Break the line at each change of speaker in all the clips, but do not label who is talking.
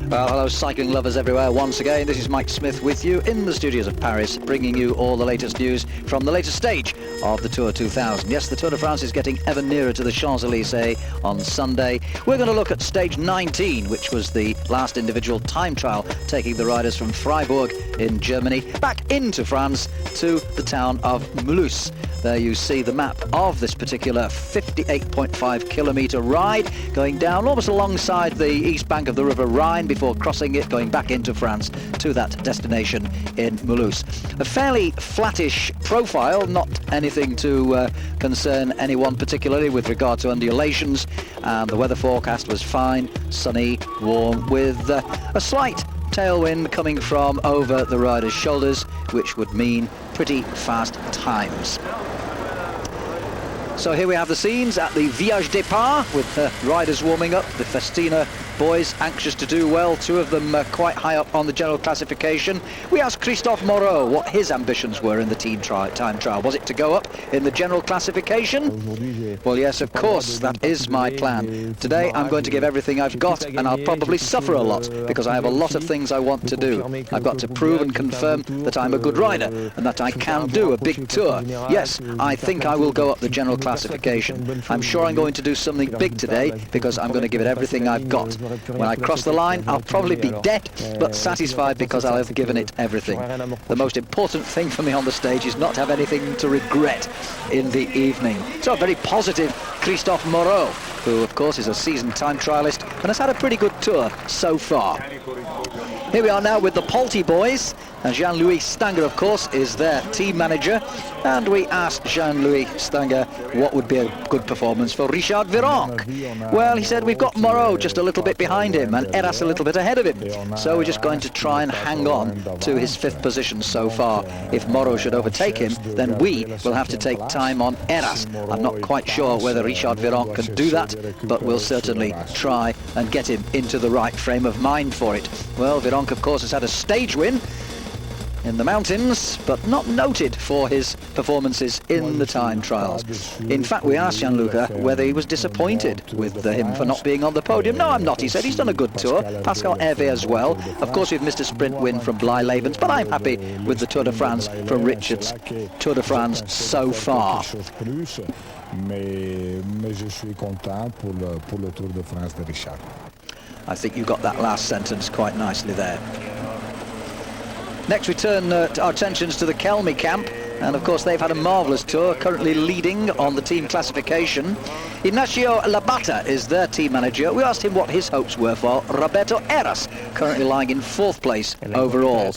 Well, hello cycling lovers everywhere once again. This is Mike Smith with you in the studios of Paris, bringing you all the latest news from the latest stage of the Tour 2000. Yes, the Tour de France is getting ever nearer to the Champs-Élysées on Sunday. We're going to look at stage 19, which was the last individual time trial, taking the riders from Freiburg in Germany back into France to the town of Mulhouse. There you see the map of this particular 58.5 kilometre ride, going down almost alongside the east bank of the River Rhine before crossing it, going back into France to that destination in Mulhouse. A fairly flattish profile, not anything to concern anyone particularly with regard to undulations, and the weather forecast was fine, sunny, warm, with a slight tailwind coming from over the riders' shoulders, which would mean pretty fast times. So here we have the scenes at the Village Départ with the riders warming up, the Festina boys anxious to do well, two of them quite high up on the general classification. We asked Christophe Moreau what his ambitions were in the time trial. Was it to go up in the general classification? Well, yes, of course, that is my plan. Today I'm going to give everything I've got, and I'll probably suffer a lot because I have a lot of things I want to do. I've got to prove and confirm that I'm a good rider and that I can do a big tour. Yes, I think I will go up the general classification. I'm sure I'm going to do something big today because I'm going to give it everything I've got. When I cross the line, I'll probably be dead, but satisfied because I'll have given it everything. The most important thing for me on the stage is not to have anything to regret in the evening. So a very positive Christophe Moreau, who of course is a seasoned time trialist and has had a pretty good tour so far. Here we are now with the Polti boys, and Jean-Louis Stanger, of course, is their team manager, and we asked Jean-Louis Stanger what would be a good performance for Richard Virenque. Well, he said we've got Moreau just a little bit behind him and Heras a little bit ahead of him, so we're just going to try and hang on to his fifth position so far. If Moreau should overtake him, then we will have to take time on Heras. I'm not quite sure whether Richard Virenque can do that, but we'll certainly try and get him into the right frame of mind for it. Well, Virenque, of course, has had a stage win in the mountains, but not noted for his performances in the time trials. In fact, we asked Gianluca whether he was disappointed with him for not being on the podium. No, I'm not, he said. He's done a good tour. Pascal Hervé as well. Of course, we've missed a sprint win from Bly-Levens, but I'm happy with the Tour de France from Richard's Tour de France so far. I think you got that last sentence quite nicely there. Next we turn our attentions to the Kelmi camp, and of course they've had a marvellous tour, currently leading on the team classification. Ignacio Labata is their team manager. We asked him what his hopes were for Roberto Heras, currently lying in 4th place overall.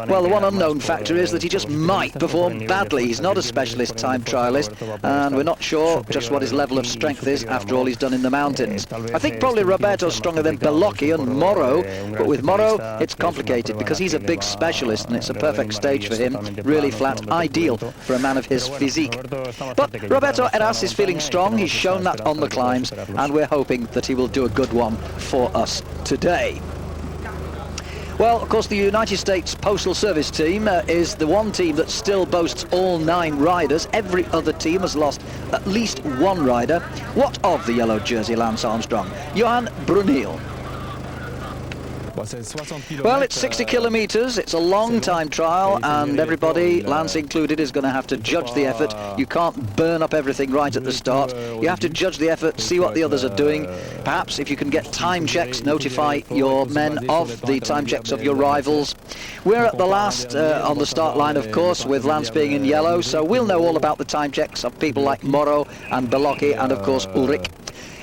Well, the one unknown factor is that he just might perform badly. He's not a specialist time trialist, and we're not sure just what his level of strength is after all he's done in the mountains. I think probably Roberto's stronger than Bellocchi and Moreau, but with Moreau it's complicated because he's a big specialist and it's a perfect stage for him, really flat, ideal for a man of his physique. But Roberto Heras is feeling strong. He's shown that on the climbs, and we're hoping that he will do a good one for us today. Well, of course, the United States Postal Service team is the one team that still boasts all 9 riders. Every other team has lost at least 1 rider. What of the yellow jersey, Lance Armstrong? Johan Bruneel. Well, it's 60 kilometres, it's a long time trial, and everybody, Lance included, is going to have to judge the effort. You can't burn up everything right at the start. You have to judge the effort, see what the others are doing. Perhaps if you can get time checks, notify your men of the time checks of your rivals. We're at the last on the start line, of course, with Lance being in yellow, so we'll know all about the time checks of people like Moreau and Bellocchi and, of course, Ulrich.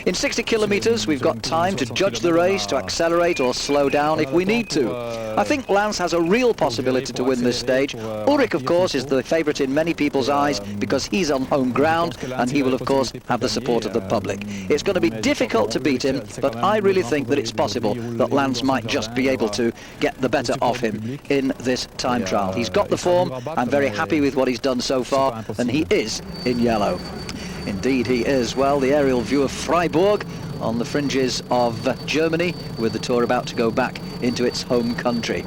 In 60 kilometres, we've got time to judge the race, to accelerate or slow down if we need to. I think Lance has a real possibility to win this stage. Ulrich, of course, is the favourite in many people's eyes because he's on home ground and he will, of course, have the support of the public. It's going to be difficult to beat him, but I really think that it's possible that Lance might just be able to get the better of him in this time trial. He's got the form. I'm very happy with what he's done so far, and he is in yellow. Indeed he is. Well, the aerial view of Freiburg on the fringes of Germany, with the Tour about to go back into its home country.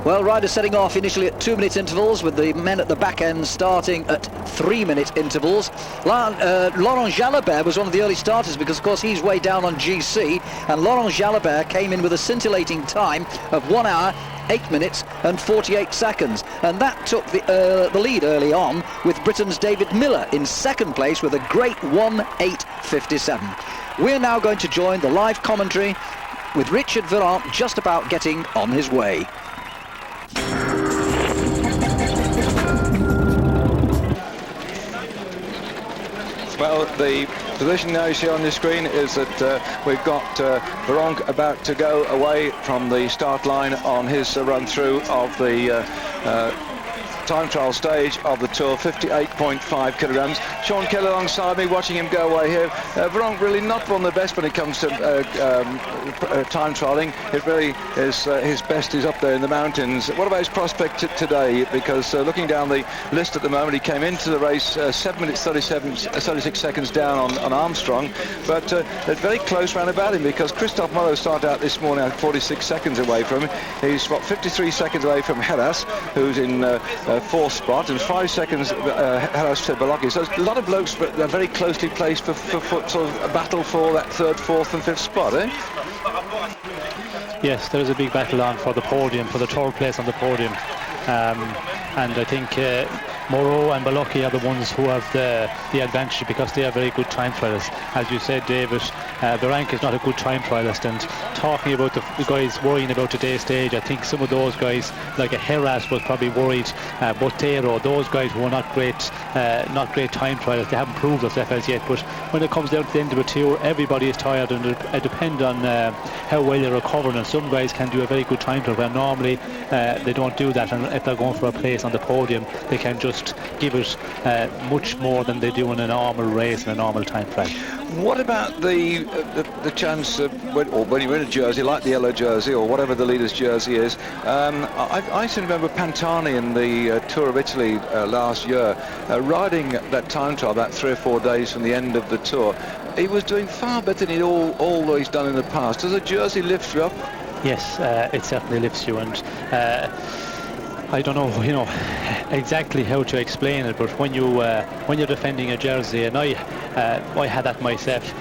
Well, riders setting off initially at 2-minute intervals, with the men at the back end starting at 3-minute intervals. Laurent Jalabert was one of the early starters because, of course, he's way down on GC, and Laurent Jalabert came in with a scintillating time of 1 hour, 8 minutes and 48 seconds, and that took the lead early on, with Britain's David Miller in second place with a great 1:8:57. We're now going to join the live commentary with Richard Virenque just about getting on his way.
Well, the position now you see on the screen is that we've got Virenque about to go away from the start line on his run through of the time trial stage of the Tour, 58.5 kilograms. Sean Kelly alongside me, watching him go away here. Virenque really not one of the best when it comes to time trialing. It really is his best is up there in the mountains. What about his prospect today? Because looking down the list at the moment, he came into the race 7 minutes 36 seconds down on Armstrong, but it's very close round about him, because Christophe Moreau started out this morning at 46 seconds away from him. He's what, 53 seconds away from Heras, who's in fourth spot, and 5 seconds Heras to Balocchi. So a lot of blokes, but they're very closely placed for sort of a battle for that third, fourth and fifth spot, eh?
Yes, there is a big battle on for the podium, for the third place on the podium, and I think Moreau and Balocchi are the ones who have the advantage, because they are very good time trialists. As you said, David, Virenque is not a good time trialist, and talking about the guys worrying about today's stage, I think some of those guys, like a Heras, was probably worried, Botero, those guys who are not great time trialists, they haven't proved themselves as yet. But when it comes down to the end of a tour, everybody is tired, and it depends on how well they're recovering, and some guys can do a very good time trial, where normally they don't do that, and if they're going for a place on the podium, they can just give it much more than they do in a normal race and a normal time trial.
What about the chance when you win a jersey like the yellow jersey or whatever the leader's jersey is? I still remember Pantani in the Tour of Italy last year, riding that time trial about 3 or 4 days from the end of the Tour. He was doing far better than he'd always done in the past. Does a jersey lift you up?
Yes, it certainly lifts you, and I don't know, exactly how to explain it, but when you're defending a jersey, and I had that myself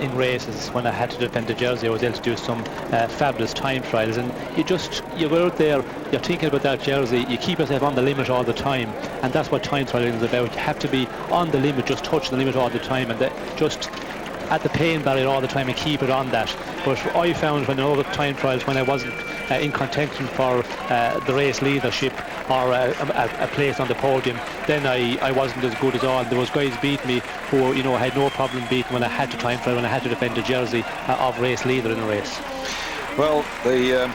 in races. When I had to defend a jersey, I was able to do some fabulous time trials, and you go out there, you're thinking about that jersey, you keep yourself on the limit all the time, and that's what time trialing is about. You have to be on the limit, just touch the limit all the time, and just at the pain barrier all the time and keep it on that. But I found when in other time trials, when I wasn't in contention for the race leadership or a place on the podium, then I wasn't as good as all. There was guys beat me who had no problem beating when I had to time trial, when I had to defend a jersey of race leader in a race.
Well, the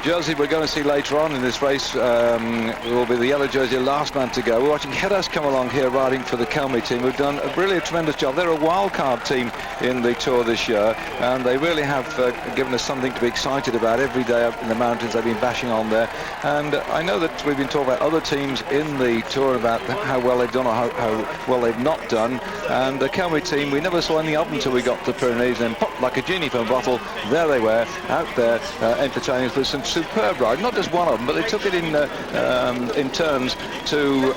jersey we're going to see later on in this race will be the yellow jersey, last man to go. We're watching Heras come along here riding for the Kelmy team, who've done a tremendous job. They're a wildcard team in the Tour this year, and they really have given us something to be excited about. Every day up in the mountains they've been bashing on there, and I know that we've been talking about other teams in the Tour about how well they've done or how well they've not done, and the Kelmy team, we never saw anything of them until we got to the Pyrenees, and pop like a genie from a bottle, there they were, out there entertaining us with some superb ride. Not just one of them, but they took it in turns to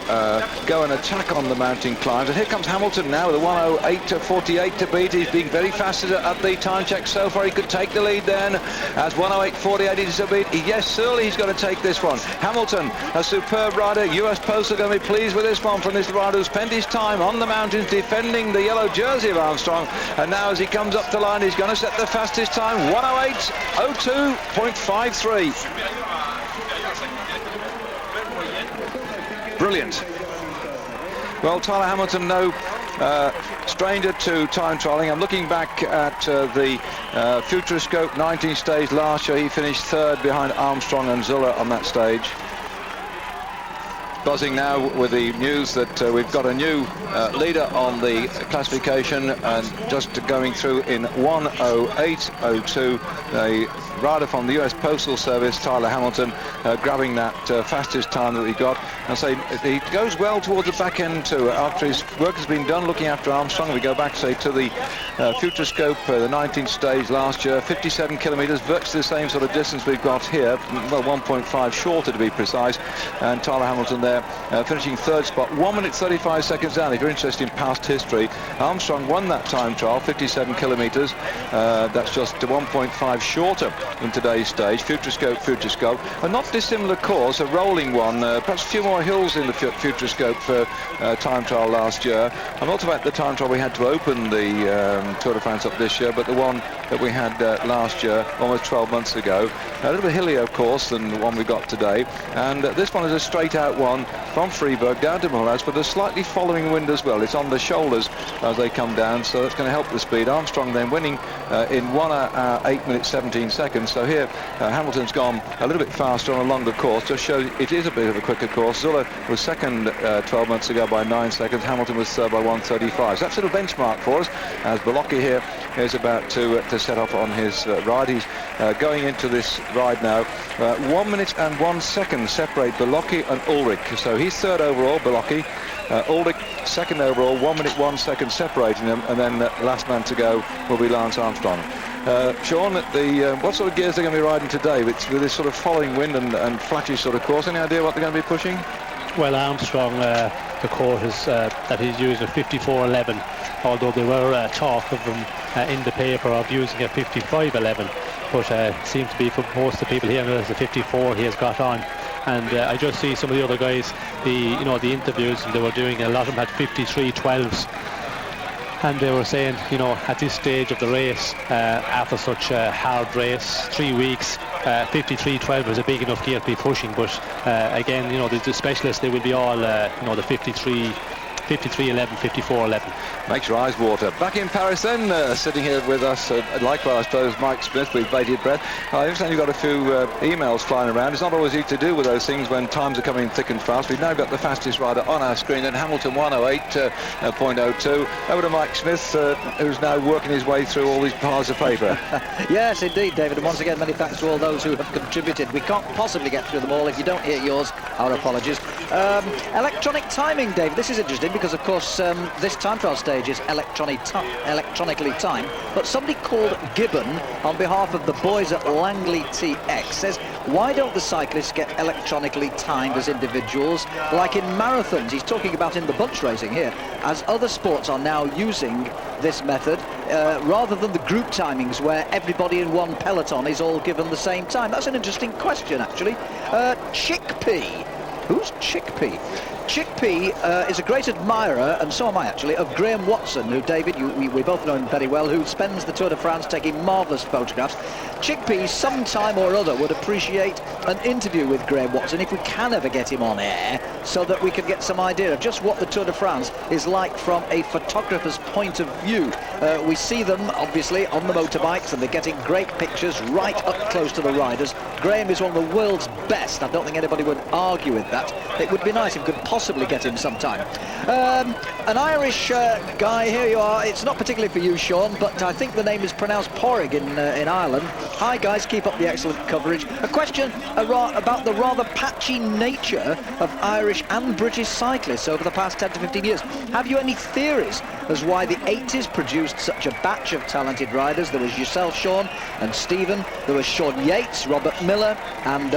go and attack on the mountain climbs. And here comes Hamilton now with a 1:08:48 to beat. He's been very fast at the time check so far. He could take the lead then, as 1:08:48 is to beat. Yes, surely he's going to take this one. Hamilton, a superb rider. US Post are going to be pleased with this one from this rider who spent his time on the mountains defending the yellow jersey of Armstrong, and now as he comes up the line, he's going to set the fastest time, 1:08:02.53. Brilliant. Well, Tyler Hamilton, no stranger to time trialing. I'm looking back at the Futuroscope 19 stage last year. He finished third behind Armstrong and Zuller on that stage. Buzzing now with the news that we've got a new leader on the classification, and just going through in 1:08:02. rider from the US Postal Service, Tyler Hamilton, grabbing that fastest time that he got. And say he goes well towards the back end too. After his work has been done looking after Armstrong, we go back, say, to the Futuroscope, the 19th stage last year, 57 kilometres, virtually the same sort of distance we've got here, well, 1.5 shorter to be precise. And Tyler Hamilton there finishing third spot, 1 minute 35 seconds down. If you're interested in past history, Armstrong won that time trial, 57 kilometres. That's just 1.5 shorter in today's stage. Futuroscope, a not dissimilar course, a rolling one, perhaps a few more hills in the Futuroscope time trial last year. I'm not about the time trial we had to open the Tour de France up this year, but the one that we had last year, almost 12 months ago. A little bit hillier, of course, than the one we got today. And this one is a straight out one from Freiburg down to Mulhouse, but a slightly following wind as well. It's on the shoulders as they come down, so that's going to help the speed. Armstrong then winning in 1 hour 8 minutes 17 seconds. So here Hamilton's gone a little bit faster on a longer course, just shows it is a bit of a quicker course. Zuller was second 12 months ago by 9 seconds. Hamilton was third by 1:35. So that's a little benchmark for us, as Bolocki here is about to set off on his ride. He's going into this ride now. 1 minute and 1 second separate Bolocki and Ulrich. So he's third overall, Bolocki. Ulrich second overall, 1 minute 1 second separating them, and then last man to go will be Lance Armstrong. Sean, what sort of gears they're going to be riding today with this sort of following wind and flattish sort of course? Any idea what they're going to be pushing?
Well, Armstrong, the course is that he's using a 54.11, although there were talk of them in the paper of using a 55.11, but seems to be for most of the people here as a 54 he has got on. And I just see some of the other guys, the interviews they were doing, a lot of them had 53.12s. And they were saying, at this stage of the race, after such a hard race, 3 weeks, 53.12 is a big enough gear to be pushing. But again, the specialists, they will be all, the 53. 53.11, 54.11.
Makes your eyes water. Back in Paris then, sitting here with us, likewise, I suppose, Mike Smith with bated breath. I understand you've got a few emails flying around. It's not always easy to do with those things when times are coming thick and fast. We've now got the fastest rider on our screen, and Hamilton 1:08.02. Over to Mike Smith, who's now working his way through all these piles of paper.
Yes, indeed, David. And once again, many thanks to all those who have contributed. We can't possibly get through them all. If you don't hear yours, our apologies. Electronic timing, David. This is interesting because, of course, this time trial stage is electronically timed. But somebody called Gibbon, on behalf of the boys at Langley TX, says, why don't the cyclists get electronically timed as individuals, like in marathons? He's talking about in the bunch racing here, as other sports are now using this method, rather than the group timings where everybody in one peloton is all given the same time. That's an interesting question, actually. Chickpea. Who's Chickpea? Chickpea is a great admirer, and so am I actually, of Graham Watson, who, David, we both know him very well, who spends the Tour de France taking marvellous photographs. Chickpea, sometime or other, would appreciate an interview with Graham Watson, if we can ever get him on air, so that we can get some idea of just what the Tour de France is like from a photographer's point of view. We see them, obviously, on the motorbikes, and they're getting great pictures right up close to the riders. Graham is one of the world's best. I don't think anybody would argue with that. It would be nice if we could possibly get him sometime. An Irish guy, here you are. It's not particularly for you, Sean, but I think the name is pronounced Porrig in Ireland. Hi guys, keep up the excellent coverage. A question about the rather patchy nature of Irish and British cyclists over the past 10 to 15 years. Have you any theories as why the 80s produced such a batch of talented riders? There was yourself, Sean, and Stephen. There was Sean Yates, Robert Miller, and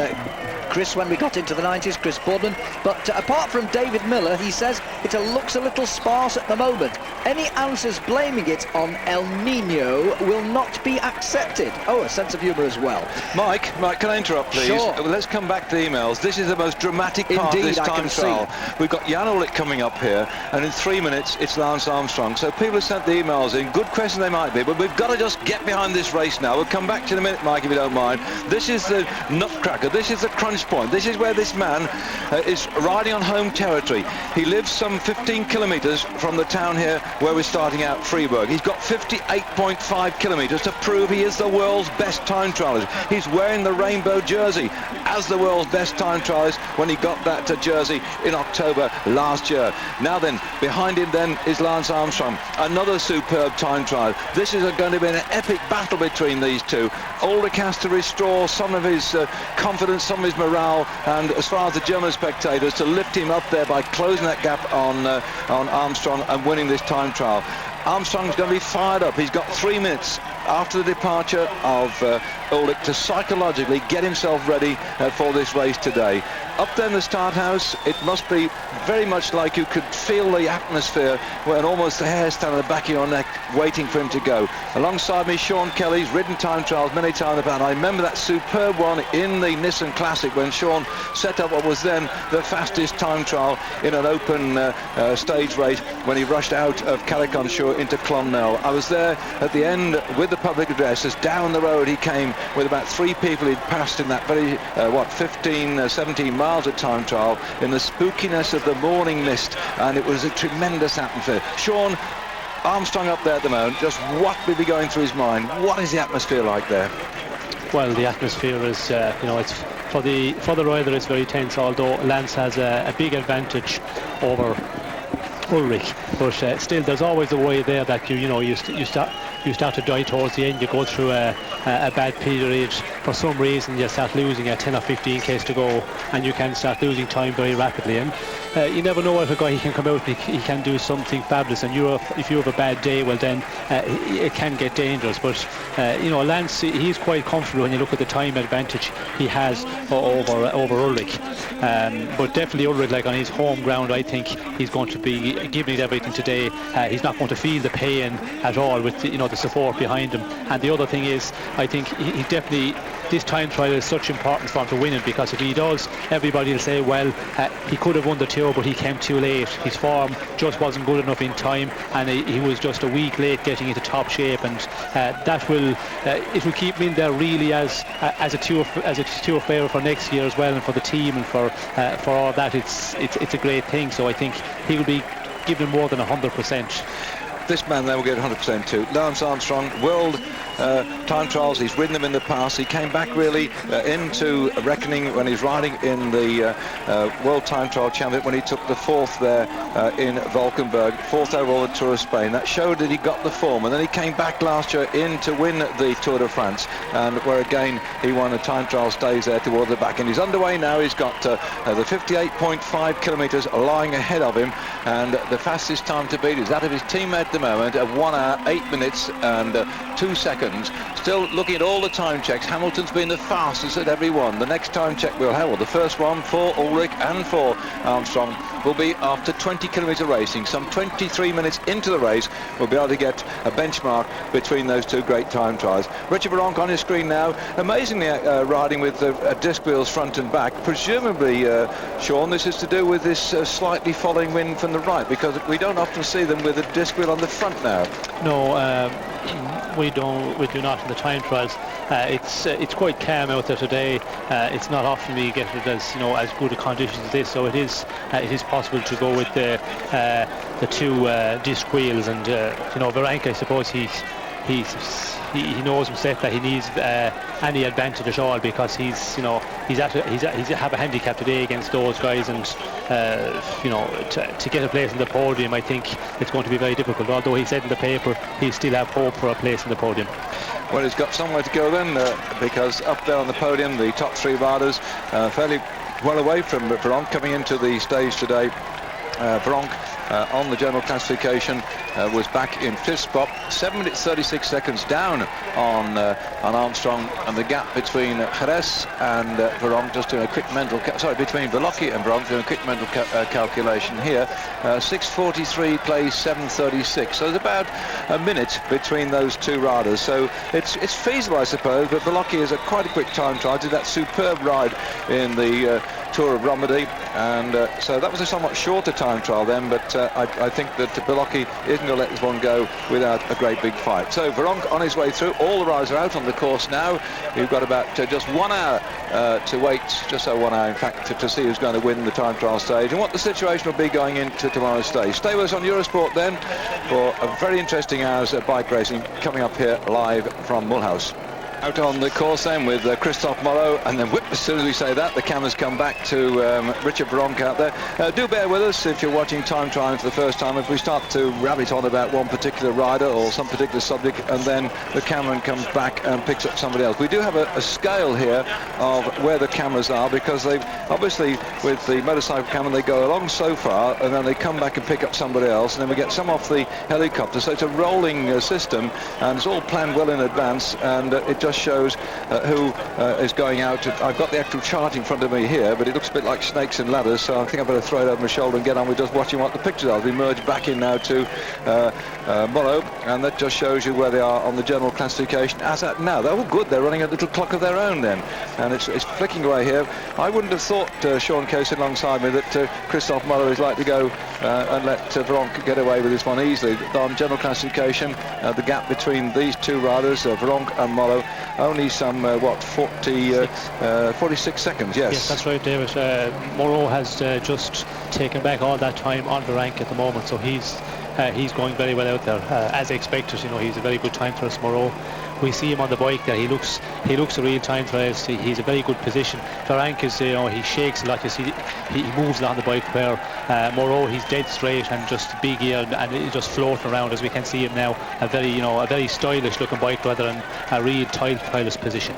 Chris when we got into the 90s, Chris Boardman. But apart from David Miller, he says it looks a little sparse at the moment. Any answers blaming it on El Nino will not be accepted. Oh, a sense of humour as well.
Mike, can I interrupt, please?
Sure.
Let's come back to the emails. This is the most dramatic part of this time trial. We've got Jan Ullrich coming up here, and in 3 minutes, it's Lance Armstrong. So people have sent the emails in. Good questions they might be, but we've got to just get behind this race now. We'll come back to you in a minute, Mike, if you don't mind. This is the nutcracker. This is the crunch point. This is where this man is riding on home territory. He lives some 15 kilometres from the town here where we're starting out, Freiburg. He's got 58.5 kilometres to prove he is the world's best time trialist. He's wearing the rainbow jersey. as the world's best time trialist when he got that jersey in October last year. Now then, behind him then is Lance Armstrong, another superb time trial. This is going to be an epic battle between these two. Ulrich has to restore some of his confidence, some of his morale, and as far as the German spectators, to lift him up there by closing that gap on Armstrong and winning this time trial. Armstrong's going to be fired up. He's got 3 minutes after the departure of Ulrich to psychologically get himself ready for this race today. Up there in the start house, it must be very much like you could feel the atmosphere when almost the hair stand on the back of your neck waiting for him to go. Alongside me, Sean Kelly's ridden time trials many times about. I remember that superb one in the Nissan Classic when Sean set up what was then the fastest time trial in an open stage race when he rushed out of Carrick-on-Shore into Clonmel. I was there at the end with the public address as down the road he came with about 3 people he'd passed in that very 17 miles of time trial in the spookiness of the morning mist, and it was a tremendous atmosphere. Sean, Armstrong up there at the moment, just what will be going through his mind? What is the atmosphere like there?
Well, the atmosphere is it's for the rider it's very tense, although Lance has a big advantage over Ulrich, but still there's always a way there that you start to die towards the end. You go through a bad period, for some reason you start losing at 10 or 15 k's to go, and you can start losing time very rapidly, and you never know if a guy he can come out and he can do something fabulous, and if you have a bad day, well then it can get dangerous. But Lance, he's quite comfortable when you look at the time advantage he has over Ulrich, but definitely Ulrich, like on his home ground, I think he's going to be giving it everything today. He's not going to feel the pain at all with the support behind him. And the other thing is, I think he definitely, this time trial is such important for him to win it, because if he does, everybody will say, well, he could have won the Tour, but he came too late. His form just wasn't good enough in time, and he was just a week late getting into top shape, and that will it will keep him in there really as a tour favourite for next year as well, and for the team, and for all that. It's a great thing. So I think he will be given more than 100%.
This man then will get 100% too. Lance Armstrong, world time trials, he's ridden them in the past. He came back really into reckoning when he's riding in the World Time Trial Championship when he took the 4th there in Valkenburg, 4th overall at Tour of Spain. That showed that he got the form, and then he came back last year in to win the Tour de France, and where again he won a time trial stage there toward the back. And he's underway now. He's got the 58.5 kilometres lying ahead of him, and the fastest time to beat is that of his teammate at the moment at 1 hour 8 minutes and 2 seconds. Still looking at all the time checks, Hamilton's been the fastest at every one. The next time check we'll have, well, the first one for Ulrich and for Armstrong, will be after 20 kilometre racing. Some 23 minutes into the race we'll be able to get a benchmark between those two great time trials. Richard Virenque on his screen now, amazingly riding with disc wheels front and back. Presumably, Sean, this is to do with this slightly following wind from the right, because we don't often see them with a disc wheel on the front now.
No, we do not in the time trials. It's quite calm out there today. It's not often we get it as good a conditions as this, so it is possible to go with the 2 disc wheels. And Virenque, I suppose he knows himself that he needs any advantage at all, because he's have a handicap today against those guys, and to get a place in the podium, I think it's going to be very difficult. Although he said in the paper he still have hope for a place in the podium.
Well, he's got somewhere to go then, because up there on the podium, the top 3 riders fairly well away from Virenque coming into the stage today. Virenque on the general classification was back in 5th spot, 7 minutes 36 seconds down on Armstrong, and the gap between Jerez and Virenque, just doing a quick mental between Velocki and Virenque, doing a quick mental calculation here, 6:43 plays 7:36, so there's about a minute between those 2 riders, so it's feasible, I suppose. But Velocki is quite a quick time trial, did that superb ride in the Tour of Romandy, and so that was a somewhat shorter time trial then, but I think that Velocki isn't going to let this one go without a great big fight. So Virenque on his way through. All the riders are out on the course now. We've got about just 1 hour to wait, just so 1 hour in fact, to see who's going to win the time trial stage and what the situation will be going into tomorrow's stage. Stay with us on Eurosport then for a very interesting hours of bike racing coming up here live from Mulhouse. Out on the course then with Christophe Moreau, and then whip, as soon as we say that, the cameras come back to Richard Bronk out there. Do bear with us if you're watching time trialing for the first time. If we start to rabbit on about one particular rider or some particular subject, and then the cameraman comes back and picks up somebody else. We do have a scale here of where the cameras are, because they obviously, with the motorcycle camera, they go along so far and then they come back and pick up somebody else, and then we get some off the helicopter. So it's a rolling system, and it's all planned well in advance, and it just shows who is going out. I've got the actual chart in front of me here, but it looks a bit like snakes and ladders, so I think I better throw it over my shoulder and get on with just watching what the pictures are. We merge back in now to Moreau, and that just shows you where they are on the general classification as at now. They're all good. They're running a little clock of their own then, and it's flicking away here. I wouldn't have thought, Sean Casey alongside me, that Christophe Moreau is like to go and let Bronk get away with this one easily. On general classification, the gap between these two riders, Bronk and Moreau, only some 46 seconds.
Yes, that's right, David. Moreau has just taken back all that time on the rank at the moment, so he's going very well out there, as expected. You know, he's a very good time trialist, Moreau. We see him on the bike there. He looks a real time trialist. He's a very good position. Ferenc is, you know, he shakes a lot. You see, he moves along the bike, where Moreau, he's dead straight and just big gear, and he just floating around, as we can see him now. A very stylish looking bike rider, and a real trialist position.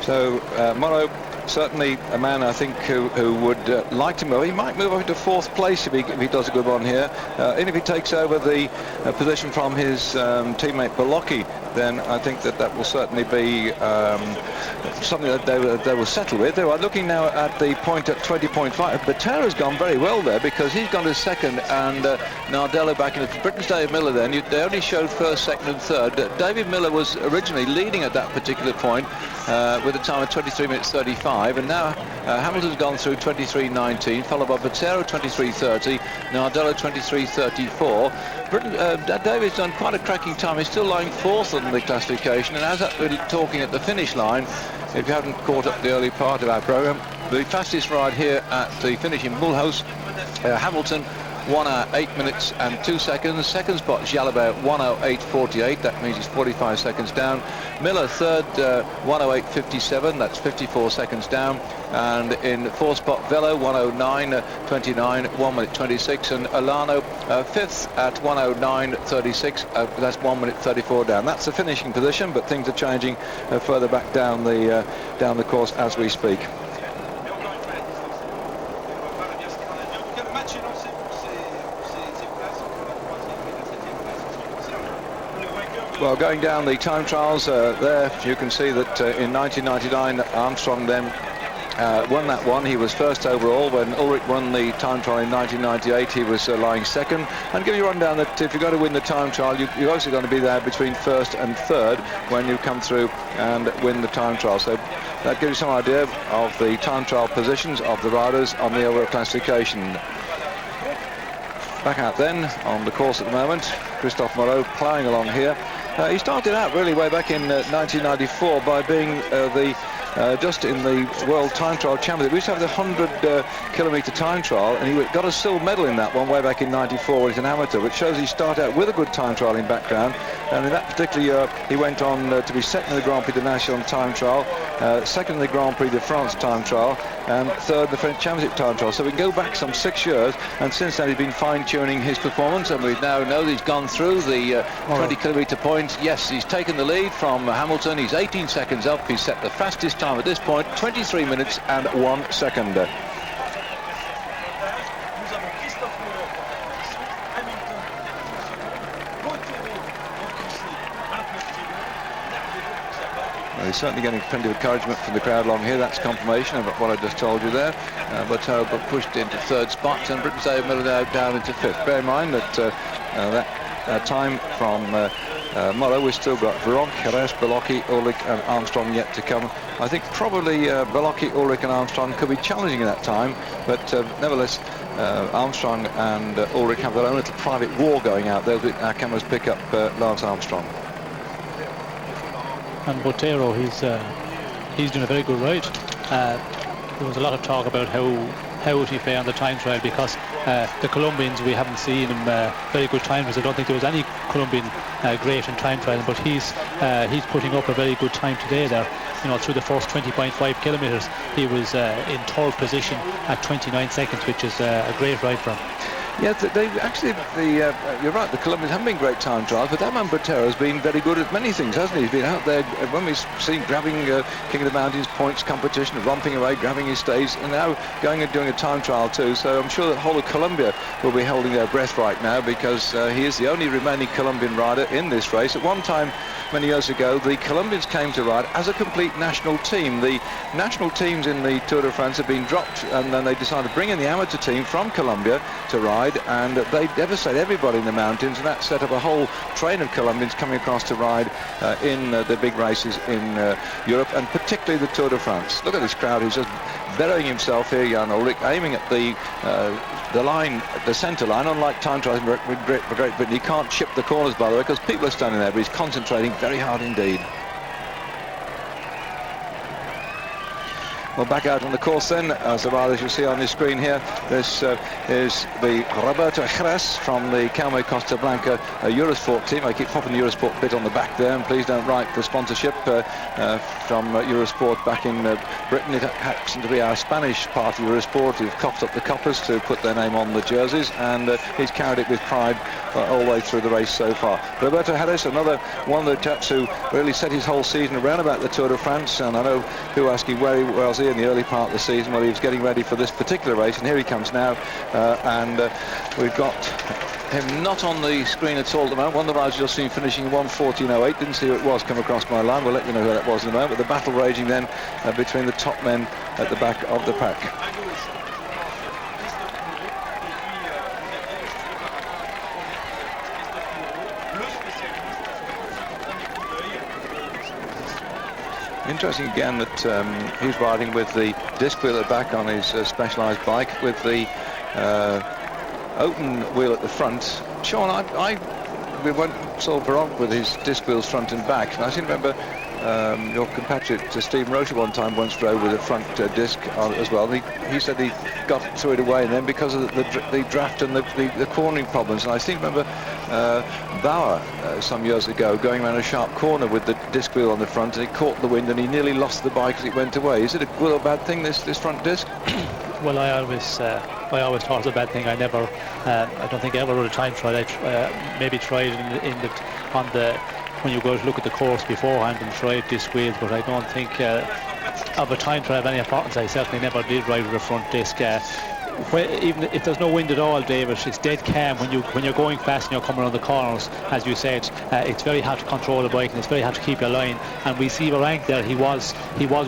So Moreau, certainly a man, I think, who would like to move. He might move up into fourth place if he does a good one here. And if he takes over the position from his teammate Belocchi, then I think that will certainly be something that they will settle with. They are looking now at the point at 20.5. Batera's gone very well there, because he's gone to second, and Nardello back in it. Britain's David Miller then. They only showed first, second and third. David Miller was originally leading at that particular point with a time of 23 minutes 35, and now Hamilton's gone through 23.19, followed by Batera 23.30, Nardello 23.34. David's done quite a cracking time. He's still lying fourth on the classification, and as we're talking at the finish line, if you haven't caught up the early part of our program, the fastest ride here at the finish in Mulhouse, Hamilton, 1 hour 8 minutes and 2 seconds. Second spot Jalabert, 1:08.48. That means he's 45 seconds down. Miller third, 1:08.57. That's 54 seconds down. And in fourth spot Velo, 1:09.29, 1 minute 26. And Alano fifth at 1:09.36. That's 1 minute 34 down. That's the finishing position, but things are changing further back down the course as we speak. Well, going down the time trials, there you can see that in 1999 Armstrong then won that one. He was first overall. When Ulrich won the time trial in 1998, he was lying second. And give you a rundown that if you're going to win the time trial, you're also going to be there between first and third when you come through and win the time trial. So that gives you some idea of the time trial positions of the riders on the overall classification. Back out then on the course at the moment, Christophe Moreau ploughing along here. He started out really way back in 1994 by being just in the World Time Trial Championship. We used to have the 100-kilometre time trial, and he got a silver medal in that one way back in 94 when he's an amateur, which shows he started out with a good time trial in background. And in that particular year, he went on to be second in the Grand Prix de National time trial, second in the Grand Prix de France time trial, and third in the French Championship time trial. So we can go back some 6 years, and since then he's been fine-tuning his performance, and we now know that he's gone through the 20-kilometre point. Yes, he's taken the lead from Hamilton. He's 18 seconds up. He's set the fastest time at this point, 23 minutes and 1 second. Well, he's certainly getting plenty of encouragement from the crowd along here. That's confirmation of what I just told you there. But pushed into third spot, and Britain's David Miller now down into fifth. Bear in mind that that time from Moreau, we've still got Veronk, Jerez, Belocchi, Ulrich and Armstrong yet to come. I think probably Belocchi, Ulrich and Armstrong could be challenging in that time, but nevertheless Armstrong and Ulrich have their own little private war going out there. Our cameras pick up Lance Armstrong.
And Botero, he's doing a very good ride. There was a lot of talk about how how would he fare on the time trial, because the Colombians, we haven't seen him very good time trials. I don't think there was any Colombian great in time trial, but he's putting up a very good time today there. You know, through the first 20.5 kilometres, he was in third position at 29 seconds, which is a great ride for him.
Yeah, you're right, the Colombians haven't been great time trials, but that man Botero has been very good at many things, hasn't he? He's been out there, when we've seen grabbing King of the Mountains points competition, romping away, grabbing his stage, and now going and doing a time trial too. So I'm sure that whole of Colombia will be holding their breath right now, because he is the only remaining Colombian rider in this race. At one time, many years ago, the Colombians came to ride as a complete national team. The national teams in the Tour de France have been dropped, and then they decided to bring in the amateur team from Colombia to ride, and they devastated everybody in the mountains, and that set up a whole train of Colombians coming across to ride in the big races in Europe, and particularly the Tour de France. Look at this crowd who's just burying himself here, Jan Ulrich, aiming at the line, the centre line. Unlike time trials in Great Britain, he can't chip the corners, by the way, because people are standing there, but he's concentrating very hard indeed. Well, back out on the course then, as you'll see on the screen here. This is the Roberto Jerez from the Calme Costa Blanca Eurosport team. I keep popping the Eurosport bit on the back there, and please don't write for sponsorship from Eurosport back in Britain. It happens to be our Spanish part of Eurosport who've coughed up the coppers to put their name on the jerseys, and he's carried it with pride all the way through the race so far. Roberto Jerez, another one of the chaps who really set his whole season around about the Tour de France, and I know who asking where he was in the early part of the season. Well, he was getting ready for this particular race, and here he comes now, and we've got him not on the screen at all at the moment. One of the riders just seen finishing 1:14.08. Didn't see who it was come across my line. We'll let you know who that was in a moment. But the battle raging then between the top men at the back of the pack. Interesting again that he's riding with the disc wheel at the back on his Specialized bike, with the open wheel at the front. Sean, we went so baroque with his disc wheels front and back, and I seem to remember your compatriot Stephen Rocha one time once drove with a front disc on as well. He said he got threw it away, and then because of the draft and the cornering problems, and I seem to remember Bauer some years ago going around a sharp corner with the disc wheel on the front, and he caught the wind and he nearly lost the bike as it went away. Is it a good or bad thing, this front disc?
Well, I always thought it was a bad thing. I never, I don't think I ever rode a time trial. I maybe tried when you go to look at the course beforehand and tried disc wheels, but I don't think of a time trial of any importance. I certainly never did ride with a front disc. Even if there's no wind at all, David, it's dead calm when you're going fast and you're coming around the corners. As you said, it's very hard to control the bike, and it's very hard to keep your line. And we see Varank there, he was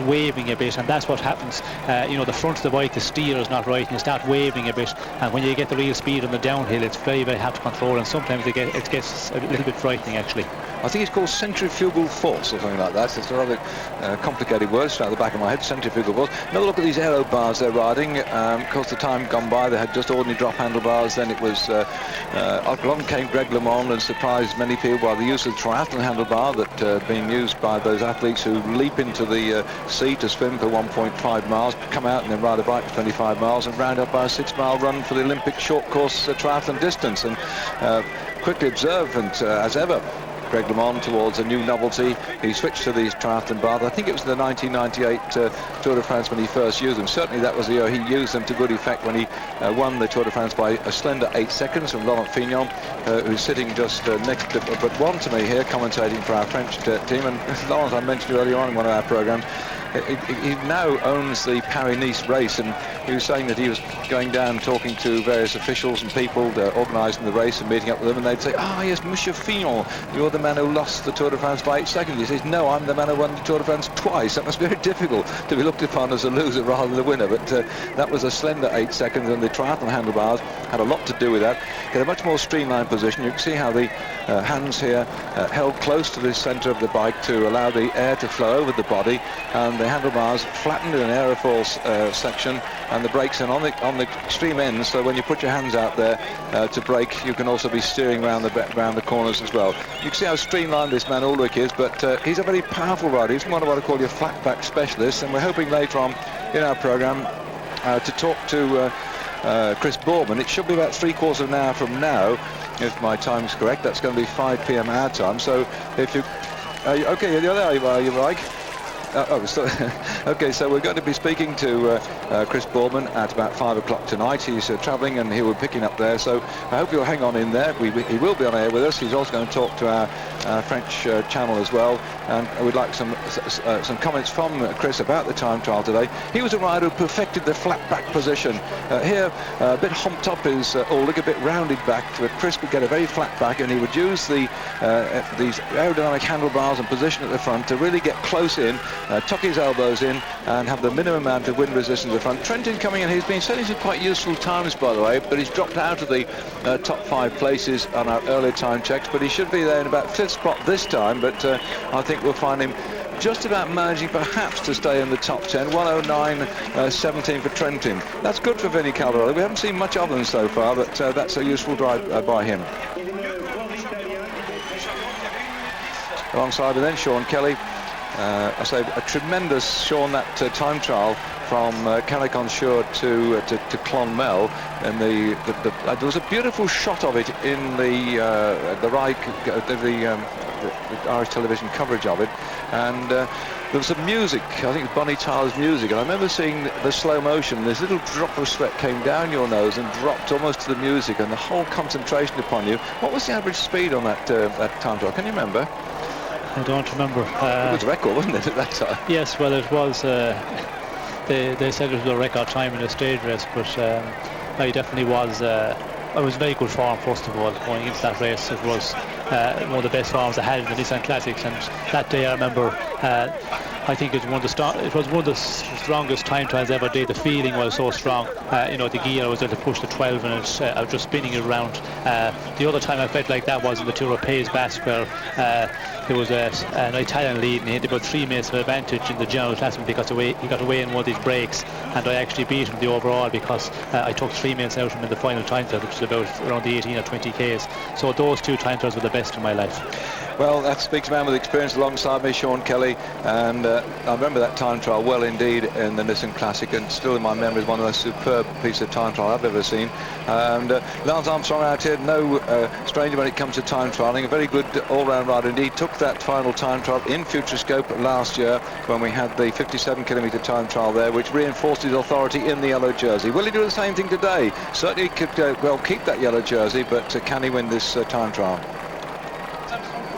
waving a bit, and that's what happens. The front of the bike, the steer is not right, and you start waving a bit. And when you get the real speed on the downhill, it's very, very hard to control, and sometimes it gets a little bit frightening, actually.
I think it's called centrifugal force or something like that. It's a rather complicated word straight at the back of my head, centrifugal force. Another look at these aero bars they're riding. Of course, the time gone by, they had just ordinary drop handlebars. Then it was along came Greg LeMond and surprised many people by the use of the triathlon handlebar that being used by those athletes who leap into the sea to swim for 1.5 miles, come out and then ride a bike for 25 miles and round up by a 6-mile run for the Olympic short course triathlon distance. And quickly observant as ever, Greg LeMond towards a new novelty. He switched to these triathlon bars. I think it was the 1998 Tour de France when he first used them. Certainly that was the year he used them to good effect when he won the Tour de France by a slender 8 seconds from Laurent Fignon, who's sitting just next to but one to me here, commentating for our French team. And Laurent, I mentioned earlier on in one of our programs, he now owns the Paris-Nice race, and he was saying that he was going down talking to various officials and people organising the race and meeting up with them, and they'd say, yes, Monsieur Fignon, you're the man who lost the Tour de France by 8 seconds. He says, no, I'm the man who won the Tour de France twice. That must be very difficult to be looked upon as a loser rather than a winner, but that was a slender 8 seconds, and the triathlon handlebars had a lot to do with that. He had a much more streamlined position. You can see how the hands here held close to the centre of the bike to allow the air to flow over the body, and the handlebars flattened in an aerofoil section, and the brakes and on the extreme ends, so when you put your hands out there to brake, you can also be steering around the corners as well. You can see how streamlined this man Ulrich is, but he's a very powerful rider. He's one of what I call your flat back specialists, and we're hoping later on in our programme to talk to Chris Boardman. It should be about 3/4 of an hour from now, if my time's correct. That's going to be 5 p.m. our time. So if you... okay, you're there, are you, Mike? Okay, so we're going to be speaking to Chris Boardman at about 5 o'clock tonight. He's travelling and he will be picking up there, so I hope you'll hang on in there. He will be on air with us. He's also going to talk to our French channel as well, and we'd like some comments from Chris about the time trial today. He was a rider who perfected the flat back position. Here, a bit humped up his look a bit rounded back, but Chris would get a very flat back, and he would use these aerodynamic handlebars and position at the front to really get close in, tuck his elbows in and have the minimum amount of wind resistance at the front. Trentin coming in, he's been setting some quite useful times, by the way, but he's dropped out of the top 5 places on our earlier time checks, but he should be there in about 5th spot this time, but I think we'll find him just about managing perhaps to stay in the top 10. 109.17 for Trentin. That's good for Vinnie Calderoli. We haven't seen much of them so far, but that's a useful drive by him. Alongside him then, Sean Kelly. I say a tremendous, Sean, that time trial from Carrick-on-Shore to Clonmel, and there was a beautiful shot of it in the Irish television coverage of it, and there was some music. I think it's Bonnie Tyler's music, and I remember seeing the slow motion. This little drop of sweat came down your nose and dropped almost to the music, and the whole concentration upon you. What was the average speed on that time trial? Can you remember?
I don't remember.
It was a record, wasn't it, at that time?
Yes, well, it was. They said it was a record time in a stage race, but I definitely was. I was in very good form, first of all, going into that race. It was one of the best forms I had in the Nissan Classics, and that day I remember. I think it was one of the strongest time trials I ever did. The feeling was so strong. The gear, I was able to push the 12 in it. I was just spinning it around. The other time I felt like that was in the Tour of Pays Basque, where there was an Italian lead, and he had about 3 minutes of advantage in the general classroom because he got away in one of these breaks, and I actually beat him the overall because I took 3 minutes out of him in the final time trial, which was about around the 18 or 20 Ks. So those 2 time trials were the best in my life.
Well, that speaks a man with experience alongside me, Sean Kelly, and I remember that time trial well indeed in the Nissan Classic, and still in my memory is one of the superb pieces of time trial I've ever seen. And Lance Armstrong out here, no stranger when it comes to time trialling, a very good all-round rider indeed. Took that final time trial in Futurescope last year when we had the 57-kilometre time trial there, which reinforced his authority in the yellow jersey. Will he do the same thing today? Certainly could well keep that yellow jersey, but can he win this time trial?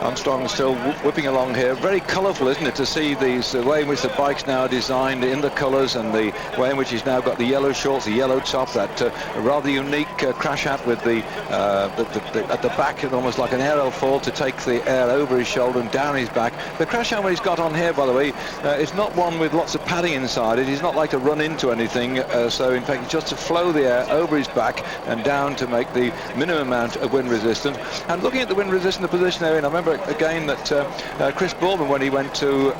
Armstrong still whipping along here. Very colourful, isn't it, to see these the way in which the bike's now designed in the colours, and the way in which he's now got the yellow shorts, the yellow top, that rather unique crash hat with the at the back, almost like an aerofoil to take the air over his shoulder and down his back. The crash hat he's got on here, by the way, is not one with lots of padding inside it. He's not like to run into anything, so in fact it's just to flow the air over his back and down to make the minimum amount of wind resistance. And looking at the wind resistance, the position they're in, I remember again that Chris Boardman, when he went to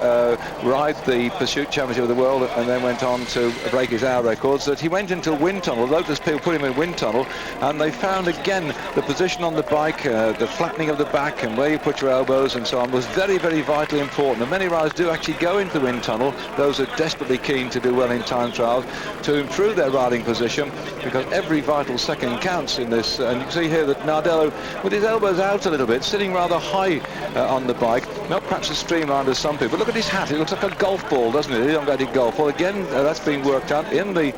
ride the Pursuit Championship of the World and then went on to break his hour records, that he went into a wind tunnel. Lotus people put him in a wind tunnel, and they found again the position on the bike, the flattening of the back and where you put your elbows and so on was very, very vitally important. And many riders do actually go into the wind tunnel, those are desperately keen to do well in time trials, to improve their riding position, because every vital second counts in this. And you can see here that Nardello, with his elbows out a little bit, sitting rather high on the bike, not perhaps as streamlined as some people. Look at his hat, it looks like a golf ball, doesn't it? Elongated golf. Well, again, that's being worked out in the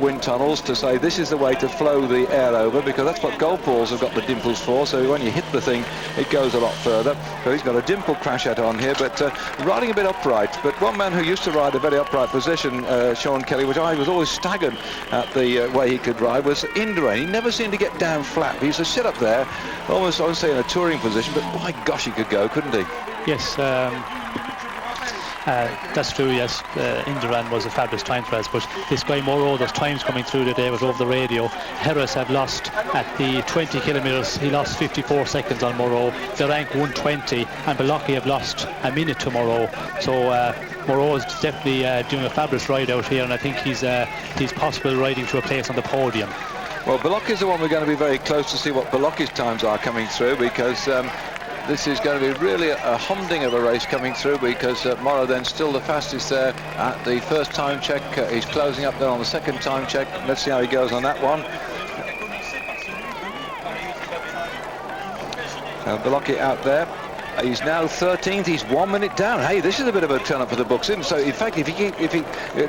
wind tunnels to say this is the way to flow the air over, because that's what golf balls have got the dimples for, so when you hit the thing it goes a lot further. So he's got a dimple crash hat on here, but riding a bit upright. But one man who used to ride a very upright position, Sean Kelly, which I was always staggered at the way he could ride, was Indurain. He never seemed to get down flat. He used to sit up there, almost, I would say, in a touring position, but my gosh, he could go, couldn't he?
Yes, that's true, yes. Indurain was a fabulous time trial, but this guy Moreau, there's times coming through today, was over the radio. Harris have lost at the 20 kilometres, he lost 54 seconds on Moreau. They rank 120, and Belocchi have lost a minute to Moreau. So Moreau is definitely doing a fabulous ride out here, and I think he's possible riding to a place on the podium.
Well, Belocchi's the one we're going to be very close to see what Belocchi's times are coming through, because this is going to be really a humding of a race coming through, because Morrow then still the fastest there at the first time check. He's closing up there on the second time check. Let's see how he goes on that one. Balocki out there. He's now 13th. He's 1 minute down. Hey, this is a bit of a turn up for the books, isn't it? So in fact, if he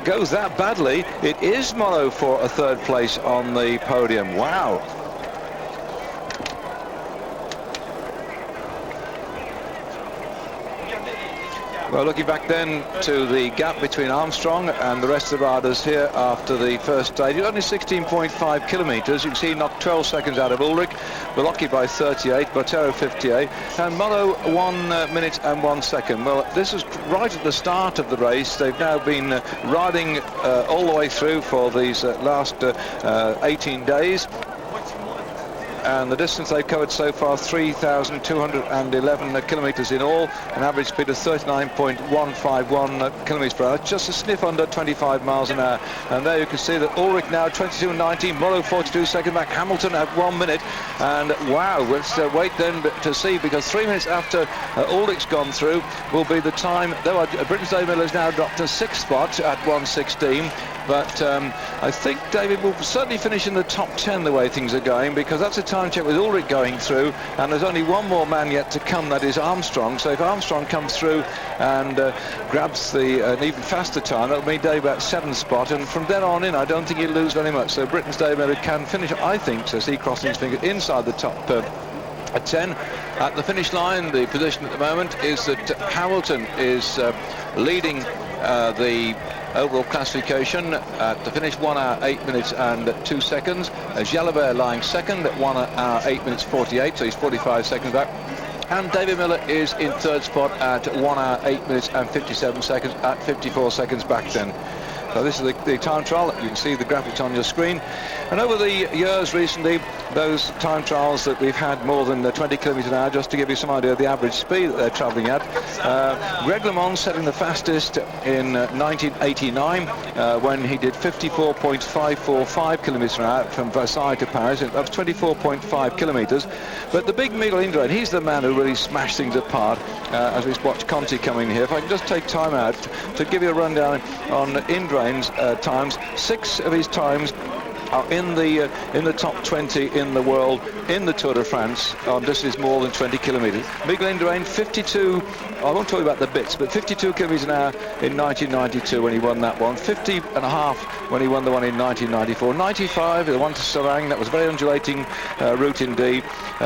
goes that badly, it is Morrow for a third place on the podium. Wow. Well, looking back then to the gap between Armstrong and the rest of the riders here after the first stage, it's only 16.5 kilometres. You can see he knocked 12 seconds out of Ulrich, Balocki by 38, Bottero 58, and Morrow 1 minute and 1 second. Well, this is right at the start of the race. They've now been riding all the way through for these last 18 days. And the distance they've covered so far, 3,211 kilometres in all, an average speed of 39.151 kilometres per hour, just a sniff under 25 miles an hour. And there you can see that Ulrich now 22.19, Morrow 42 second back, Hamilton at 1 minute. And wow, let's wait then to see, because 3 minutes after Ulrich's gone through will be the time, though Britain's David Miller has now dropped to 6th spot at 1:16. But I think David will certainly finish in the top 10 the way things are going, because that's a time check with Ulrich going through, and there's only one more man yet to come, that is Armstrong. So if Armstrong comes through and grabs an even faster time, that'll mean David at 7th spot, and from then on in I don't think he'll lose very much. So Britain's David Miller can finish, I think, says he, crossing his fingers, inside the top 10. At the finish line, the position at the moment is that Hamilton is leading the overall classification at the finish, 1 hour 8 minutes and 2 seconds. Jalabert lying second at 1 hour 8 minutes 48, so he's 45 seconds back. And David Miller is in third spot at 1 hour 8 minutes and 57 seconds, at 54 seconds back then. So this is the time trial. You can see the graphics on your screen. And over the years recently, those time trials that we've had more than 20 kilometres an hour, just to give you some idea of the average speed that they're travelling at. Greg LeMond setting the fastest in 1989 when he did 54.545 kilometres an hour from Versailles to Paris. That was 24.5 kilometres. But the big Miguel Indurain, he's the man who really smashed things apart as we watch Conti coming here. If I can just take time out to give you a rundown on Indurain's times. 6 of his times are in the top 20 in the world in the Tour de France on distances more than 20 kilometres. Miguel Indurain 52, I won't talk about the bits, but 52 kilometres an hour in 1992 when he won that one, 50 and a half when he won the one in 1994, 95 the one to Serang, that was a very undulating route indeed.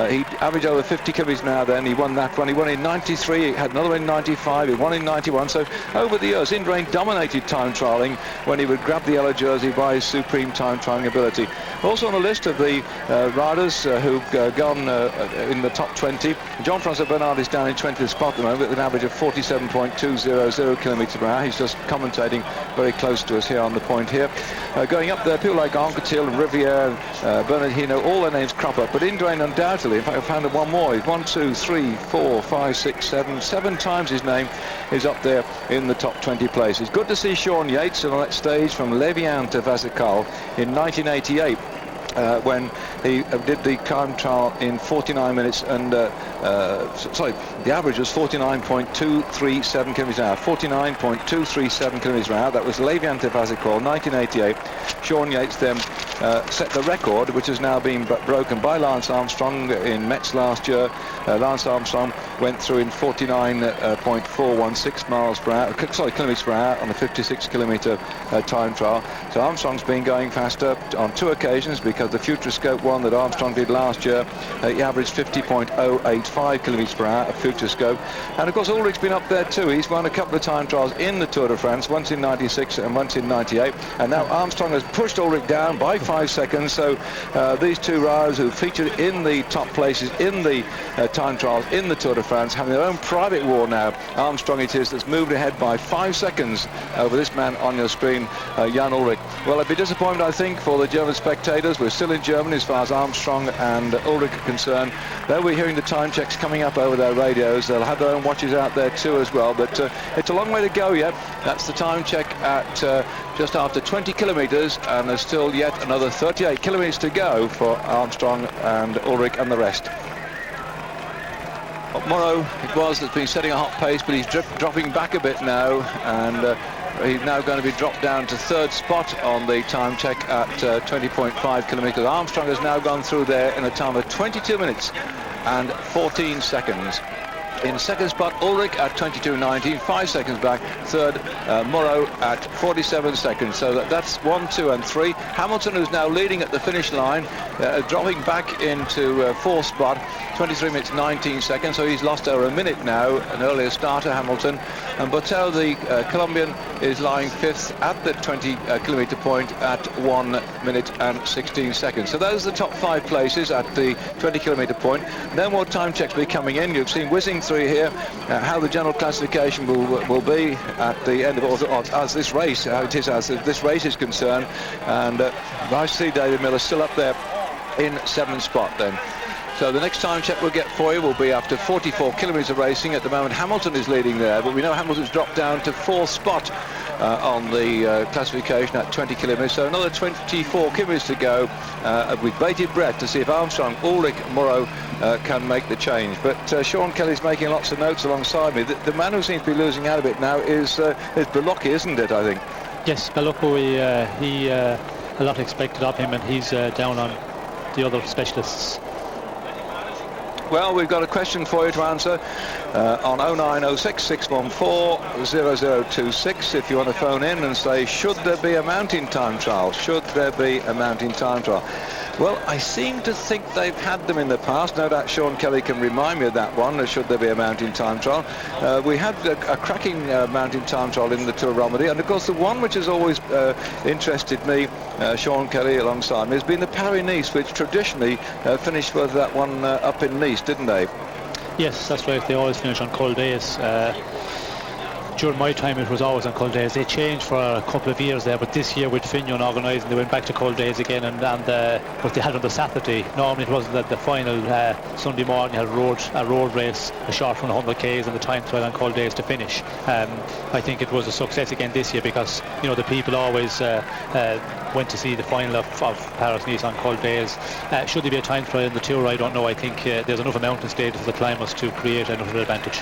He averaged over 50 kilometres an hour then, he won that one, he won in 93, he had another one in 95, he won in 91, so over the years Indurain dominated time trialling when he would grab the yellow jersey by his supreme time trialling ability. Also on the list of the riders who've gone in the top 20, Jean-François Bernard is down in 20th spot at the moment with an average of 47.200 kilometres per hour. He's just commentating very close to us here on the point here. Going up there, people like Anquetil and Riviere, Bernard Hinault, all their names crop up, but Indurain undoubtedly, in fact I found one more, he's 1, 2, 3, 4, 5, 6, 7 times his name is up there in the top 20 places. Good to see Sean Yates on that stage from Levian to Vasekal in 1988. When he did the time trial in 49 minutes and the average was 49.237 kilometres an hour. 49.237 kilometres an hour. That was Levian to Vasekal, 1988. Sean Yates then set the record, which has now been broken by Lance Armstrong in Metz last year. Lance Armstrong went through in 49.416 miles per hour, kilometres per hour on a 56 kilometre time trial. So Armstrong's been going faster on 2 occasions, because the Futuroscope one that Armstrong did last year, he averaged 50.085 kilometres per hour of Futuroscope. And of course Ulrich's been up there too. He's won a couple of time trials in the Tour de France, once in 96 and once in 98. And now Armstrong has pushed Ulrich down by 5 seconds. So these two riders who featured in the top places in the time trials in the Tour de France having their own private war now. Armstrong it is that's moved ahead by 5 seconds over this man on your screen, Jan Ulrich. Well, I'd be disappointed, I think, for the German spectators. We're still in Germany as far as Armstrong and Ulrich are concerned. Though we're hearing the time checks coming up over their radios, they'll have their own watches out there too as well. But it's a long way to go yet. That's the time check at just after 20 kilometres, and there's still yet another 38 kilometres to go for Armstrong and Ulrich and the rest. Morrow, it was, that's been setting a hot pace, but he's dropping back a bit now, and he's now going to be dropped down to third spot on the time check at 20.5 kilometres. Armstrong has now gone through there in a time of 22 minutes and 14 seconds. In second spot, Ulrich at 22.19, 5 seconds back. Third, Morrow at 47 seconds. So that's 1, 2 and 3. Hamilton, who's now leading at the finish line, dropping back into fourth spot, 23 minutes 19 seconds. So he's lost over a minute now, an earlier starter, Hamilton. And Bottero, the Colombian, is lying fifth at the 20 kilometre point at 1 minute and 16 seconds. So those are the top 5 places at the 20 kilometre point. No more time checks will be coming in. You've seen whizzing through here how the general classification will be at the end of as this race, how it is as this race is concerned. And I see David Miller still up there in 7th spot then. So the next time check we'll get for you will be after 44 kilometres of racing. At the moment Hamilton is leading there, but we know Hamilton's dropped down to 4th spot on the classification at 20 kilometres. So another 24 kilometres to go with bated breath to see if Armstrong, Ulrich, Morrow can make the change. But Sean Kelly's making lots of notes alongside me. The man who seems to be losing out a bit now is Belocchi, isn't it, I think?
Yes, Belocchi, a lot expected of him, and he's down on the other specialists.
Well, we've got a question for you to answer on 0906 614 0026 if you want to phone in and say, should there be a mountain time trial? Should there be a mountain time trial? Well, I seem to think they've had them in the past. No doubt Sean Kelly can remind me of that one, should there be a mountain time trial. We had a cracking mountain time trial in the Tour of Romandy, and of course the one which has always interested me, Sean Kelly alongside me, has been the Paris-Nice, which traditionally finished with that one up in Nice, didn't they?
Yes, that's right. They always finish on Col d'Aise. During my time it was always on Col d'Aise. They changed for a couple of years there, but this year with Fignon organising they went back to Col d'Aise again, and but they had on the Saturday. Normally it wasn't that the final Sunday morning had a road race, a short 100 k's and the time trial on Col d'Aise to finish. I think it was a success again this year because the people always went to see the final of Paris-Nice on Col d'Aise. Should there be a time trial in the Tour? I don't know. I think there's enough mountain stages for the climbers to create another advantage.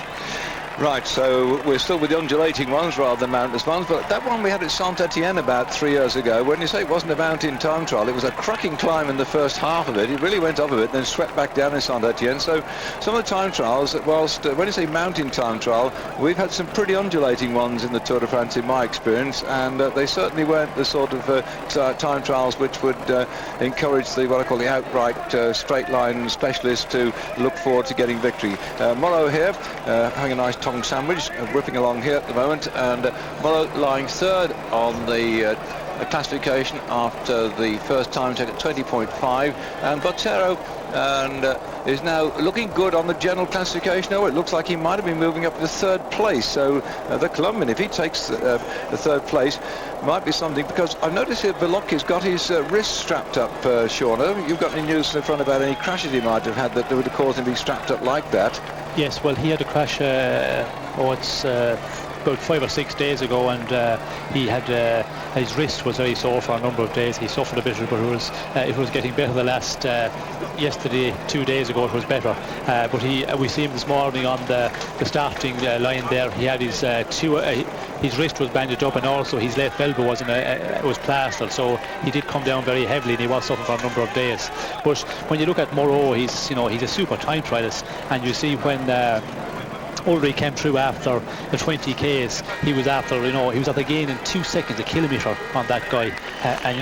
Right, so we're still with the undulating ones rather than mountainous ones, but that one we had at Saint-Etienne about 3 years ago. When you say it wasn't a mountain time trial, it was a cracking climb in the first half of it. It really went up a bit, then swept back down in Saint-Etienne. So some of the time trials, whilst when you say mountain time trial, we've had some pretty undulating ones in the Tour de France in my experience, and they certainly weren't the sort of time trials which would encourage what I call the outright straight line specialist to look forward to getting victory. Morrow here, having a nice tongue sandwich, whipping along here at the moment, and Morrow lying third on the classification after the first time check at 20.5, and Bottero is now looking good on the general classification. Oh, it looks like he might have been moving up to third place. So the Colombian, if he takes the third place, might be something, because I've noticed here Belocchi's got his wrist strapped up, Shauna. You've got any news in the front about any crashes he might have had that would have caused him to be strapped up like that?
Yes, well, he had a crash, it's about 5 or 6 days ago, and he had his wrist was very sore for a number of days. He suffered a bit, but it was getting better the last yesterday, 2 days ago it was better. But we see him this morning on the starting line there. He had his wrist was bandaged up, and also his left elbow was plastered, so he did come down very heavily, and he was suffering for a number of days. But when you look at Moreau, he's a super time trialist, and you see when Ulrich came through after the 20 k's, he was after gain in 2 seconds a kilometre on that guy, and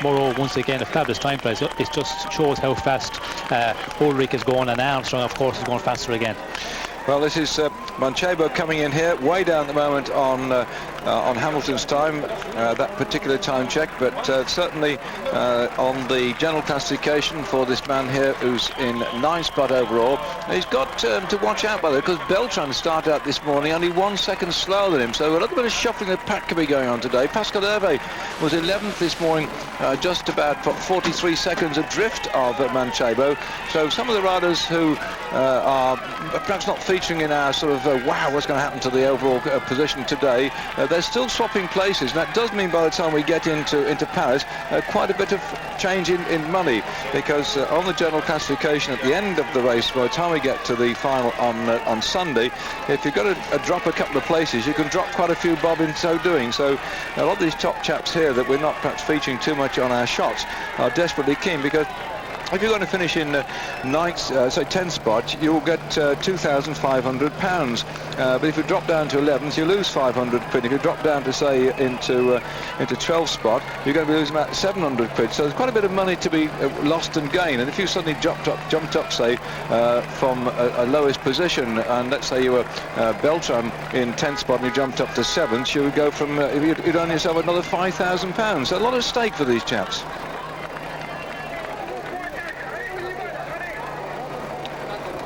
Moreau once again a fabulous time trial. It just shows how fast Ulrich is going, and Armstrong of course is going faster again.
Well, this is Manchebo coming in here, way down at the moment on Hamilton's time, that particular time check, but certainly on the general classification for this man here, who's in 9th spot overall. He's got to watch out by that, because Beltran started out this morning only 1 second slower than him, so a little bit of shuffling the pack could be going on today. Pascal Hervé was 11th this morning, just about 43 seconds adrift of Manchebo. So some of the riders who are perhaps not featuring in our sort of wow, what's going to happen to the overall position today, they're still swapping places. And that does mean by the time we get into Paris, quite a bit of change in money, because on the general classification at the end of the race, by the time we get to the final on Sunday, if you've got to drop a couple of places, you can drop quite a few bob in so doing. So a lot of these top chaps here that we're not perhaps featuring too much on our shots are desperately keen, because if you're going to finish in ninth, say 10th spot, you'll get £2,500. But if you drop down to 11th, you lose 500 quid. If you drop down to say into 12th spot, you're going to be losing about 700 quid. So there's quite a bit of money to be lost and gained. And if you suddenly jumped up, say, from a lowest position, and let's say you were Beltran in 10th spot and you jumped up to 7th, you would go from you'd earn yourself another £5,000. So a lot at stake for these chaps.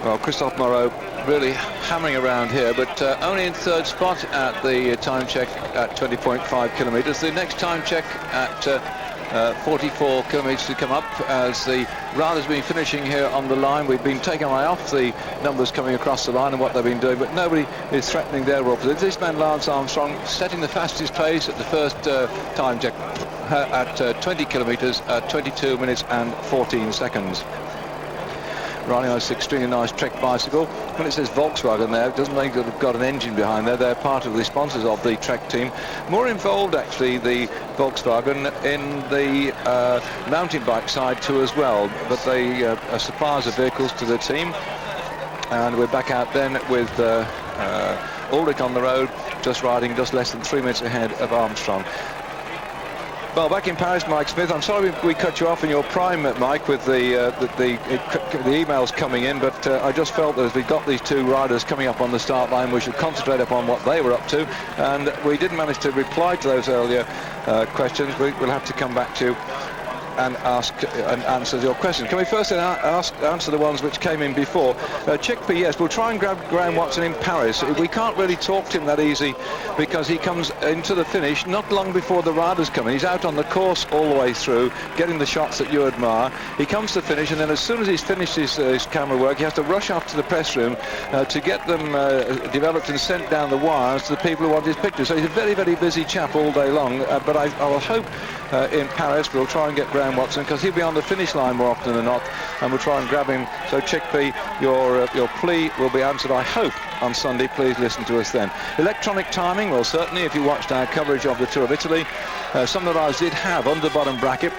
Well, Christophe Moreau really hammering around here, but only in 3rd spot at the time check at 20.5 kilometres. The next time check at 44 kilometres to come up, as the Rada's been finishing here on the line. We've been taking our eye off the numbers coming across the line and what they've been doing, but nobody is threatening their opposite. This man, Lance Armstrong, setting the fastest pace at the first time check at 20 kilometres at 22 minutes and 14 seconds. Riding on this extremely nice Trek bicycle. When it says Volkswagen there, it doesn't mean that they've got an engine behind there. They're part of the sponsors of the Trek team. More involved, actually, the Volkswagen in the mountain bike side too as well. But they are suppliers of vehicles to the team. And we're back out then with Ulrich on the road, just riding just less than 3 minutes ahead of Armstrong. Well, back in Paris, Mike Smith, I'm sorry we cut you off in your prime, Mike, with the emails coming in, but I just felt that as we got these two riders coming up on the start line, we should concentrate upon what they were up to, and we didn't manage to reply to those earlier questions. We'll have to come back to and ask and answer your questions. Can we first answer the ones which came in before? Chickpea, yes, we'll try and grab Graham Watson in Paris. We can't really talk to him that easy, because he comes into the finish not long before the riders come in. He's out on the course all the way through, getting the shots that you admire. He comes to finish, and then as soon as he's finished his camera work, he has to rush off to the press room to get them developed and sent down the wires to the people who want his pictures. So he's a very, very busy chap all day long, but I will hope in Paris we'll try and get Graham Watson, because he'll be on the finish line more often than not, and we'll try and grab him. So Chickpea, your plea will be answered, I hope, on Sunday. Please listen to us then. Electronic timing, well, certainly if you watched our coverage of the Tour of Italy, some of the riders did have under the bottom bracket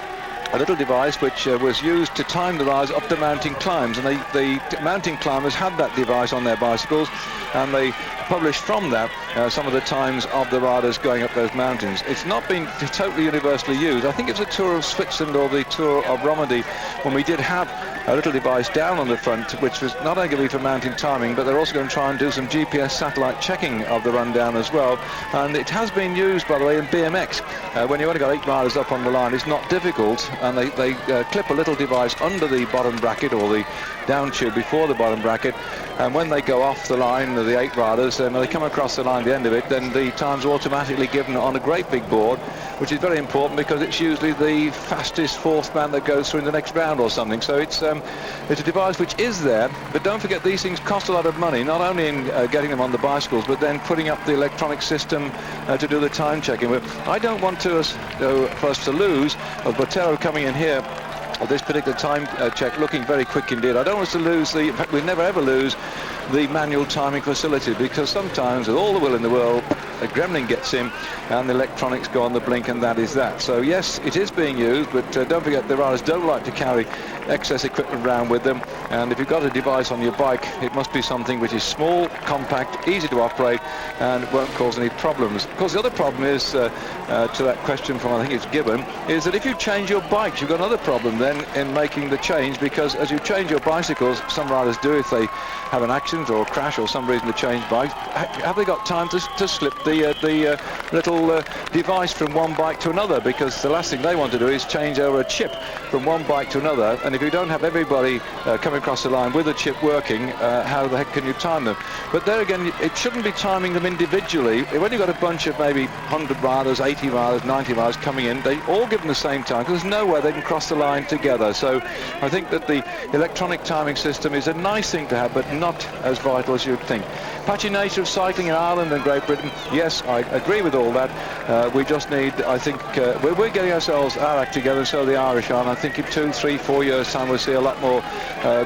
a little device which was used to time the riders up the mountain climbs, and the mountain climbers had that device on their bicycles, and they published from that some of the times of the riders going up those mountains. It's not been totally universally used. I think it's the Tour of Switzerland or the Tour of Romandy when we did have a little device down on the front, which was not only going to be for mountain timing, but they're also going to try and do some GPS satellite checking of the rundown as well. And it has been used, by the way, in BMX. When you've only got 8 riders up on the line, it's not difficult, and they clip a little device under the bottom bracket or the down tube before the bottom bracket, and when they go off the line, the 8 riders, when they come across the line at the end of it, then the time's automatically given on a great big board, which is very important because it's usually the fastest 4th man that goes through in the next round or something. So it's a device which is there, but don't forget these things cost a lot of money, not only in getting them on the bicycles, but then putting up the electronic system to do the time checking. I don't want for us to lose Botero coming in here of this particular time check, looking very quick indeed. I don't want us to lose in fact, we never ever lose the manual timing facility, because sometimes with all the will in the world a gremlin gets in and the electronics go on the blink, and that is that. So yes, it is being used, but don't forget the riders don't like to carry excess equipment around with them, and if you've got a device on your bike, it must be something which is small, compact, easy to operate, and won't cause any problems. Of course, the other problem is to that question from, I think it's Gibbon, is that if you change your bikes, you've got another problem then in making the change, because as you change your bicycles, some riders do if they have an accident or a crash or some reason to change bikes, have they got time to slip the little device from one bike to another, because the last thing they want to do is change over a chip from one bike to another, and if if you don't have everybody coming across the line with the chip working, how the heck can you time them? But there again, it shouldn't be timing them individually. When you've got a bunch of maybe 100 riders, 80 riders, 90 riders coming in, they all give them the same time, because there's no way they can cross the line together. So I think that the electronic timing system is a nice thing to have, but not as vital as you'd think. Patchy nature of cycling in Ireland and Great Britain, yes, I agree with all that. We just need, I think, we're getting our act together, and so the Irish are, and I think in 2, 3, 4 years' time we'll see a lot more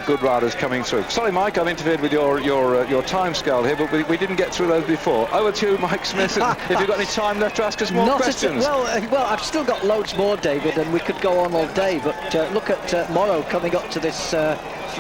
good riders coming through. Sorry, Mike, I've interfered with your time scale here, but we didn't get through those before. Over to you, Mike Smith, if you've got any time left to ask us more questions.
Well, I've still got loads more, David, and we could go on all day, but look at Morrow coming up to this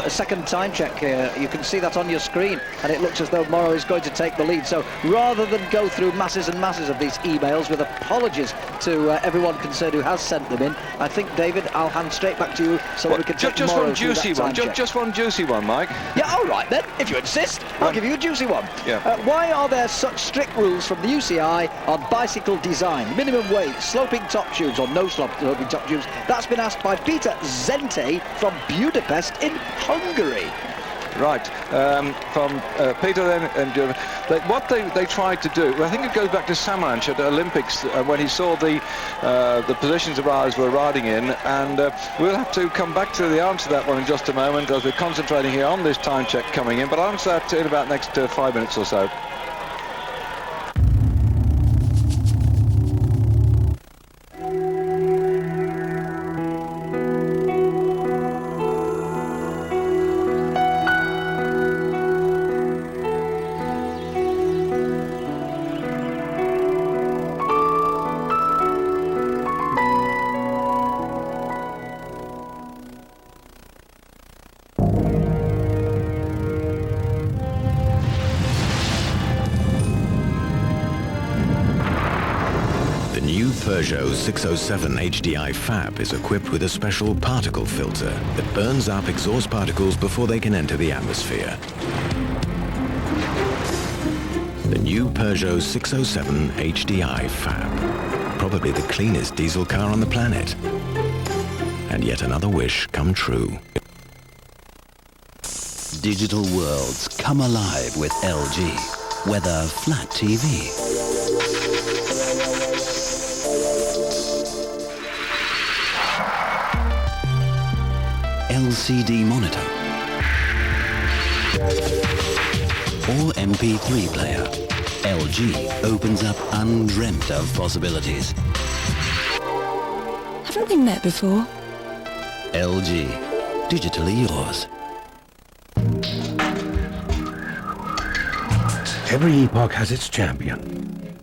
second time check here. You can see that on your screen, and it looks as though Morrow is going to take the lead. So rather than go through masses and masses of these emails, with apologies to everyone concerned who has sent them in, I think, David, I'll hand straight back to you so that we can take
just
Morrow
one juicy
through that
one.
time check.
Just one juicy one, Mike.
Yeah, all right then. If you insist, I'll give you a juicy one.
Yeah.
Why are there such strict rules from the UCI on bicycle design? Minimum weight, sloping top tubes or no sloping top tubes? That's been asked by Peter Zente from Budapest in Hungary.
Right, from Peter then, and what they tried to do, I think it goes back to Samaranch at the Olympics when he saw the positions the riders were riding in, and we'll have to come back to the answer to that one in just a moment, as we're concentrating here on this time check coming in, but I'll answer that in about the next 5 minutes or so.
Peugeot 607 HDI Fab is equipped with a special particle filter that burns up exhaust particles before they can enter the atmosphere. The new Peugeot 607 HDI Fab, probably the cleanest diesel car on the planet. And yet another wish come true.
Digital worlds come alive with LG. Whether flat TV, LCD monitor, or MP3 player, LG opens up undreamt of possibilities.
Haven't we met before?
LG, digitally yours.
Every epoch has its champion.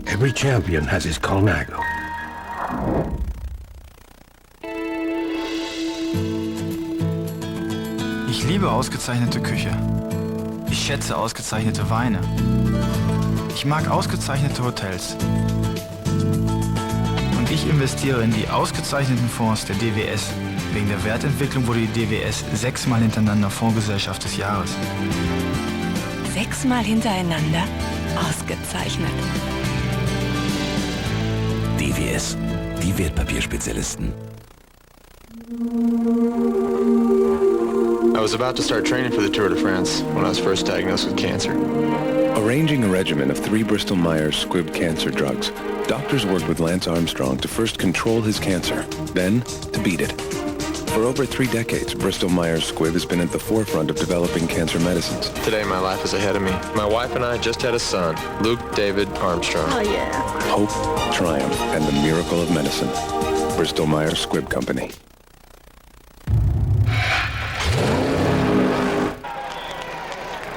Every champion has his Colnago.
Ich liebe ausgezeichnete Küche. Ich schätze ausgezeichnete Weine. Ich mag ausgezeichnete Hotels. Und ich investiere in die ausgezeichneten Fonds der DWS. Wegen der Wertentwicklung wurde die DWS 6-mal hintereinander Fondsgesellschaft des Jahres.
6-mal hintereinander? Ausgezeichnet.
DWS, die Wertpapierspezialisten.
I was about to start training for the Tour de France when I was first diagnosed with cancer.
Arranging a regimen of 3 Bristol-Myers Squibb cancer drugs, doctors worked with Lance Armstrong to first control his cancer, then to beat it. For over 3 decades, Bristol-Myers Squibb has been at the forefront of developing cancer medicines.
Today my life is ahead of me. My wife and I just had a son, Luke David Armstrong.
Oh yeah.
Hope, triumph, and the miracle of medicine. Bristol-Myers Squibb Company.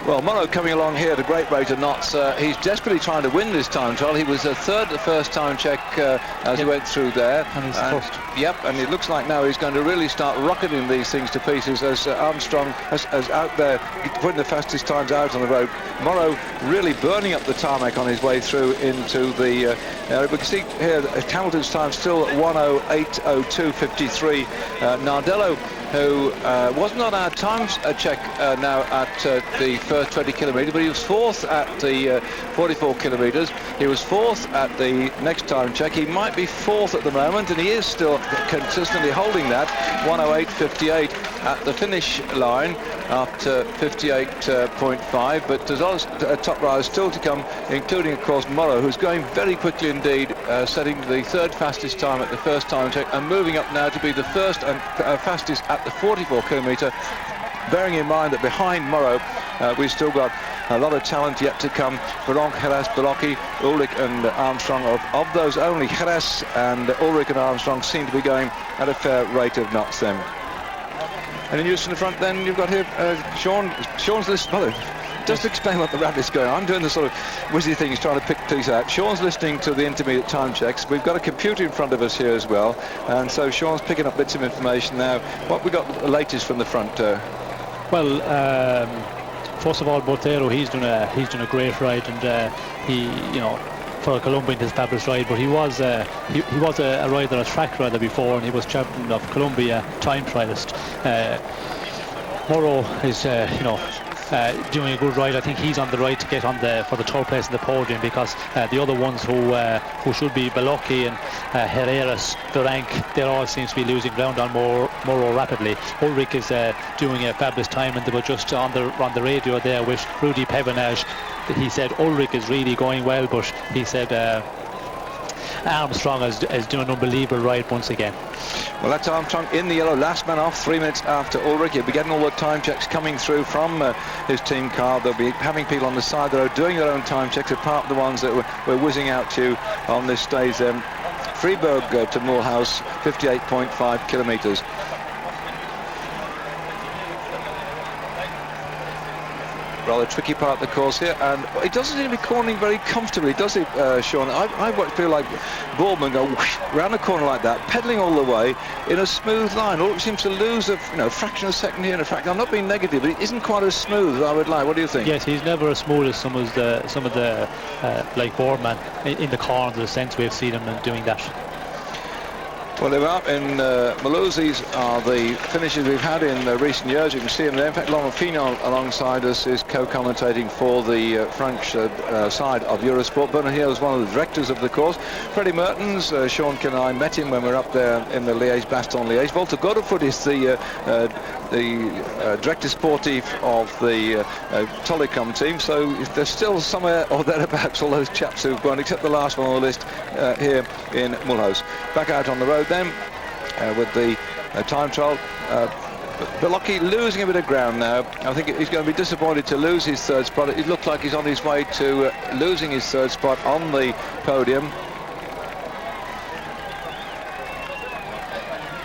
Well, Morrow coming along here at a great rate of knots. He's desperately trying to win this time trial. He was third the first time check as he went through there.
And he's first.
Yep, and it looks like now he's going to really start rocketing these things to pieces as Armstrong has out there putting the fastest times out on the road. Morrow really burning up the tarmac on his way through into the area. We can see here that Hamilton's time still at 1:08:02:53. Nardello who wasn't on our time check now at the first 20 kilometres, but he was fourth at the 44 kilometres. He was fourth at the next time check. He might be fourth at the moment, and he is still consistently holding that 1:08.58 at the finish line after 58.5. But there's other top riders still to come, including of course Morrow, who's going very quickly indeed, setting the third fastest time at the first time check and moving up now to be the first and fastest at the 44 kilometre. Bearing in mind that behind Morrow we've still got a lot of talent yet to come. Baronk, Jerez, Belocchi, Ulrich and Armstrong. Of those, only Jerez and Ulrich and Armstrong seem to be going at a fair rate of knots then. And in use in the front then you've got here Sean's list. Just explain what the rabbit's going on. I'm doing the sort of whizzy things, trying to pick things out. Sean's listening to the intermediate time checks. We've got a computer in front of us here as well, and so Sean's picking up bits of information now. What we got the latest from the front?
Well, first of all, Botero, he's done a great ride, and he, you know, for a Colombian, his fabulous ride. But he was a rider, a track rider before, and he was champion of Colombia time trialist. Morrow is, doing a good ride. I think he's on the right to get on for the third place in the podium, because the other ones who should be Belocchi and Herreras, Durank, they all seem to be losing ground on Morrow rapidly. Ulrich is doing a fabulous time, and they were just on the radio there with Rudy Pevenage. He said Ulrich is really going well, but he said Armstrong is doing an unbelievable ride once again.
Well, that's Armstrong in the yellow, last man off, 3 minutes after Ulrich. He'll be getting all the time checks coming through from his team car. They'll be having people on the side that are doing their own time checks, apart from the ones that we're whizzing out to on this stage. Freiburg to Mulhouse, 58.5 kilometres. Rather tricky part of the course here, and he doesn't seem to be cornering very comfortably, does he, Sean? I feel like Boardman go whoosh, round the corner like that, pedalling all the way in a smooth line. All it seems to lose a fraction of a second here and a fraction. I'm not being negative, but it isn't quite as smooth as I would like. What do you think?
Yes, he's never as smooth as some of the like Boardman in the corners, in the sense we've seen him doing that.
Well, they're up in Mulhouse. These are the finishes we've had in recent years. You can see them there. In fact, Laurent Fignon alongside us is co-commentating for the French side of Eurosport. Bernard Hill is one of the directors of the course. Freddie Mertens, Sean and I met him when we were up there in the Liège-Bastogne-Liège. Walter Godefroot is the director sportif of the Tolicom team. So there's still somewhere or thereabouts all those chaps who've gone, except the last one on the list here in Mulhouse. Back out on the road then with the time trial. Belocchi losing a bit of ground now. I think he's going to be disappointed to lose his third spot. It looked like he's on his way to losing his third spot on the podium.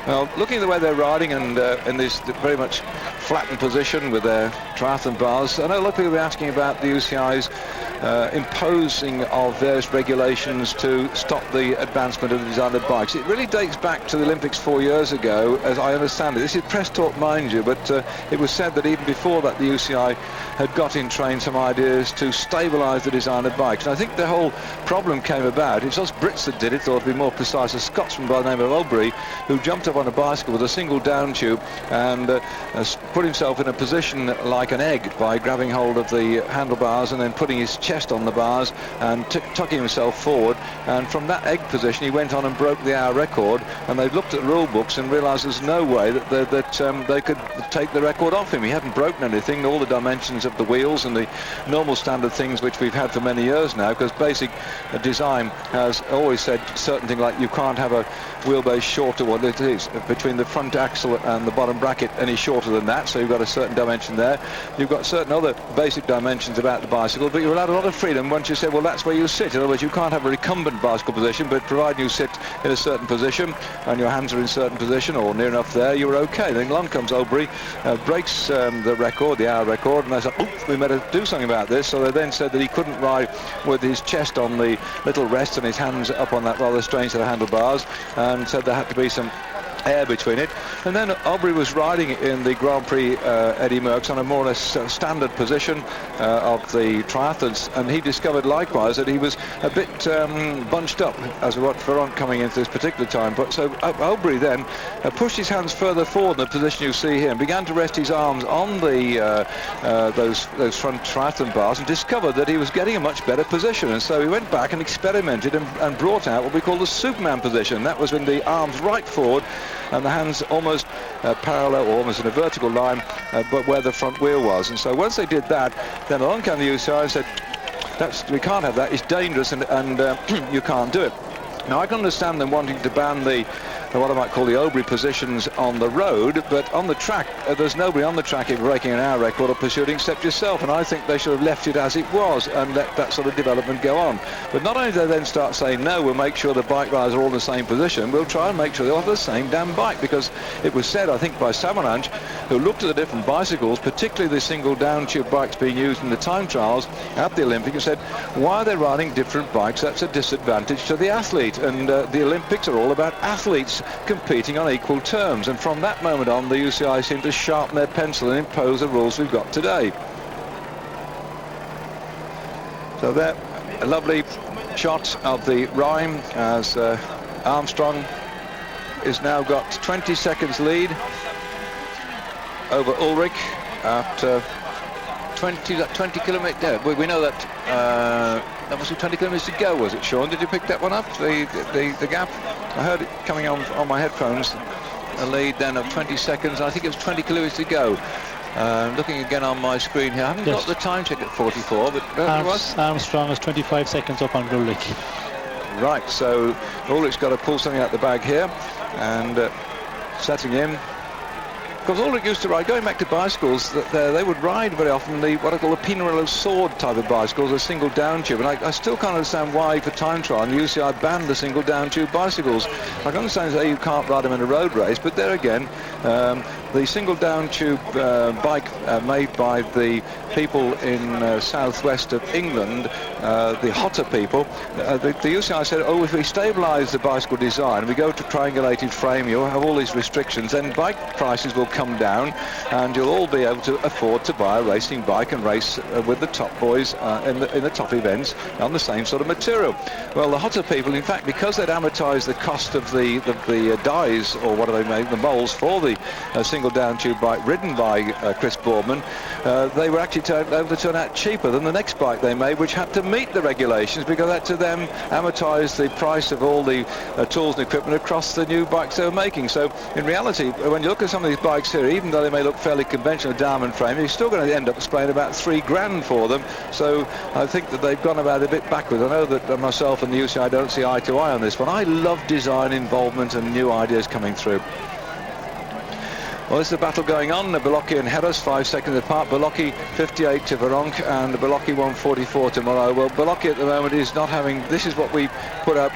Well, looking at the way they're riding and in this very much flattened position with their triathlon bars, I know a lot of people are asking about the UCI's imposing of various regulations to stop the advancement of the designer bikes. It really dates back to the Olympics 4 years ago, as I understand it. This is press talk, mind you, but it was said that even before that the UCI had got in train some ideas to stabilise the designer bikes. And I think the whole problem came about, it's us Brits that did it, or to be more precise, a Scotsman by the name of Aubrey, who jumped up on a bicycle with a single down tube and put himself in a position like an egg by grabbing hold of the handlebars and then putting his chest on the bars and tucking himself forward, and from that egg position he went on and broke the hour record, and they looked at the rule books and realised there's no way that they could take the record off him. He hadn't broken anything, all the dimensions of the wheels and the normal standard things which we've had for many years now, because basic design has always said certain things like you can't have a wheelbase shorter, what it is, between the front axle and the bottom bracket any shorter than that, so you've got a certain dimension there. You've got certain other basic dimensions about the bicycle, but you're allowed a lot of freedom once you say, well, that's where you sit. In other words, you can't have a recumbent bicycle position, but provided you sit in a certain position and your hands are in a certain position or near enough there, you're okay. Then along comes Aubrey, breaks the record, the hour record, and they said, oh, we better do something about this. So they then said that he couldn't ride with his chest on the little rest and his hands up on that rather strange set of handlebars, and said there had to be some air between it, and then Aubrey was riding in the Grand Prix Eddie Merckx on a more or less standard position of the triathletes, and he discovered likewise that he was a bit bunched up as what Ferrand coming into this particular time. But so Aubrey then pushed his hands further forward in the position you see here and began to rest his arms on the those front triathlon bars, and discovered that he was getting a much better position. And so he went back and experimented and brought out what we call the Superman position. That was when the arms right forward and the hands almost parallel, or almost in a vertical line, but where the front wheel was. And so once they did that, then along came the UCI and said, we can't have that, it's dangerous, and you can't do it. Now, I can understand them wanting to ban the what I might call the Aubrey positions on the road, but on the track, there's nobody on the track breaking an hour record or pursuing except yourself, and I think they should have left it as it was and let that sort of development go on. But not only do they then start saying, no, we'll make sure the bike riders are all in the same position, we'll try and make sure they all have the same damn bike, because it was said, I think, by Samaranch, who looked at the different bicycles, particularly the single down tube bikes being used in the time trials at the Olympics, and said, why are they riding different bikes? That's a disadvantage to the athlete, and the Olympics are all about athletes competing on equal terms, and from that moment on the UCI seemed to sharpen their pencil and impose the rules we've got today. So there, a lovely shot of the Rhine as Armstrong is now got 20 seconds lead over Ulrich at 20 kilometres. We know that that was 20 kilometres to go, was it, Sean? Did you pick that one up, the gap? I heard it coming on my headphones, a lead then of 20 seconds. I think it was 20 kilometres to go. Looking again on my screen here, I haven't got the time check at 44, but
Armstrong is 25 seconds up on Ulrich.
Right, so Ulrich's got to pull something out the bag here, and setting in. Because Ulrich used to ride, going back to bicycles, they would ride very often what I call the Pinarello sword type of bicycles, a single down tube. And I still can't understand why, for time trial, the UCI banned the single down tube bicycles. I can understand that you can't ride them in a road race, but there again, the single down tube bike made by the people in southwest of England, the hotter people, the UCI said, oh, if we stabilise the bicycle design, we go to triangulated frame, you'll have all these restrictions, then bike prices will come down, and you'll all be able to afford to buy a racing bike and race with the top boys in the top events on the same sort of material. Well, the hotter people, in fact, because they'd amortised the cost of the dies, or what do they make, the molds for the single down tube bike ridden by Chris Boardman, they were actually able to turn out cheaper than the next bike they made, which had to meet the regulations, because that to them amortised the price of all the tools and equipment across the new bikes they were making. So in reality, when you look at some of these bikes here, even though they may look fairly conventional diamond frame, you're still going to end up spraying about $3,000 for them. So I think that they've gone about a bit backwards. I know that myself and the UCI don't see eye to eye on this one. I love design involvement and new ideas coming through. Well, this is a battle going on. Belocchi and Heras 5 seconds apart. Belocchi 58 to Veronk, and Belocchi 144 to Moreau. Well, Belocchi at the moment is not having. This is what we put up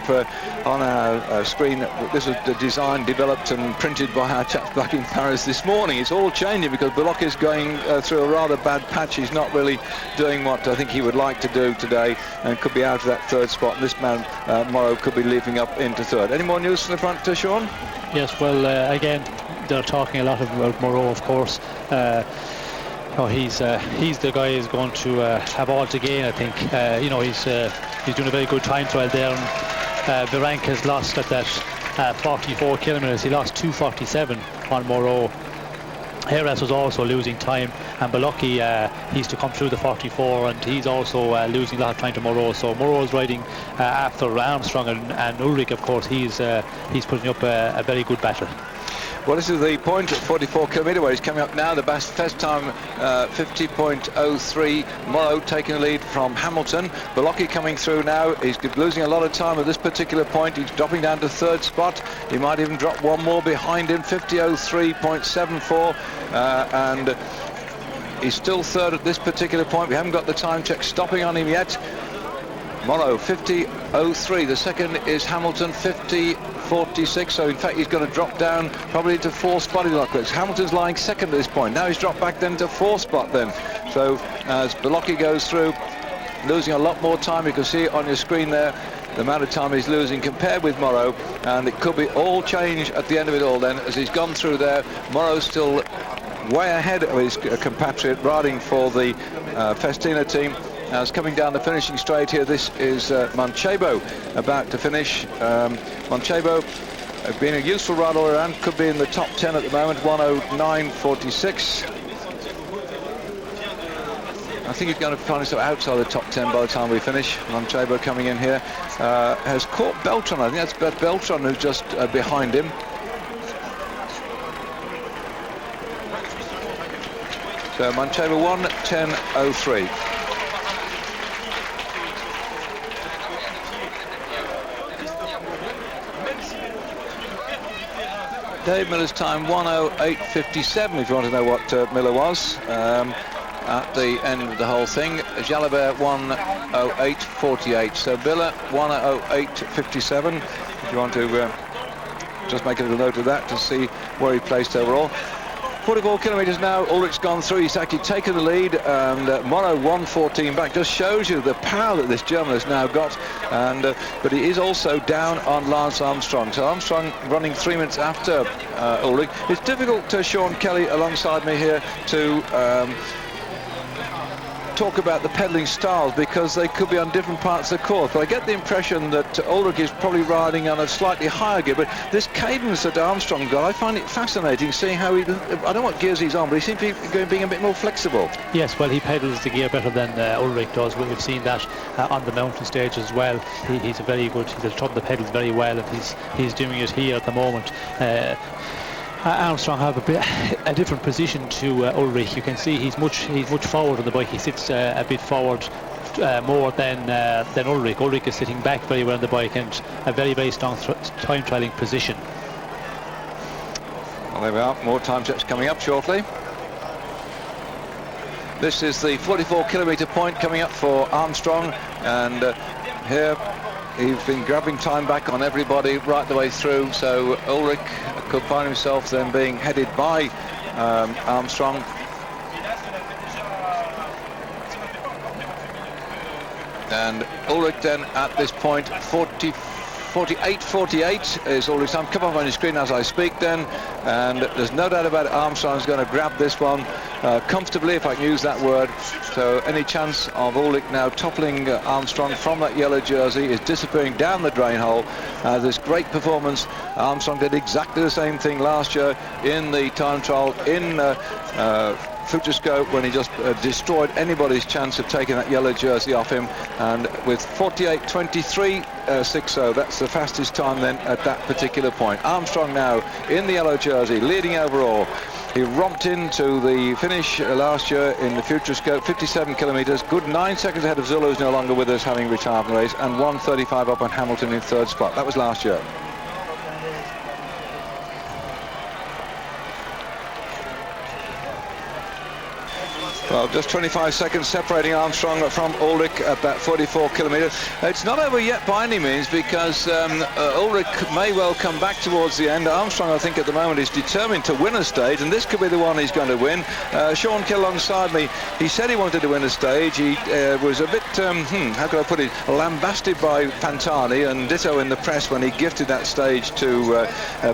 on our screen. This was designed, developed, and printed by our chaps back in Paris this morning. It's all changing because Belocchi is going through a rather bad patch. He's not really doing what I think he would like to do today, and could be out of that third spot. And this man, Moreau, could be leaping up into third. Any more news from the front, Sean?
Yes, well, again, they're talking a lot about Moreau, of course. He's the guy who's going to have all to gain, I think. He's doing a very good time trial there. Virenque has lost at that 44 kilometres. He lost 2:47 on Moreau. Heras was also losing time, and Belocchi, he's to come through the 44, and he's also losing a lot of time to Moreau. So Moreau's riding after Armstrong, and Ulrich, of course, he's putting up a very good battle.
Well, this is the point at 44 kilometre where he's coming up now. The best time 50.03. Moreau taking the lead from Hamilton. Belocchi coming through now. He's losing a lot of time at this particular point. He's dropping down to third spot. He might even drop one more behind him. 50.03.74, and he's still third at this particular point. We haven't got the time check stopping on him yet. Moreau 50.03. The second is Hamilton 50.46. So in fact he's going to drop down probably to fourth spot. Hamilton's lying second at this point. Now he's dropped back then to fourth spot then. So as Belocchi goes through, losing a lot more time. You can see it on your screen there. the amount of time he's losing compared with Morrow, and it could be all change at the end of it all then, as he's gone through there. Morrow's still way ahead of his compatriot riding for the Festina team. As coming down the finishing straight here, this is Manchebo about to finish. Manchebo being a useful rider all around, could be in the top 10 at the moment, 109.46. I think he's going to find himself outside the top 10 by the time we finish. Manchebo coming in here has caught Beltran. I think that's Beltran who's just behind him. So Manchebo 1:10.03. Dave Miller's time 1:08.57, if you want to know what Miller was at the end of the whole thing. Jalabert 1:08.48. So Miller 1:08.57, if you want to just make a little note of that to see where he placed overall. 44 kilometres now, Ulrich's gone through, he's actually taken the lead, and Morrow 1:14 back. Just shows you the power that this German has now got, and but he is also down on Lance Armstrong. So Armstrong running 3 minutes after Ulrich. It's difficult to Sean Kelly alongside me here to talk about the pedalling styles, because they could be on different parts of the course, but I get the impression that Ulrich is probably riding on a slightly higher gear, but this cadence that Armstrong got, I find it fascinating seeing how he, I don't know what gears he's on, but he seems to be being a bit more flexible.
Yes, well, he pedals the gear better than Ulrich does. We've seen that on the mountain stage as well. He's a very good, he's on the pedals very well, and he's doing it here at the moment. Armstrong have a different position to Ulrich. You can see he's much forward on the bike. He sits a bit forward more than Ulrich. Ulrich is sitting back very well on the bike, and a very strong time trialing position.
Well, there we are. More time checks coming up shortly. This is the 44 kilometre point coming up for Armstrong, and here he's been grabbing time back on everybody right the way through, so Ulrich could find himself then being headed by Armstrong. And Ulrich then at this point 48.48 is Ulrich's time. Come up on your screen as I speak then, and there's no doubt about it, Armstrong's going to grab this one comfortably, if I can use that word. So any chance of Ulrich now toppling Armstrong from that yellow jersey is disappearing down the drain hole. This great performance. Armstrong did exactly the same thing last year in the time trial in Futurescope, when he just destroyed anybody's chance of taking that yellow jersey off him, and with 48.23.60, that's the fastest time then at that particular point. Armstrong now in the yellow jersey, leading overall. He romped into the finish last year in the Futurescope, 57 kilometres, good 9 seconds ahead of Zulu, who's no longer with us, having retired from the race, and 1:35 up on Hamilton in third spot. That was last year. Well, just 25 seconds separating Armstrong from Ulrich at that 44 kilometres. It's not over yet by any means, because Ulrich may well come back towards the end. Armstrong, I think, at the moment is determined to win a stage, and this could be the one he's going to win. Sean Kill alongside me, he said he wanted to win a stage. He was a bit, how can I put it, lambasted by Pantani, and ditto in the press when he gifted that stage to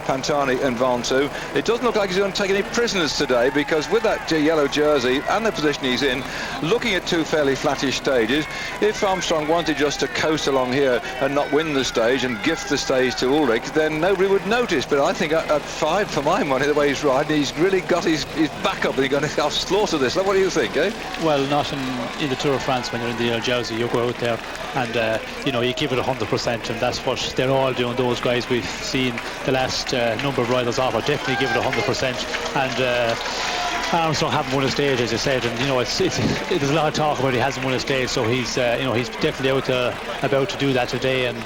Pantani and Ventoux. It doesn't look like he's going to take any prisoners today, because with that yellow jersey and the position he's in, looking at two fairly flattish stages, if Armstrong wanted just to coast along here and not win the stage and gift the stage to Ulrich, then nobody would notice. But I think at 5 for my money, the way he's riding, he's really got his back up, and he's going to slaughter this. What do you think, eh?
Well, not in the Tour of France. When you're in the yellow jersey, you go out there and you give it 100%, and that's what they're all doing. Those guys we've seen the last number of riders offer definitely give it 100%, and Armstrong hasn't won a stage, as you said, and there's a lot of talk about he hasn't won a stage, so he's definitely out there about to do that today, and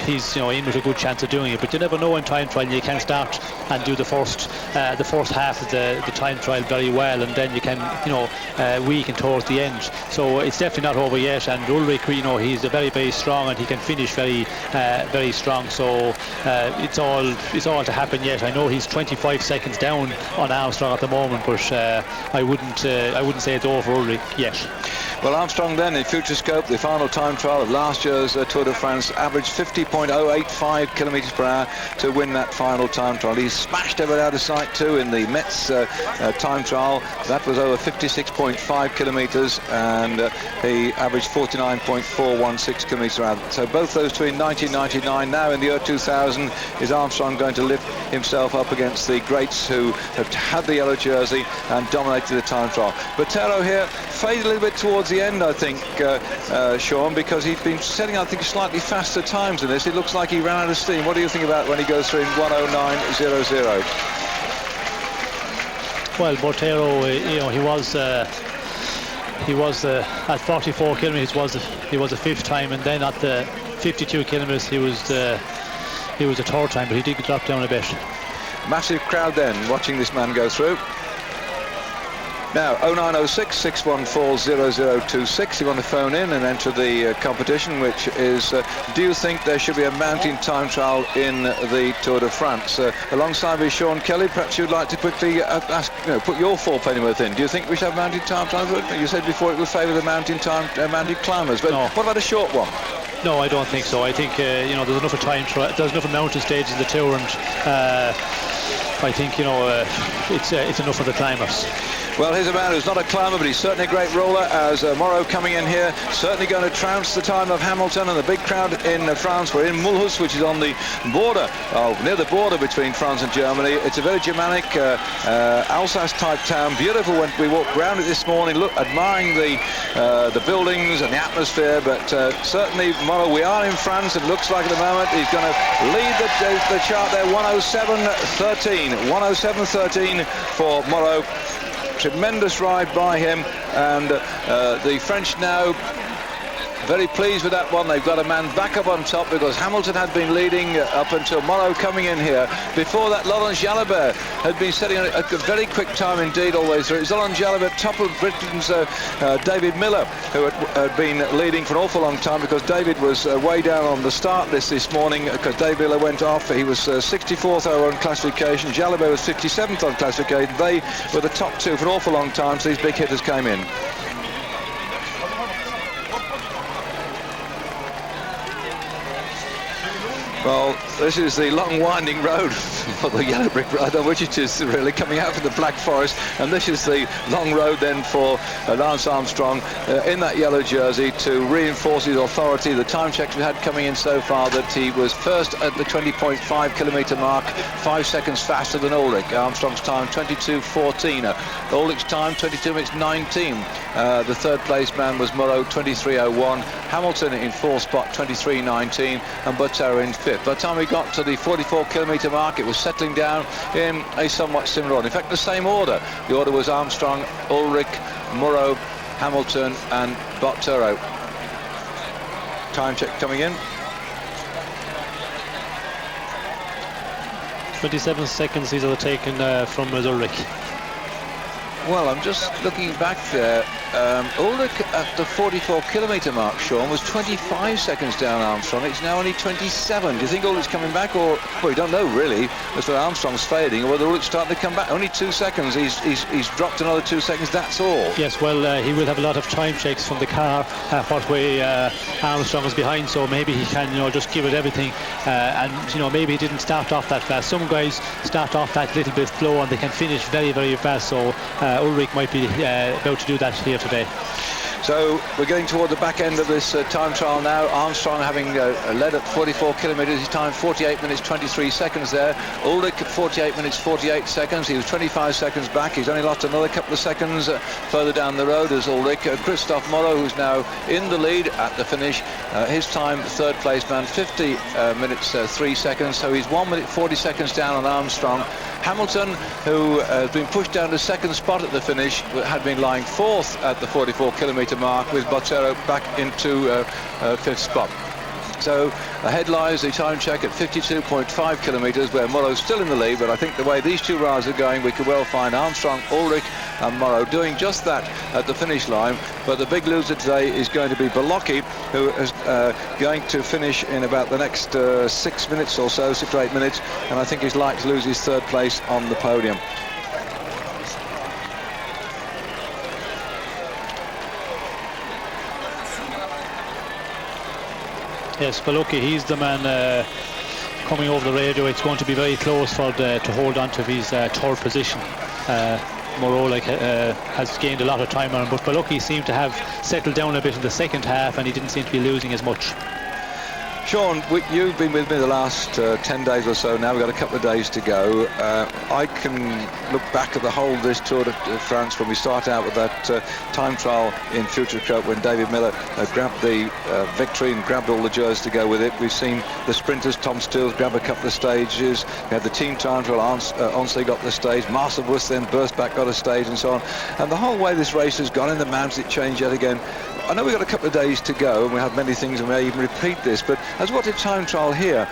he's in with a good chance of doing it. But you never know in time trial. You can start and do the first half of the time trial very well, and then you can weaken towards the end. So it's definitely not over yet. And Ulrich, he's very strong, and he can finish very strong. So it's all to happen yet. I know he's 25 seconds down on Armstrong at the moment, but I wouldn't say it's over for Ulrich yet.
Well, Armstrong then in Futurescope, the final time trial of last year's Tour de France, averaged 50.085 kilometres per hour to win that final time trial. He smashed everyone out of sight too in the Metz time trial. That was over 56.5 kilometres, and he averaged 49.416 kilometres per hour. So both those two in 1999. Now in the year 2000 is Armstrong going to lift himself up against the greats who have had the yellow jersey and dominated the time trial. Botero here faded a little bit towards the end, I think, Sean, because he's been setting, I think, slightly faster times than this. It looks like he ran out of steam. What do you think about when he goes through in 1:09.00?
Well, Botero, he was at 44 kilometres he was the fifth time, and then at the 52 kilometres he was the third time, but he did drop down a bit.
Massive crowd then watching this man go through. Now 0906 614 0026. You want to phone in and enter the competition, which is do you think there should be a mountain time trial in the Tour de France? Alongside with Sean Kelly, perhaps you'd like to quickly ask, put your four pennyworth in. Do you think we should have mountain time trials? You said before it would favour the mountain climbers, but no. What about a short one?
No, I don't think so. I think there's enough of there's enough of mountain stages in the Tour, and I think it's enough for the climbers.
Well, here's a man who's not a climber, but he's certainly a great roller, as Moreau coming in here, certainly going to trounce the time of Hamilton, and the big crowd in France. We're in Mulhouse, which is on the border, near the border between France and Germany. It's a very Germanic, Alsace-type town. Beautiful when we walked around it this morning, admiring the buildings and the atmosphere, but certainly, Moreau, we are in France. It looks like at the moment he's going to lead the chart there, 1:07.13. 1:07.13 for Moreau. Tremendous ride by him, and the French now very pleased with that one. They've got a man back up on top because Hamilton had been leading up until Moreau coming in here. Before that, Laurent Jalabert had been setting a very quick time indeed all the way through. It was Laurent Jalabert toppled Britain's David Miller, who had been leading for an awful long time, because David was way down on the start list this morning because David Miller went off. He was 64th on classification. Jalabert was 57th on classification. They were the top two for an awful long time, so these big hitters came in. Well, this is the long winding road for the yellow brick road, which it is really coming out from the Black Forest, and this is the long road then for Lance Armstrong in that yellow jersey to reinforce his authority. The time checks we had coming in so far that he was first at the 20.5 kilometre mark, 5 seconds faster than Ulrich. Armstrong's time 22.14. Ulrich's time 22 minutes 19. The third place man was Moreau, 23.01. Hamilton in fourth spot, 23.19, and Botero in fifth. By the time we got to the 44 kilometre mark, it was settling down in a somewhat similar order. In fact, the same order. The order was Armstrong, Ulrich, Moreau, Hamilton and Botero. Time check coming in.
27 seconds these are taken from Ulrich.
Well, I'm just looking back there. Ulrich at the 44 kilometre mark, Sean, was 25 seconds down Armstrong. It's now only 27. Do you think Ulrich's coming back, or well, we don't know really. That's why Armstrong's fading, or whether Ulrich's starting to come back. Only 2 seconds. He's dropped another 2 seconds. That's all.
Yes, well, he will have a lot of time checks from the car what way Armstrong is behind, so maybe he can, just give it everything, and maybe he didn't start off that fast. Some guys start off that little bit slow and they can finish very, very fast. So Ulrich might be about to do that here today.
So we're getting toward the back end of this time trial now. Armstrong having led at 44 kilometres. His time 48 minutes 23 seconds there. Ulrich 48 minutes 48 seconds. He was 25 seconds back. He's only lost another couple of seconds further down the road as Ulrich. Christophe Moreau, who's now in the lead at the finish. His time, third place man, 50 minutes 3 seconds. So he's 1 minute 40 seconds down on Armstrong. Hamilton, who has been pushed down to second spot at the finish, had been lying fourth at the 44 kilometre mark, with Botero back into fifth spot. So ahead lies the time check at 52.5 kilometres, where Moreau's still in the lead, but I think the way these two riders are going, we could well find Armstrong, Ulrich and Moreau doing just that at the finish line. But the big loser today is going to be Belocchi, who is going to finish in about the next 6 minutes or so, 6 to 8 minutes, and I think he's like to lose his third place on the podium.
Yes, Balocchi, he's the man coming over the radio. It's going to be very close to hold on to his third position. Moreau has gained a lot of time on him, but Balocchi seemed to have settled down a bit in the second half, and he didn't seem to be losing as much.
Sean, you've been with me the last 10 days or so now. We've got a couple of days to go. I can look back at the whole of this Tour de France when we start out with that time trial in Futuricroat when David Miller grabbed the victory and grabbed all the jerseys to go with it. We've seen the sprinters, Tom Stills, grab a couple of stages. We had the team time trial, Onsley got the stage, Marcel Buss then burst back, got a stage and so on. And the whole way this race has gone in the mountains, it changed yet again. I know we've got a couple of days to go and we have many things and we may even repeat this, but as what a time trial here,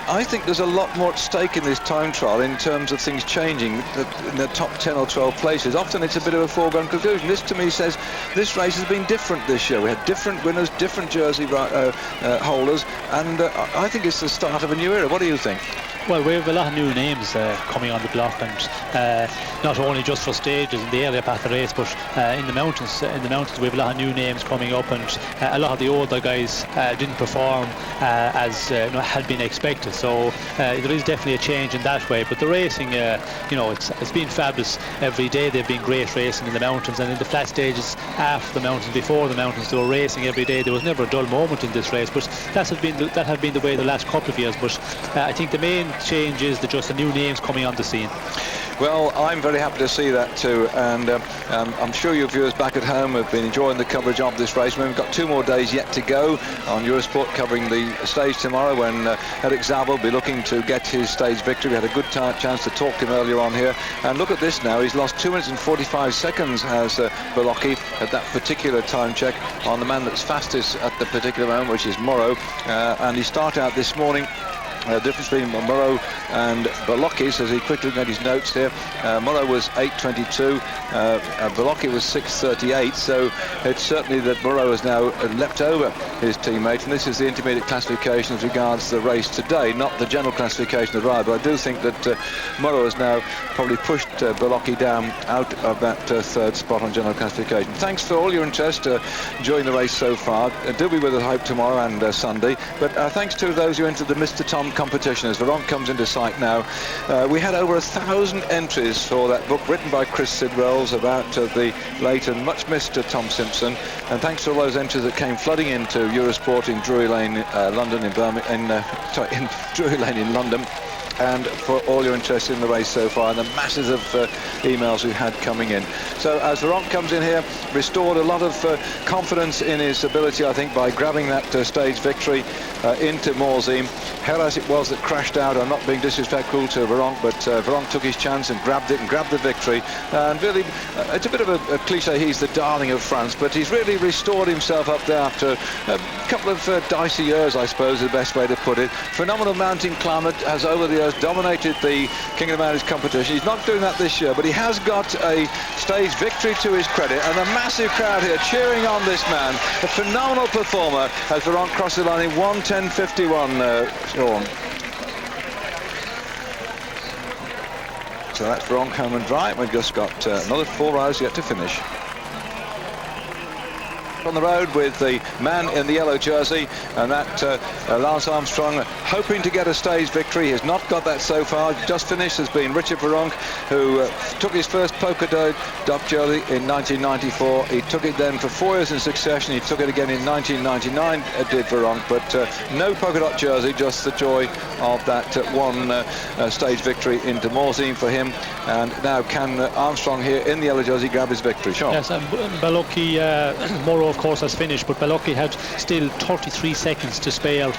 I think there's a lot more at stake in this time trial in terms of things changing in the top 10 or 12 places. Often it's a bit of a foregone conclusion. This to me says this race has been different this year. We had different winners, different jersey holders, and I think it's the start of a new era. What do you think?
Well, we have a lot of new names coming on the block, and not only just for stages in the area path of the race, but in the mountains. We have a lot of new names coming up, and a lot of the older guys didn't perform as had been expected. So there is definitely a change in that way. But the racing, it's been fabulous every day. They've been great racing in the mountains and in the flat stages after the mountains, before the mountains. They were racing every day. There was never a dull moment in this race. But that has been the way the last couple of years. But I think the main change is just the new names coming on the scene.
Well, I'm very happy to see that too, and I'm sure your viewers back at home have been enjoying the coverage of this race. We've got 2 more days yet to go on Eurosport, covering the stage tomorrow when Eric Zabel will be looking to get his stage victory. We had a good chance to talk to him earlier on here, and look at this now. He's lost 2 minutes and 45 seconds as Balocchi at that particular time check on the man that's fastest at the particular moment, which is Moreau, and he started out this morning. The difference between Moreau and Balocchi, says he quickly made his notes here. Moreau was 8:22, Balocchi was 6:38, so it's certainly that Moreau has now leapt over his teammate, and this is the intermediate classification as regards the race today, not the general classification of the ride. But I do think that Moreau has now probably pushed Balocchi down out of that third spot on general classification. Thanks for all your interest during the race so far. Do be with us, I hope, tomorrow and Sunday. But thanks to those who entered the Mr. Tom competition as Veronk comes into sight now. We had over 1,000 entries for that book written by Chris Sidwells about the late and much missed Tom Simpson, and thanks to all those entries that came flooding into Eurosport in Drury Lane, London, in Drury Lane in London, and for all your interest in the race so far and the masses of emails we've had coming in. So as Veronk comes in here, restored a lot of confidence in his ability, I think, by grabbing that stage victory into Morzine. Heras it was that crashed out. I'm not being disrespectful to Veronk, but Veronk took his chance and grabbed it and grabbed the victory. And really, it's a bit of a cliche, he's the darling of France, but he's really restored himself up there after a couple of dicey years, I suppose, is the best way to put it. Phenomenal mountain climber, has over the years dominated the King of the Mountains competition. He's not doing that this year, but he has got a stage victory to his credit, and a massive crowd here cheering on this man, a phenomenal performer, as Veronk crosses the line in 1:10.51. Sean. So that's Veronk home and dry. We've just got another 4 hours yet to finish. On the road with the man in the yellow jersey, and that Lance Armstrong hoping to get a stage victory. He has not got that so far. Just finished has been Richard Veronk, who took his first polka dot jersey in 1994. He took it then for 4 years in succession. He took it again in 1999, did Veronk, but no polka dot jersey, just the joy of that one stage victory into Morzine for him. And now can Armstrong here in the yellow jersey grab his victory? Sure.
Yes, and Balocchi, Moreau of course has finished, but Balocchi had still 33 seconds to spare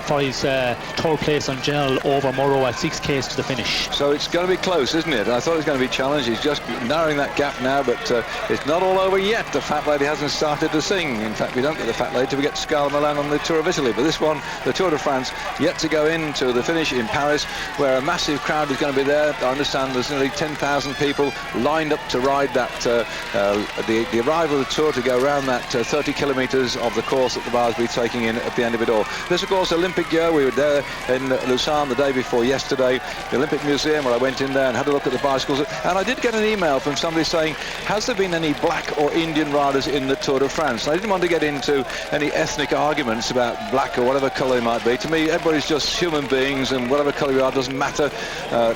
for his third place on general over Moreau at 6 k's to the finish.
So it's going to be close, isn't it? I thought it was going to be challenged. He's just narrowing that gap now, but it's not all over yet. The fat lady hasn't started to sing. In fact, we don't get the fat lady till we get to Scala Milan on the Tour of Italy, but this one, the Tour de France, yet to go into the finish in Paris, where a massive crowd is going to be there. I understand there's nearly 10,000 people lined up to ride that the arrival of the Tour, to go around that 30 kilometres of the course that the bars will be taking in at the end of it all. This, of course, Olympic year. We were there in Lausanne the day before yesterday, the Olympic Museum, where I went in there and had a look at the bicycles. And I did get an email from somebody saying, has there been any black or Indian riders in the Tour de France? And I didn't want to get into any ethnic arguments about black or whatever colour they might be. To me, everybody's just human beings, and whatever colour you are doesn't matter.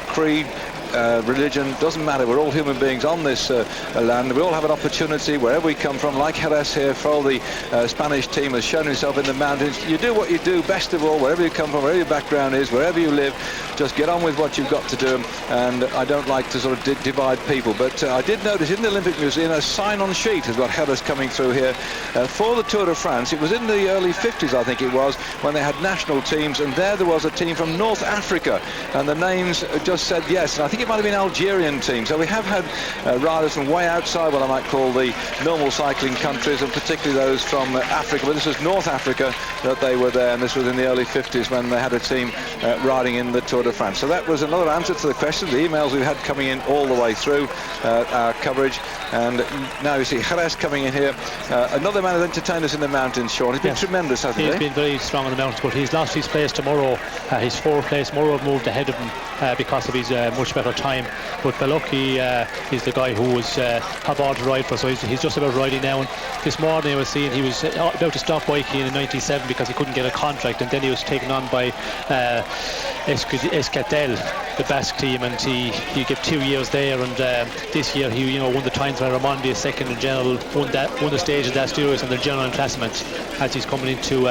Creed, religion, doesn't matter. We're all human beings on this land. We all have an opportunity wherever we come from, like Jerez here. For the Spanish team has shown himself in the mountains. You do what you do best of all, wherever you come from, wherever your background is, wherever you live. Just get on with what you've got to do, and I don't like to sort of divide people, but I did notice in the Olympic Museum a sign-on sheet has got Jerez coming through here for the Tour de France. It was in the early 50s, I think it was, when they had national teams, and there was a team from North Africa, and the names just said yes, and I think it might have been Algerian team. So we have had riders from way outside what I might call the normal cycling countries, and particularly those from Africa, but this was North Africa that they were there, and this was in the early 50s when they had a team riding in the Tour de France. So that was another answer to the question, the emails we've had coming in all the way through our coverage. And now you see Jerez coming in here, another man who's entertained us in the mountains. Sean, he's been tremendous, hasn't he?
He's been very strong on the mountains, but he's lost his place tomorrow. His fourth place, Morrow moved ahead of him because of his much better time. But Belucchi is the guy who was have all to ride for, so he's just about riding now. And this morning I was seeing he was about to stop biking in 97 because he couldn't get a contract, and then he was taken on by Escatel, the Basque team, and he gave 2 years there, and this year he won the times by Raimondi, second in general, won the stage of Asturias and the general classement as he's coming in to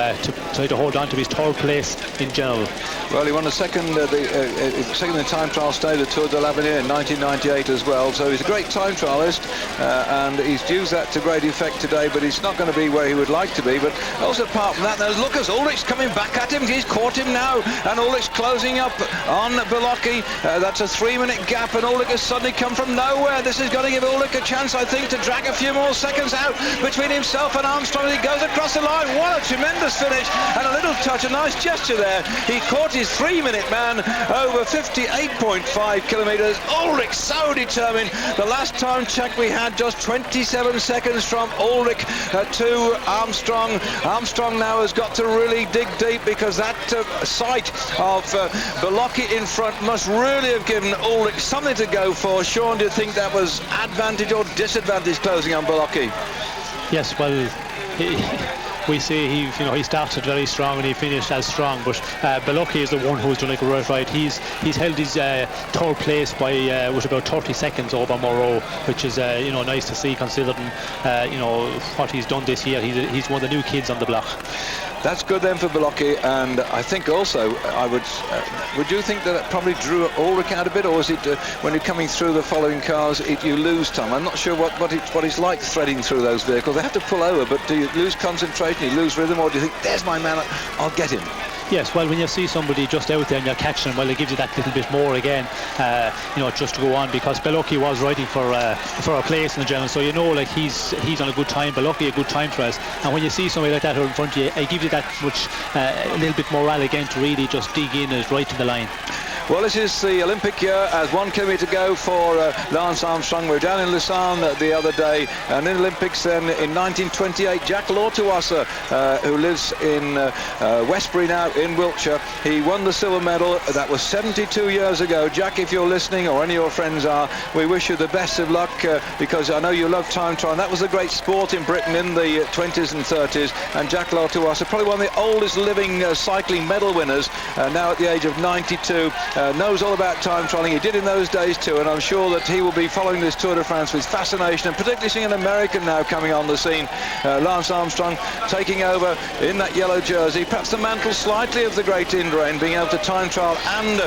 try to hold on to his third place in general.
Well, he won the second in the time trial stage of Tour de l'Avenir in 1998 as well, so he's a great time trialist, and he's used that to great effect today, but he's not going to be where he would like to be. But also apart from that, there's Lucas Ulrich's coming back at him. He's caught him now, and Ulrich's closing up on Belucchi. That's a 3-minute gap, and Ulrich has suddenly come from nowhere. This is going to give Ulrich a chance, I think, to drag a few more seconds out between himself and Armstrong. He goes across the line. What a tremendous finish, and a little touch, a nice gesture there. He caught his 3-minute man over 58.5 kilometres. Ulrich so determined. The last time check we had just 27 seconds from Ulrich to Armstrong. Armstrong now has got to really dig deep, because that sight of Belucchi in front must really have given Ulrich something to go for. Sean, do you think that was advantage or disadvantage closing on Belucchi?
Yes, well, we see he started very strong and he finished as strong, but Belucci is the one who's done a great ride. He's held his third place by with about 30 seconds over Moreau, which is nice to see, considering what he's done this year. He's one of the new kids on the block.
That's good then for Belucchi, and I think also would you think that it probably drew Ulrich out a bit, or is it when you're coming through the following cars you lose time? I'm not sure what it's like threading through those vehicles. They have to pull over, but do you lose concentration, you lose rhythm, or do you think there's my man, I'll get him?
Yes, well, when you see somebody just out there and you're catching them, well, it gives you that little bit more again, just to go on, because Belucchi was riding for a place in the general, so like he's on a good time. Belucchi a good time for us, and when you see somebody like that out in front of you, it gives you that much a little bit morale again to really just dig in and right to the line.
Well, this is the Olympic year, as 1 kilometre to go for Lance Armstrong. We were down in Lausanne the other day, and in Olympics then in 1928, Jack Lortuasa, who lives in Westbury now in Wiltshire, he won the silver medal. That was 72 years ago. Jack, if you're listening, or any of your friends are, we wish you the best of luck, because I know you love time trial. That was a great sport in Britain in the 20s and 30s, and Jack Lortuasa, probably one of the oldest living cycling medal winners, now at the age of 92. Knows all about time trialing. He did in those days too, and I'm sure that he will be following this Tour de France with fascination, and particularly seeing an American now coming on the scene. Lance Armstrong taking over in that yellow jersey, perhaps the mantle slightly of the great Indurain, being able to time trial and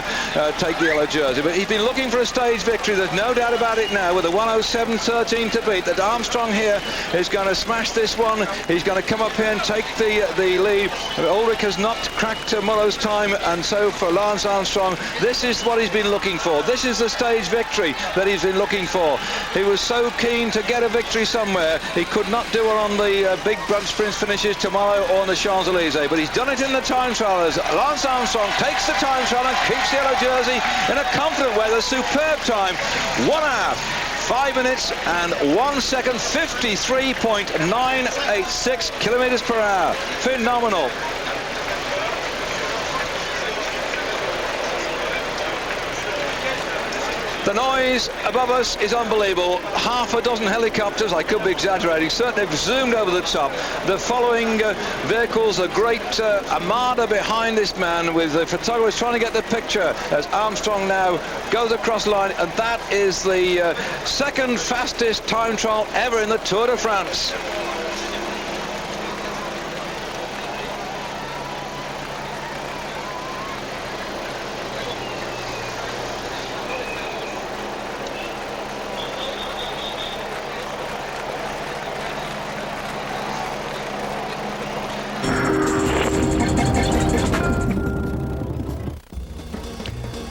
take the yellow jersey. But he's been looking for a stage victory. There's no doubt about it now, with a 1:07.13 to beat, that Armstrong here is going to smash this one. He's going to come up here and take the lead. Ulrich has not cracked Muller's time, and so for Lance Armstrong, this is what he's been looking for. This is the stage victory that he's been looking for. He was so keen to get a victory somewhere. He could not do it on the big brunt sprint finishes tomorrow or on the Champs-Élysées, but he's done it in the time trials. Lance Armstrong takes the time trial and keeps the yellow jersey in a confident way. The superb time, 1 hour 5 minutes and 1 second, 53.986 kilometers per hour. Phenomenal. The noise above us is unbelievable. Half a dozen helicopters, I could be exaggerating, certainly have zoomed over the top. The following vehicles, a great armada behind this man, with the photographers trying to get the picture as Armstrong now goes across the line, and that is the second fastest time trial ever in the Tour de France.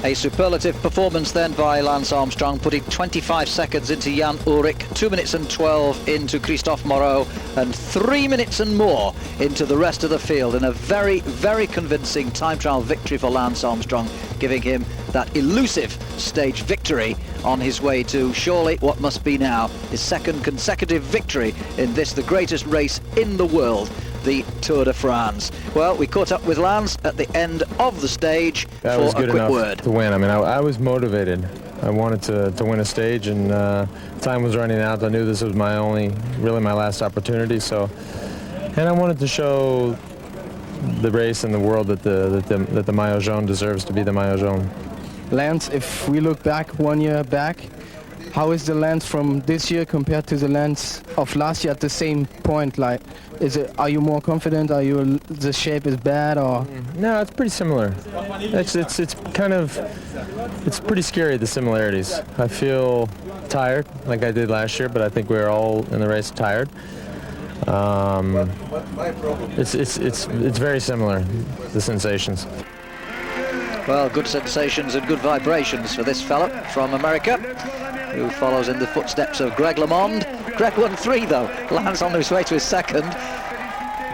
A superlative performance then by Lance Armstrong, putting 25 seconds into Jan Ullrich, 2 minutes and 12 into Christophe Moreau, and 3 minutes and more into the rest of the field, in a very, very convincing time trial victory for Lance Armstrong, giving him that elusive stage victory on his way to surely what must be now his second consecutive victory in this, the greatest race in the world, the Tour de France. Well, we caught up with Lance at the end of the stage for a quick word.
To win. I mean, I was motivated. I wanted to win a stage, and time was running out. I knew this was my last opportunity. So, and I wanted to show the race and the world that the Maillot Jaune deserves to be the Maillot Jaune.
Lance, if we look back 1 year back, how is the Lance from this year compared to the Lance of last year at the same point? Like, are you more confident? The shape is bad, or?
No, it's pretty similar. It's pretty scary, the similarities. I feel tired like I did last year, but I think we were all in the race tired. It's very similar, the sensations.
Well, good sensations and good vibrations for this fella from America, who follows in the footsteps of Greg LeMond. Greg won 3 though. Lance on his way to his second.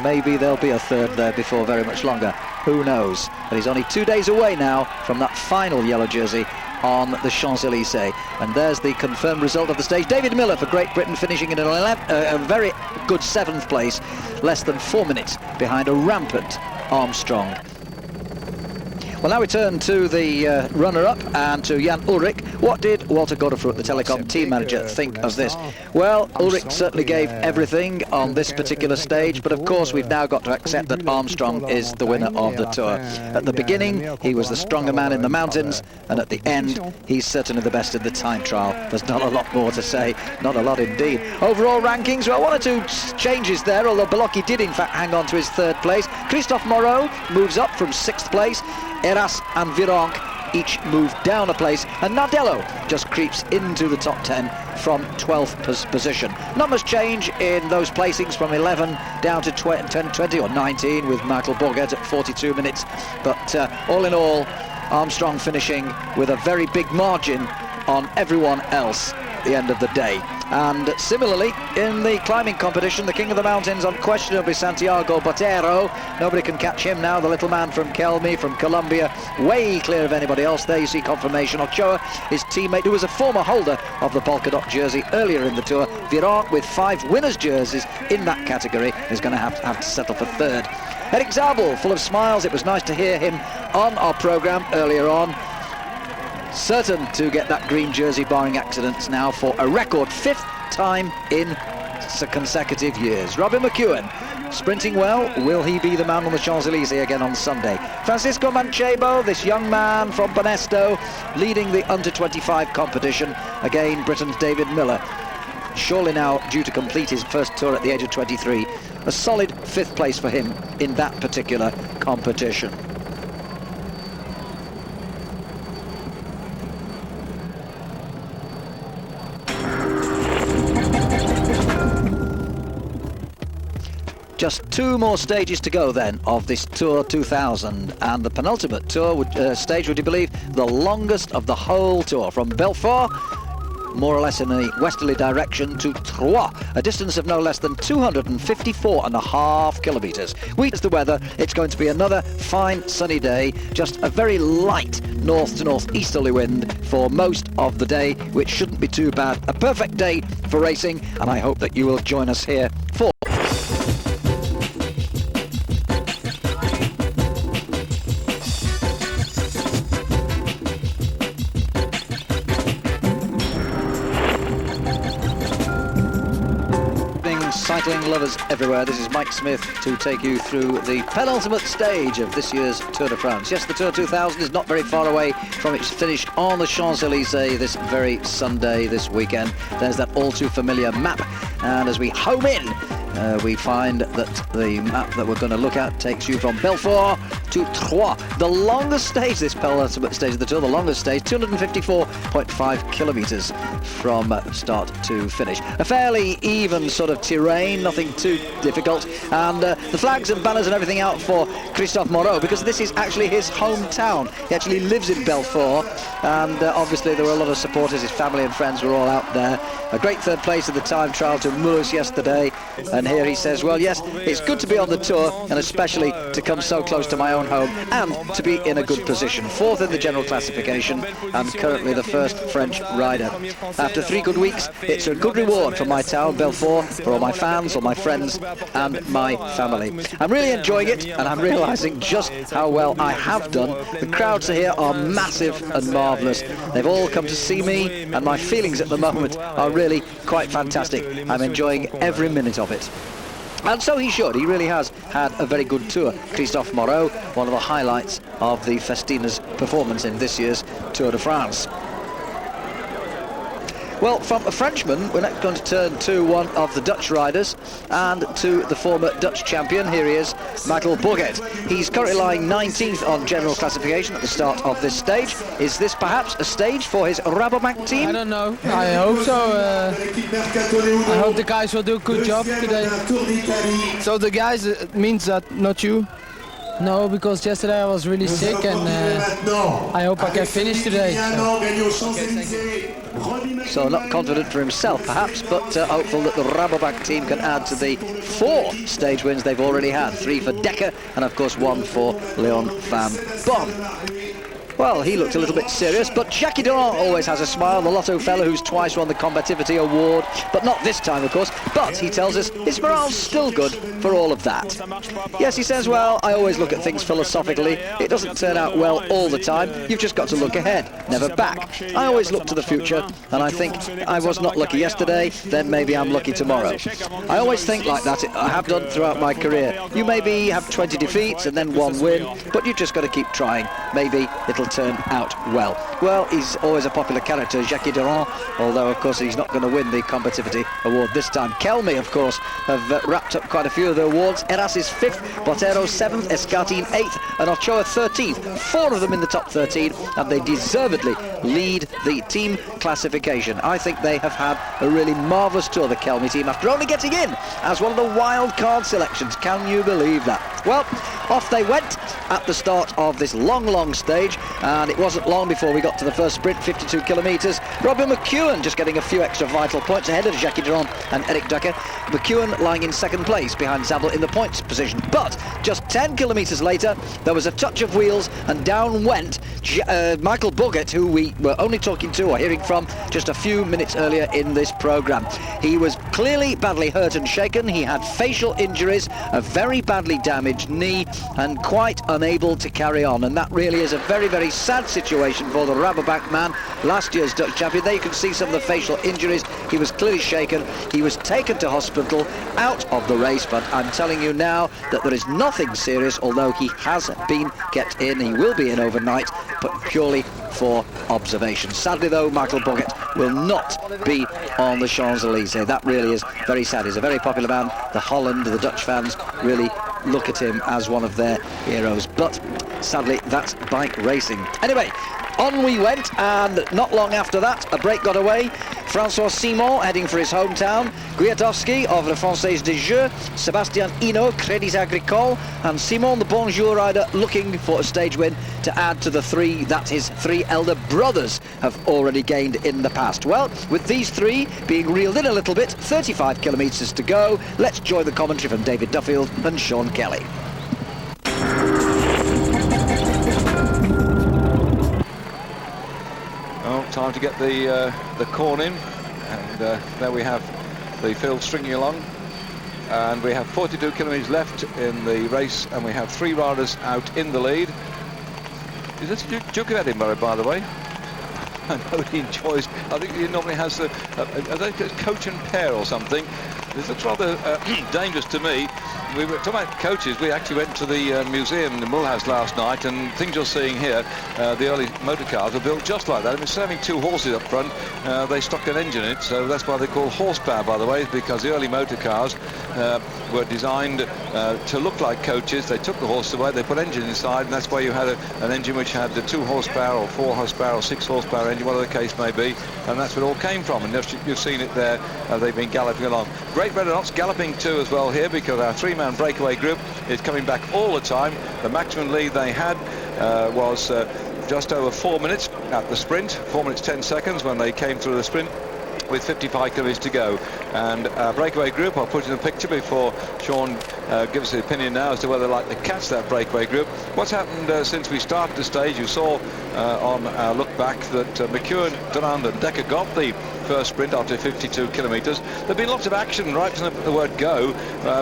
Maybe there'll be a third there before very much longer. Who knows? But he's only 2 days away now from that final yellow jersey on the Champs-Élysées. And there's the confirmed result of the stage. David Miller for Great Britain, finishing in a very good 7th place, less than 4 minutes behind a rampant Armstrong. Well, now we turn to the runner-up and to Jan Ullrich. What did Walter Godefroot, the Telecom team manager, think of this? Well, Ullrich certainly gave everything on this particular stage, but of course we've now got to accept that Armstrong is the winner of the Tour. At the beginning, he was the stronger man in the mountains, and at the end, he's certainly the best in the time trial. There's not a lot more to say, not a lot indeed. Overall rankings, well, 1 or 2 changes there, although Balocchi did in fact hang on to his 3rd place. Christophe Moreau moves up from 6th place. Eras and Virenque each move down a place, and Nardello just creeps into the top 10 from 12th position. Not much change in those placings from 11 down to 10, 20 or 19, with Michael Bourget at 42 minutes, but all in all, Armstrong finishing with a very big margin on everyone else at the end of the day. And similarly, in the climbing competition, the king of the mountains, unquestionably Santiago Botero. Nobody can catch him now, the little man from Kelme, from Colombia, way clear of anybody else. There you see confirmation. Ochoa, his teammate, who was a former holder of the polka dot jersey earlier in the Tour. Virenque, with 5 winners' jerseys in that category, is going to have to settle for 3rd. Eric Zabel, full of smiles. It was nice to hear him on our programme earlier on. Certain to get that green jersey, barring accidents, now for a record 5th time in consecutive years. Robin McEwen sprinting well. Will he be the man on the Champs-Élysées again on Sunday? Francisco Manchebo, this young man from Banesto, leading the under-25 competition. Again, Britain's David Miller, surely now due to complete his first Tour at the age of 23. A solid 5th place for him in that particular competition. Just 2 more stages to go then of this Tour 2000, and the penultimate Tour stage, would you believe, the longest of the whole Tour, from Belfort more or less in a westerly direction to Troyes, a distance of no less than 254.5 kilometres. We test the weather. It's going to be another fine sunny day, just a very light north to northeasterly wind for most of the day, which shouldn't be too bad. A perfect day for racing, and I hope that you will join us here for cycling lovers everywhere. This is Mike Smith to take you through the penultimate stage of this year's Tour de France. Yes, the Tour 2000 is not very far away from its finish on the Champs-Élysées this very Sunday, this weekend. There's that all too familiar map, and as we home in, we find that the map that we're going to look at takes you from Belfort to Troyes. The longest stage, this penultimate stage of the Tour, the longest stage, 254.5 kilometres from start to finish. A fairly even sort of terrain, nothing too difficult, and the flags and banners and everything out for Christophe Moreau, because this is actually his hometown. He actually lives in Belfort, and obviously there were a lot of supporters. His family and friends were all out there. A great third place at the time trial to Mulhouse yesterday, and here he says, well, yes, it's good to be on the Tour, and especially to come so close to my own home and to be in a good position. Fourth in the general classification, and currently the first French rider. After 3 good weeks, it's a good reward for my town, Belfort, for all my fans, all my friends and my family. I'm really enjoying it, and I'm realising just how well I have done. The crowds here are massive and marvellous. They've all come to see me, and my feelings at the moment are really quite fantastic. I'm enjoying every minute of it. And so he should. He really has had a very good tour. Christophe Moreau, one of the highlights of the Festina's performance in this year's Tour de France. Well, from a Frenchman, we're now going to turn to one of the Dutch riders and to the former Dutch champion. Here he is, Michael Bourget. He's currently lying 19th on general classification at the start of this stage. Is this perhaps a stage for his Rabobank team?
I don't know. I hope so. I hope the guys will do a good job today. So the guys, it means that not you?
No, because yesterday I was really sick, and I hope I can finish today.
So not confident for himself perhaps, but hopeful that the Rabobank team can add to the 4 stage wins they've already had. 3 for Dekker and of course 1 for Leon van Bon. Well, he looked a little bit serious, but Jackie Durand always has a smile, the Lotto fella who's twice won the Combativity Award, but not this time, of course. But he tells us his morale's still good for all of that. Yes, he says, well, I always look at things philosophically. It doesn't turn out well all the time. You've just got to look ahead, never back. I always look to the future, and I think I was not lucky yesterday, then maybe I'm lucky tomorrow. I always think like that. I have done throughout my career. You maybe have 20 defeats and then 1 win, but you've just got to keep trying. Maybe it'll turn out well. Well, he's always a popular character, Jackie Durand, although of course he's not going to win the Combativity Award this time. Kelmy, of course, have wrapped up quite a few of the awards. Eras is 5th, Botero 7th, Escartine 8th and Ochoa 13th. 4 of them in the top 13, and they deservedly lead the team classification. I think they have had a really marvellous tour, the Kelmy team, after only getting in as one of the wild card selections. Can you believe that? Well, off they went at the start of this long stage, and it wasn't long before we got to the first sprint, 52 kilometres. Robin McEwen just getting a few extra vital points ahead of Jackie Durand and Eric Dekker. McEwen lying in 2nd place behind Zabel in the points position. But just 10 kilometres later, there was a touch of wheels, and down went Michael Bourget, who we were only talking to or hearing from just a few minutes earlier in this programme. He was clearly badly hurt and shaken. He had facial injuries, a very badly damaged knee, and quite unable to carry on. And that really is a very, very sad situation for the Rabobank man, last year's Dutch champion. There you can see some of the facial injuries. He was clearly shaken. He was taken to hospital, out of the race, but I'm telling you now that there is nothing serious, although he has been kept in. He will be in overnight, but purely for observation. Sadly though, Michael Bourget will not be on the Champs-Élysées. That really is very sad. He's a very popular man. The Holland, the Dutch fans really look at him as one of their heroes, but sadly that's bike racing. Anyway, on we went, and not long after that a break got away. François Simon heading for his hometown, Gwiatowski of the Française des Jeux, Sébastien Hinault, Crédit Agricole, and Simon the Bonjour rider looking for a stage win to add to the three that his three elder brothers have already gained in the past. Well, with these three being reeled in a little bit, 35 kilometres to go, let's join the commentary from David Duffield and Sean Kelly.
Well, time to get the corn in, and there we have the field stringing along, and we have 42 kilometres left in the race, and we have three riders out in the lead. Is this Duke of Edinburgh, by the way? I know he enjoys. I think he normally has a coach and pair or something. This looks rather dangerous to me. We were talking about coaches. We actually went to the museum in Mulhouse last night, and things you're seeing here, the early motor cars were built just like that. Instead of having two horses up front, they stuck an engine in it, so that's why they're called horsepower, by the way, because the early motor cars were designed to look like coaches. They took the horse away, they put engine inside, and that's why you had an engine which had the 2 horsepower or 4 horsepower or 6 horsepower engine, whatever the case may be, and that's where it all came from. And you've seen it there. They've been galloping along. Great Renaissance galloping too as well here, because our three-man breakaway group is coming back all the time. The maximum lead they had was just over 4 minutes at the sprint, 4 minutes 10 seconds when they came through the sprint, with 55 kilometres to go. And our breakaway group, I'll put in a picture before Sean gives his opinion now as to whether they'd like to catch that breakaway group. What's happened since we started the stage, you saw on our look back that McEwen, Durand and Decker got the first sprint after 52 kilometres. There've been lots of action right from the word go.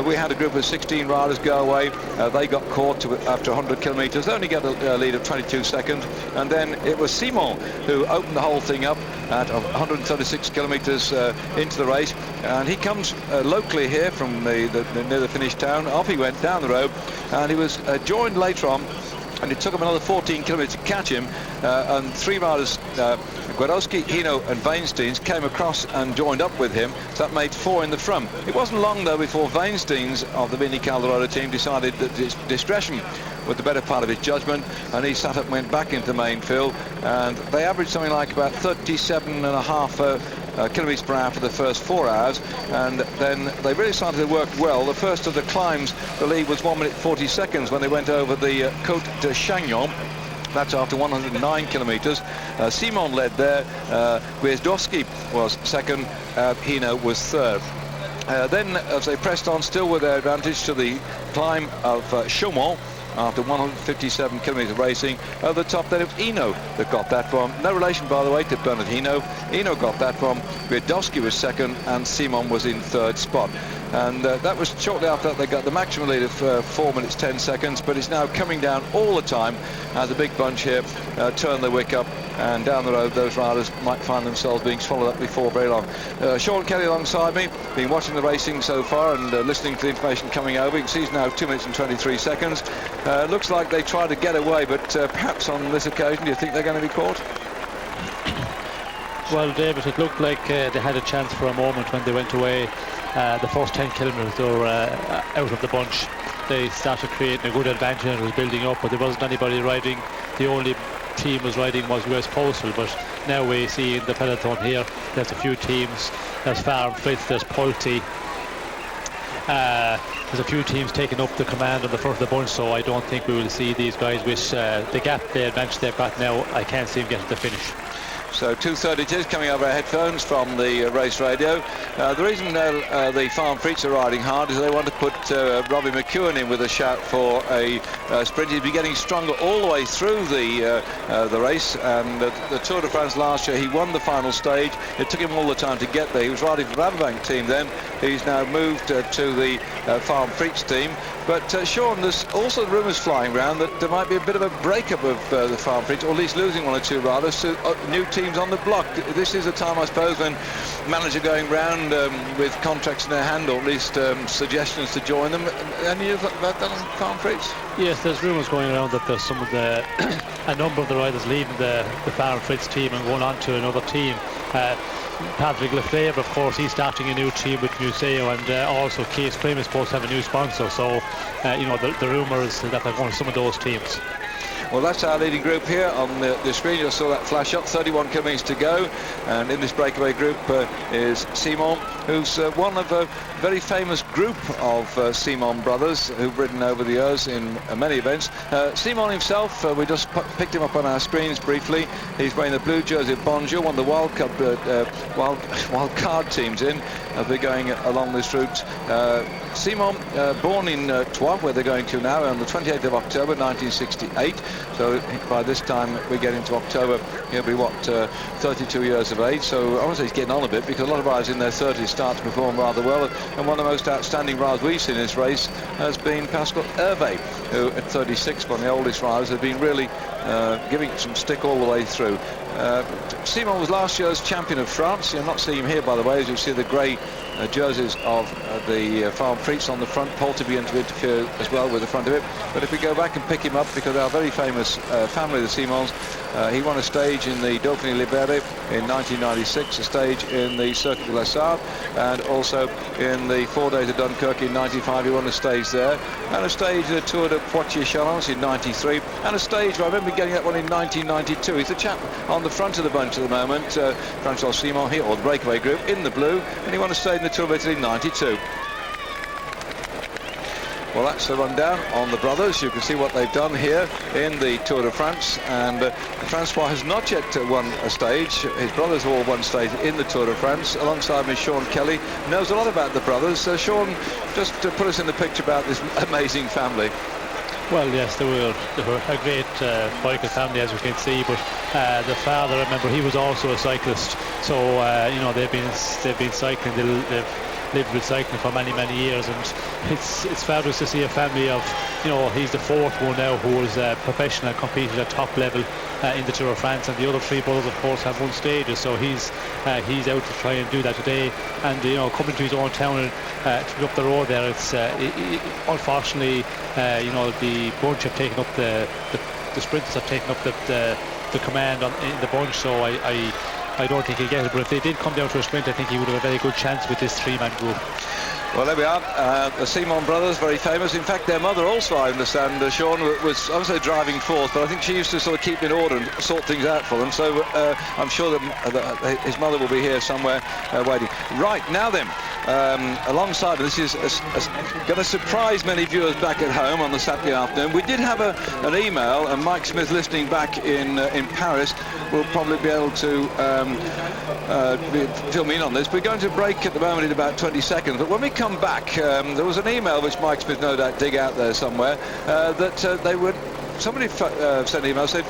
We had a group of 16 riders go away. They got caught after 100 kilometres. They only got a lead of 22 seconds. And then it was Simon who opened the whole thing up at 136 kilometres into the race. And he comes locally here from near the finish town. Off he went down the road, and he was joined later on, and it took him another 14 kilometres to catch him, and three riders, Gwiatowski, Hinault and Weinsteins, came across and joined up with him, so that made 4 in the front. It wasn't long though before Weinsteins of the Vini Calderolo team decided that his discretion was the better part of his judgment, and he sat up and went back into the main field, and they averaged something like about 37.5 kilometres per hour for the first 4 hours, and then they really started to work well. The first of the climbs, the lead was 1 minute 40 seconds when they went over the Côte de Chagnon. That's after 109 kilometres. Simon led there. Gwiatowski was second. Hinault was third. Then, as they pressed on, still with their advantage to the climb of Chaumont, after 157 kilometres of racing. Over the top then it was Hinault that got that one. No relation, by the way, to Bernard Hinault. Hinault got that one. Gwiatowski was second, and Simon was in third spot. And that was shortly after that they got the maximum lead of 4 minutes 10 seconds, but it's now coming down all the time as a big bunch here turn the wick up, and down the road those riders might find themselves being swallowed up before very long. Sean Kelly alongside me, been watching the racing so far and listening to the information coming over. You can see he's now 2 minutes and 23 seconds. Looks like they tried to get away, but perhaps on this occasion, do you think they're going to be caught?
Well, David, it looked like they had a chance for a moment when they went away. The first 10 kilometres they were out of the bunch. They started creating a good advantage and it was building up, but there wasn't anybody riding. The only team was riding was US Postal, but now we see in the peloton here there's a few teams. There's Farm Fritz, there's Pulte. There's a few teams taking up the command on the front of the bunch, so I don't think we will see these guys with the gap, the advantage they've got now. I can't see them getting to the finish.
So 2:30 it is, coming over our headphones from the race radio. The reason the Farm Freaks are riding hard is they want to put Robbie McEwen in with a shout for a sprint. He'd be getting stronger all the way through the race, and the Tour de France last year he won the final stage. It took him all the time to get there. He was riding for the Rabobank team then. He's now moved to the Farm Freaks team. But Sean, there's also rumours flying around that there might be a bit of a breakup of the Farm Freaks, or at least losing one or two riders to new teams on the block. This is a time, I suppose, when managers are going round with contracts in their hand, or at least suggestions to join them. Any of that done on Farm Freaks?
Yes, there's rumours going around that there's some of the a number of the riders leaving the Farm Fritz team and going on to another team. Patrick Lefebvre, of course, he's starting a new team with Museo, and also Case Prim is supposed to have a new sponsor, so you know, the rumour is that they're going to some of those teams.
Well, that's our leading group here on the screen. You saw that flash up, 31 kilometres to go. And in this breakaway group is Simon, who's one of a very famous group of Simon brothers who've ridden over the years in many events. Simon himself, we just picked him up on our screens briefly. He's wearing the blue jersey of Bonjour, one of the wild card teams in as we're going along this route. Simon, born in Troyes, where they're going to now, on the 28th of October 1968. So by this time we get into October, he'll be, 32 years of age. So I want to say he's getting on a bit, because a lot of riders in their 30s start to perform rather well. And one of the most outstanding riders we've seen in this race has been Pascal Hervé, who at 36, one of the oldest riders, has been really giving some stick all the way through. Simon was last year's champion of France. You'll not see him here, by the way, as you see the grey jerseys of the Farm Freaks on the front. Poulter began to interfere as well with the front of it. But if we go back and pick him up, because our very famous family, the Simons, he won a stage in the Dauphiné Libéré in 1996, a stage in the Circuit de la Sarthe, and also in the 4 Days of Dunkirk in 95. He won a stage there, and a stage in the Tour de Poitiers-Chalons in 93, and a stage, I remember getting that one in 1992. He's the chap on the front of the bunch at the moment, Francois Simon here, or the breakaway group, in the blue, and he won a stage in the Tour of Italy in 92. Well, that's the rundown on the brothers. You can see what they've done here in the Tour de France, and Francois has not yet won a stage. His brothers have all won stage in the Tour de France. Alongside me, Sean Kelly knows a lot about the brothers. Sean, just to put us in the picture about this amazing family.
Well, yes, they were a great biker family, as you can see. But the father, I remember, he was also a cyclist. So you know, they've been cycling. They've lived with cycling for many years, and it's fabulous to see a family of, you know, he's the fourth one now who is professional and competed at top level in the Tour of France, and the other three brothers of course have won stages, so he's out to try and do that today. And you know, coming to his own town and to be up the road there, it's unfortunately you know, the bunch have taken up the sprinters have taken up the command in the bunch, so I don't think he'll get it, but if they did come down to a sprint, I think he would have a very good chance with this three-man group.
Well, there we are. The Simon brothers, very famous. In fact, their mother also, I understand, Sean, was also driving forth, but I think she used to sort of keep in order and sort things out for them. So I'm sure that his mother will be here somewhere waiting. Right, now then, alongside, this is going to surprise many viewers back at home on the Saturday afternoon. We did have an email, and Mike Smith, listening back in Paris, will probably be able to fill me in on this. We're going to break at the moment in about 20 seconds, but when we come back, there was an email which Mike Smith no doubt dig out there somewhere, that somebody sent an email, said,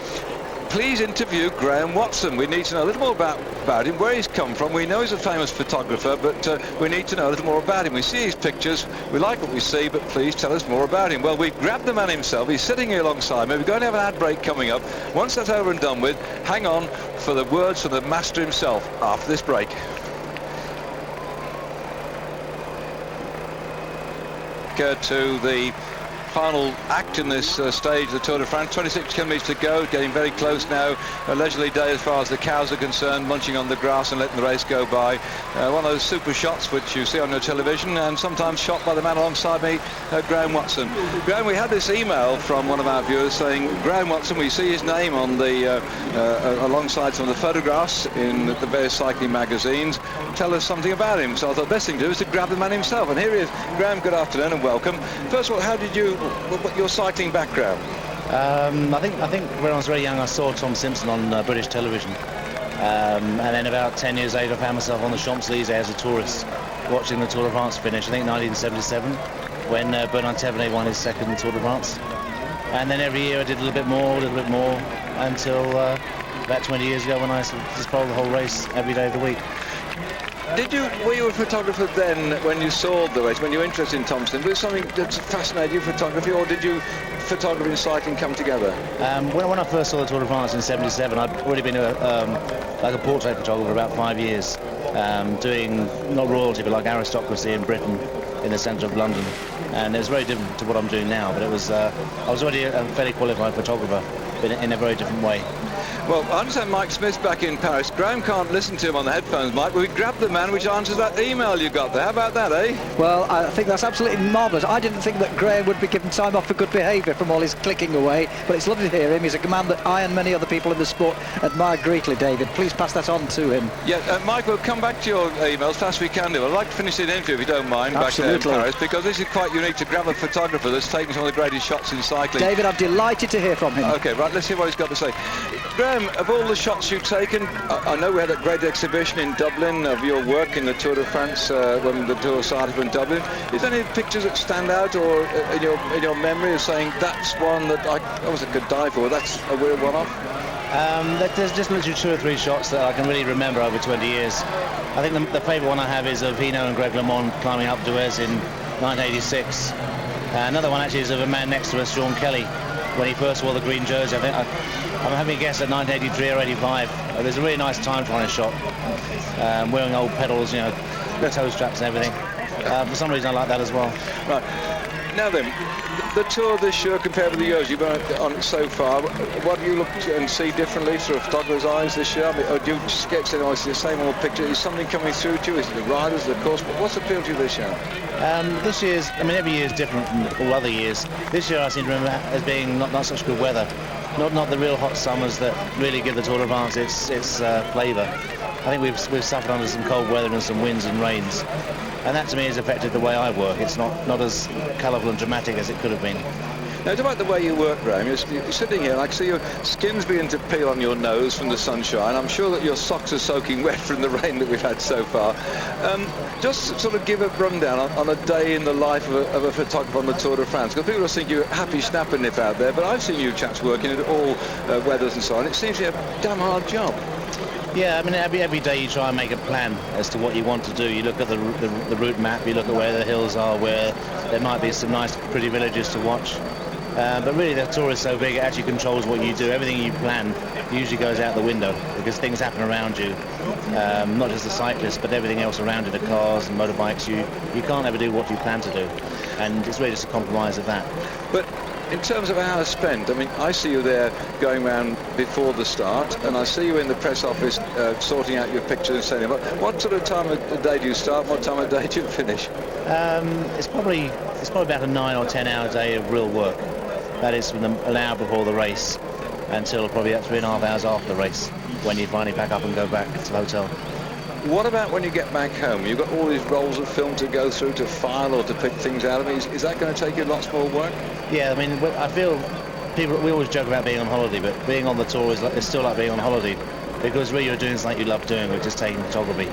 please interview Graham Watson. We need to know a little more about him, where he's come from. We know he's a famous photographer, but we need to know a little more about him. We see his pictures, we like what we see, but please tell us more about him. Well, we've grabbed the man himself. He's sitting here alongside me. We're going to have an ad break coming up. Once that's over and done with, hang on for the words from the master himself after this break. To the final act in this stage of the Tour de France. 26 kilometres to go, getting very close now. A leisurely day as far as the cows are concerned, munching on the grass and letting the race go by. One of those super shots which you see on your television, and sometimes shot by the man alongside me, Graham Watson. Graham, we had this email from one of our viewers saying, Graham Watson, we see his name on the alongside some of the photographs in the various cycling magazines. Tell us something about him. So I thought the best thing to do is to grab the man himself. And here he is. Graham, good afternoon and welcome. First of all, how did you, what your cycling background?
I think when I was very young I saw Tom Simpson on British television, and then about 10 years later I found myself on the Champs-Élysées as a tourist watching the Tour de France finish, I think 1977, when Bernard Thévenet won his second Tour de France. And then every year I did a little bit more until about 20 years ago when I just followed the whole race every day of the week.
Were you a photographer then when you saw the race, when you were interested in Thompson? Was it something that fascinated you, photography, or did you photography and cycling come together?
When I first saw the Tour de France in '77, I'd already been like a portrait photographer for about 5 years, doing not royalty but like aristocracy in Britain in the centre of London, and it was very different to what I'm doing now, but it was I was already a fairly qualified photographer in a very different way.
Well, I understand Mike Smith's back in Paris. Graham can't listen to him on the headphones, Mike, but we grabbed the man which answers that email you got there. How about that, eh?
Well, I think that's absolutely marvellous. I didn't think that Graham would be given time off for good behaviour from all his clicking away, but it's lovely to hear him. He's a man that I and many other people in the sport admire greatly, David. Please pass that on to him.
Yeah, Mike, we'll come back to your emails as fast as we can do. I'd like to finish the interview, if you don't mind,
Absolutely.
back there in Paris, because this is quite unique to grab a photographer that's taken some of the greatest shots in cycling.
David, I'm delighted to hear from him.
OK, right, let's hear what he's got to say. Graham, of all the shots you've taken, I know we had a great exhibition in Dublin of your work in the Tour de France when the Tour started in Dublin. Is there any pictures that stand out or in your memory of saying that's one that I could die for, that's a real one-off?
There's just literally 2 or 3 shots that I can really remember over 20 years. I think the favourite one I have is of Hino and Greg LeMond climbing up Duez in 1986. Another one actually is of a man next to us, Sean Kelly, when he first wore the green jersey. I'm having a guess at 1983 or 85. There's a really nice time trial shot, wearing old pedals, the toe straps and everything. For some reason I like that as well.
Right. Now then, the Tour this year compared with the years you've been on it so far, what do you look and see differently through a photographer's eyes this year? I mean, or do you just get to it's the same old picture? Is something coming through to you? Is it the riders, the course? What's appealed to you this year?
This year's, every year is different from all other years. This year I seem to remember as being not such good weather. Not the real hot summers that really give the Tour de France its flavour. I think we've suffered under some cold weather and some winds and rains. And that to me has affected the way I work. It's not as colourful and dramatic as it could have been.
Now, it's about the way you work, Graham. You're sitting here and I can see your skin's beginning to peel on your nose from the sunshine. I'm sure that your socks are soaking wet from the rain that we've had so far. Just sort of give a rundown on a day in the life of a photographer on the Tour de France. Because people just think you're a happy snapper nip out there, but I've seen you chaps working at all weathers and so on. It seems to be a damn hard job.
Yeah, every day you try and make a plan as to what you want to do. You look at the route map, you look at where the hills are, where there might be some nice, pretty villages to watch. But really, the Tour is so big, it actually controls what you do. Everything you plan usually goes out the window because things happen around you. Not just the cyclists, but everything else around you, the cars and motorbikes. You can't ever do what you plan to do. And it's really just a compromise of that.
But in terms of hours spent, I see you there going around before the start, and I see you in the press office sorting out your pictures and sending them up. What sort of time of the day do you start? What time of the day do you finish?
It's probably about a 9 or 10 hour day of real work. That is from an hour before the race until probably about 3.5 hours after the race, when you finally pack up and go back to the hotel.
What about when you get back home? You've got all these rolls of film to go through, to file or to pick things out of. Is that going to take you lots more work?
Yeah, I feel we always joke about being on holiday, but being on the Tour is still like being on holiday, because really you're doing something you love doing, which is taking photography.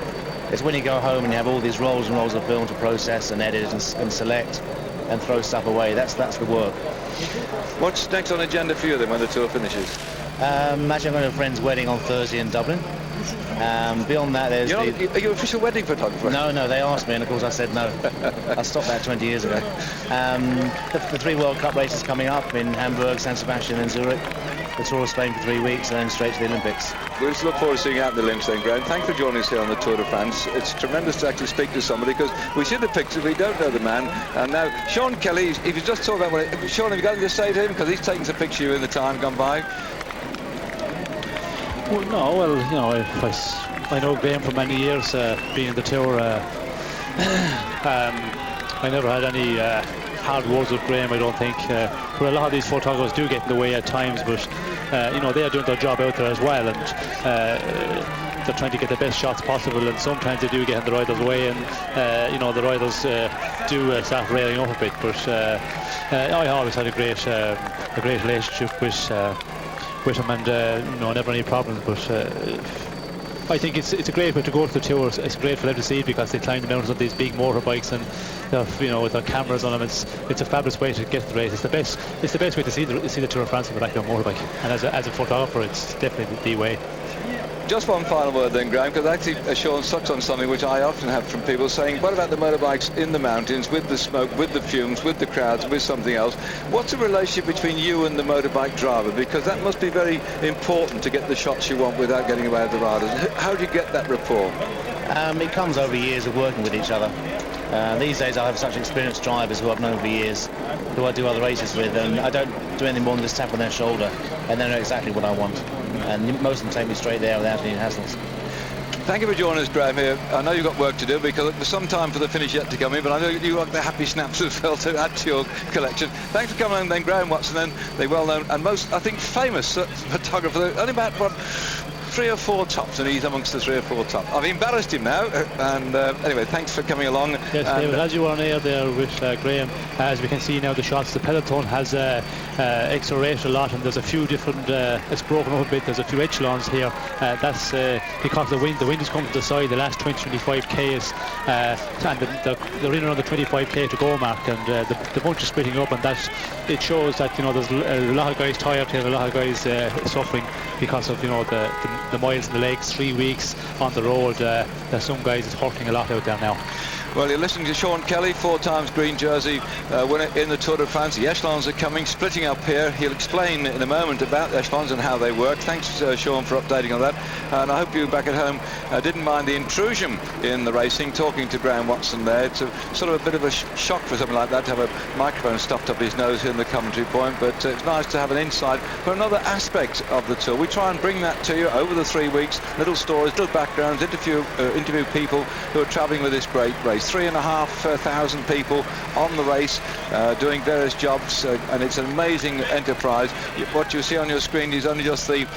It's when you go home and you have all these rolls and rolls of film to process and edit and select and throw stuff away. That's the work.
What's next on the agenda for you then when the Tour finishes?
Actually, I'm going to a friend's wedding on Thursday in Dublin. Beyond that, there's
are you an official wedding photographer?
No, they asked me, and of course I said no. I stopped that 20 years ago. The 3 World Cup races coming up in Hamburg, San Sebastian and Zurich. The Tour of Spain for 3 weeks and then straight to the Olympics.
We just look forward to seeing you out in the Olympics then, Graham. Thanks for joining us here on the Tour de France. It's tremendous to actually speak to somebody because we see the pictures, we don't know the man. And now, Sean Kelly, if you just talk about Sean, have you got anything to say to him? Because he's taken some picture of you in the time gone by.
Well, no, I know Graham for many years, being in the Tour. I never had any hard words with Graham, I don't think. But a lot of these photographers do get in the way at times, but they are doing their job out there as well, and they're trying to get the best shots possible, and sometimes they do get in the riders' way, and the riders do start railing up a bit. But I always had a great relationship with him, and never any problems. But I think it's a great way to go to the Tour. It's great for them to see it because they climb the mountains on these big motorbikes and with their cameras on them. It's a fabulous way to get to the race. It's the best way to see the Tour of France on the back of a motorbike. And as a photographer, it's definitely the way.
Just one final word then, Graham, because actually Sean touched on something which I often have from people saying, what about the motorbikes in the mountains with the smoke, with the fumes, with the crowds, with something else? What's the relationship between you and the motorbike driver? Because that must be very important to get the shots you want without getting away with the riders. How do you get that rapport?
It comes over years of working with each other. These days I have such experienced drivers who I've known for years, who I do other races with, and I don't do anything more than just tap on their shoulder, and they know exactly what I want. and most of them take me straight there without any hassles.
Thank you for joining us, Graham, here. I know you've got work to do because there's some time for the finish yet to come in, but I know you've got the happy snaps as well to add to your collection. Thanks for coming on then, Graham Watson, then the well-known and most, I think, famous photographer. Only about, what, 3 or 4 tops, and he's amongst the 3 or 4 top. I've embarrassed him now, and anyway, thanks for coming along.
Yes, David, as you were on air there with Graham, as we can see now the shots, the peloton has accelerated a lot, and there's a few different, it's broken up a bit, there's a few echelons here. That's because the wind is coming to the side, the last 20-25 Ks, and they're in around the 25 to go mark, and the bunch is splitting up, and it shows that, you know, there's a lot of guys tired here, a lot of guys suffering because of, you know, the miles in the legs, 3 weeks on the road. There's some guys it's hurting a lot out there now.
Well, you're listening to Sean Kelly, 4 times green jersey winner in the Tour de France. The echelons are coming, splitting up here. He'll explain in a moment about the echelons and how they work. Thanks, Sean, for updating on that. And I hope you back at home didn't mind the intrusion in the racing, talking to Graham Watson there. It's sort of a bit of a shock for something like that to have a microphone stuffed up his nose here in the commentary point, but it's nice to have an insight for another aspect of the Tour. We try and bring that to you over the 3 weeks, little stories, little backgrounds, interview people who are travelling with this great race. 3,500 people on the race doing various jobs, and it's an amazing enterprise. What you see on your screen is only just the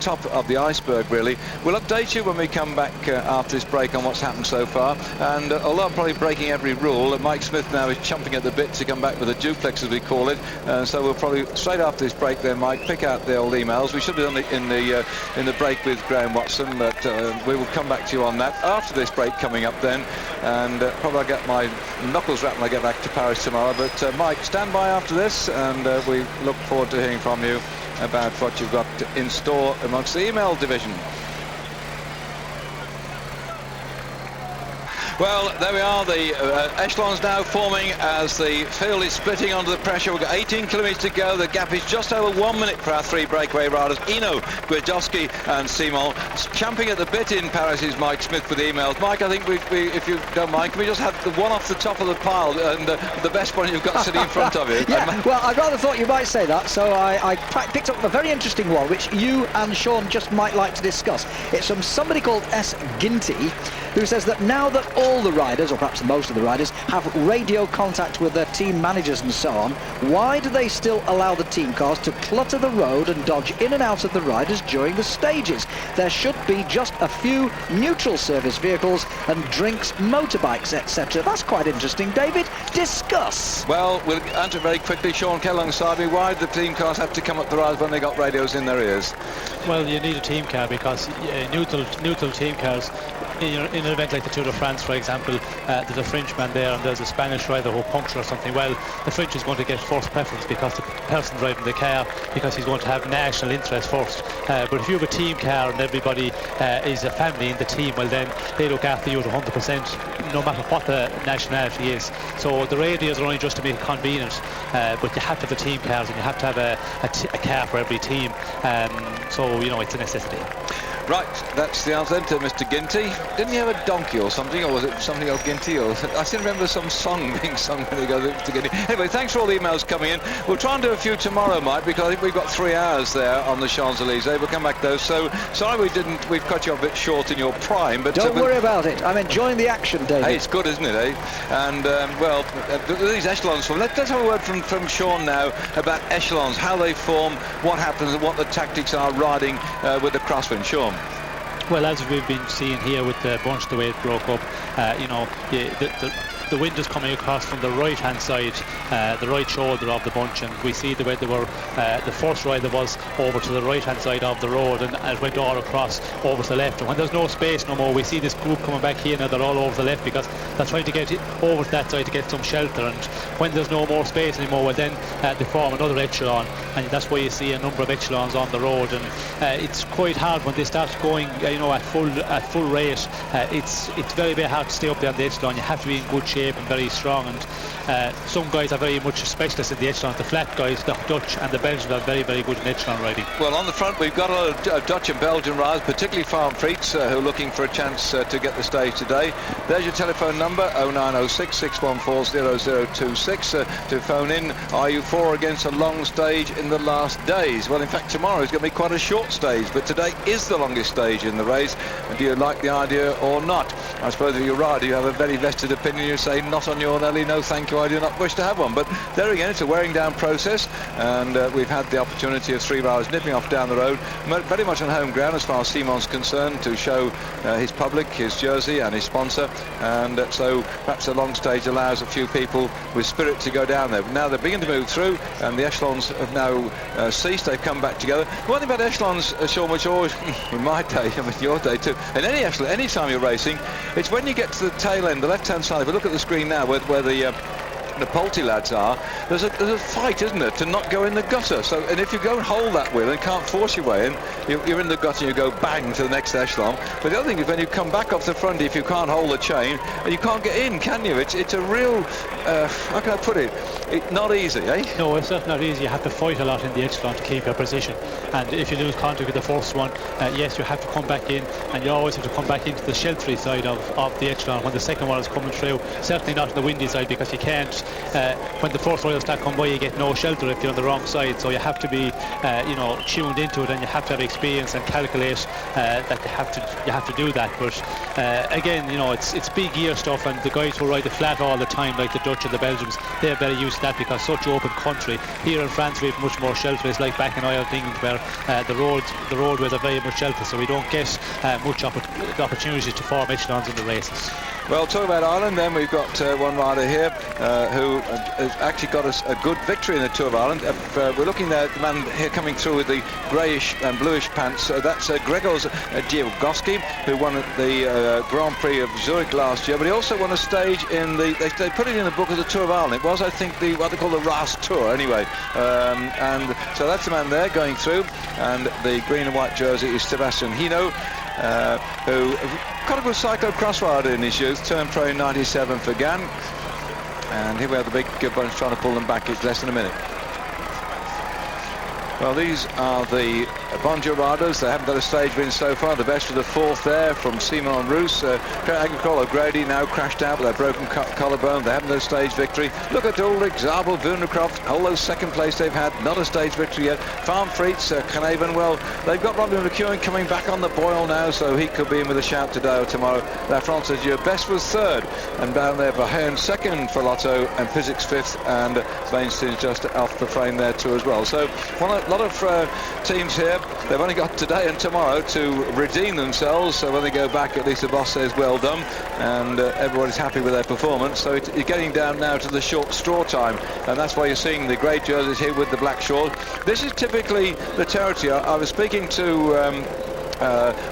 top of the iceberg, really. We'll update you when we come back after this break on what's happened so far, and although I'm probably breaking every rule, Mike Smith now is chomping at the bit to come back with a duplex, as we call it, so we'll probably straight after this break there, Mike, pick out the old emails. We should have done it in the break with Graham Watson, but we will come back to you on that after this break coming up then. And probably I'll get my knuckles wrapped when I get back to Paris tomorrow. But Mike, stand by after this, and we look forward to hearing from you about what you've got in store amongst the email division. Well, there we are, the echelons now forming as the field is splitting under the pressure. We've got 18 kilometres to go. The gap is just over 1 minute for our 3 breakaway riders, Eno, Gwiazdowski and Simon. Champing at the bit in Paris is Mike Smith with emails. Mike, I think we, if you don't mind, can we just have the one off the top of the pile and the best one you've got sitting in front of you?
Yeah, well, I rather thought you might say that, so I picked up a very interesting one, which you and Sean just might like to discuss. It's from somebody called S. Ginty, who says that now that all the riders, or perhaps most of the riders, have radio contact with their team managers and so on, why do they still allow the team cars to clutter the road and dodge in and out of the riders during the stages? There should be just a few neutral service vehicles and drinks, motorbikes, etc. That's quite interesting, David. Discuss.
Well, we'll answer very quickly. Sean Kelly alongside me. Why do the team cars have to come up the riders when they got radios in their ears?
Well, you need a team car because neutral team cars, in an event like the Tour de France, for example, there's a Frenchman there and there's a Spanish rider who puncture or something. Well, the French is going to get first preference because the person driving the car, because he's going to have national interest first. But if you have a team car and everybody is a family in the team, well then they look after you at 100%, no matter what the nationality is. So the radios are only just to make it convenient, but you have to have the team cars and you have to have a car for every team. So, you know, it's a necessity.
Right, that's the answer to Mr. Ginty. Didn't he have a donkey or something, or was it something else Ginty? Or I still remember some song being sung when they go to Ginty. Anyway, thanks for all the emails coming in. We'll try and do a few tomorrow, Mike, because I think we've got 3 hours there on the Champs-Elysees. We'll come back to those. So sorry we've cut you off a bit short in your prime, but
don't worry about it. I'm enjoying the action, David.
Hey, it's good, isn't it, eh? And well, these echelons form. Let's have a word from Sean now about echelons, how they form, what happens, and what the tactics are riding with the crosswind. Sean.
Well, as we've been seeing here with the bunch, the way it broke up, you know, the wind is coming across from the right-hand side, the right shoulder of the bunch, and we see the way they were, the first rider was over to the right-hand side of the road, and it went all across over to the left. And when there's no space no more, we see this group coming back here now. They're all over the left because they're trying to get over to that side to get some shelter, and when there's no more space anymore, well then they form another echelon, and that's why you see a number of echelons on the road. And it's quite hard when they start going, you know, at full rate. It's very, very hard to stay up there on the echelon. You have to be in good shape. shape and very strong, and some guys are very much specialists in the echelon. The flat guys, the Dutch and the Belgians, are very, very good in echelon riding.
Well, on the front we've got a lot of Dutch and Belgian riders, particularly farm freaks who are looking for a chance to get the stage today. There's your telephone number, 0906 614 0026 to phone in. Are you for or against a long stage in the last days? Well, in fact, tomorrow is going to be quite a short stage, but today is the longest stage in the race. And do you like the idea or not? I suppose if you're rider, you have a very vested opinion. You say, not on your Nelly, no thank you, I do not wish to have one. But there again, it's a wearing down process, and we've had the opportunity of 3 riders nipping off down the road, very much on home ground as far as Simon's concerned, to show his public, his jersey and his sponsor, and so perhaps a long stage allows a few people with spirit to go down there. But now they're beginning to move through, and the echelons have now ceased. They've come back together. One thing about echelons, Sean, which always, in my day, I mean your day too, in any echelon, any time you're racing, it's when you get to the tail end, the left-hand side. If you look at the screen now, where the Poulty lads are, there's a fight, isn't there, to not go in the gutter. So, and if you go and hold that wheel and can't force your way in, you're in the gutter and you go bang to the next echelon. But the other thing is when you come back off the front, if you can't hold the chain, you can't get in, can you? It's a real, how can I put it? Not easy, eh?
No, it's not easy. You have to fight a lot in the echelon to keep your position. And if you lose contact with the first one, yes, you have to come back in, and you always have to come back into the sheltery side of the echelon when the second one is coming through. Certainly not on the windy side, because you can't. When the first riders start coming by, you get no shelter if you're on the wrong side. So you have to be, tuned into it, and you have to have experience and calculate that you have to do that. But again, it's big gear stuff, and the guys who ride the flat all the time, like the Dutch and the Belgians, they're very used to that because such open country. Here in France, we have much more shelter. It's like back in Ireland, England, where the roadways are very much sheltered, so we don't get much opportunity to form echelons in the races.
Well, talking about Ireland, then we've got one rider here who has actually got us a good victory in the Tour of Ireland. We're looking there at the man here coming through with the greyish and bluish pants. That's Grzegorz Dziewgowski, who won at the Grand Prix of Zurich last year, but he also won a stage in they put it in the book of the Tour of Ireland. It was, I think, what they call the Ras Tour anyway. And so that's the man there going through, and the green and white jersey is Sebastian Hino, who got a good cyclo-cross rider in his youth, turned pro in 97 for Gann. And here we have the big bunch trying to pull them back. It's less than a minute. Well, these are the Bonjour riders. They haven't got a stage win so far. The best of the fourth there from Simon Roos. Agricole O'Grady now crashed out with their broken collarbone. They haven't got a stage victory. Look at Ulrich, Zabel, Wunderkraft, all those second place they've had. Not a stage victory yet. Farm Freets, Knaven, well, they've got Robin McEwen coming back on the boil now, so he could be in with a shout today or tomorrow. La France says your best was third, and down there Verheyen second for Lotto, and Physics fifth, and Mainstein's just off the frame there too as well. So a lot of teams here, they've only got today and tomorrow to redeem themselves, so when they go back, at least the boss says well done, and everybody's happy with their performance. So you're getting down now to the short straw time, and that's why you're seeing the grey jerseys here with the black shorts. This is typically the territory. I was speaking to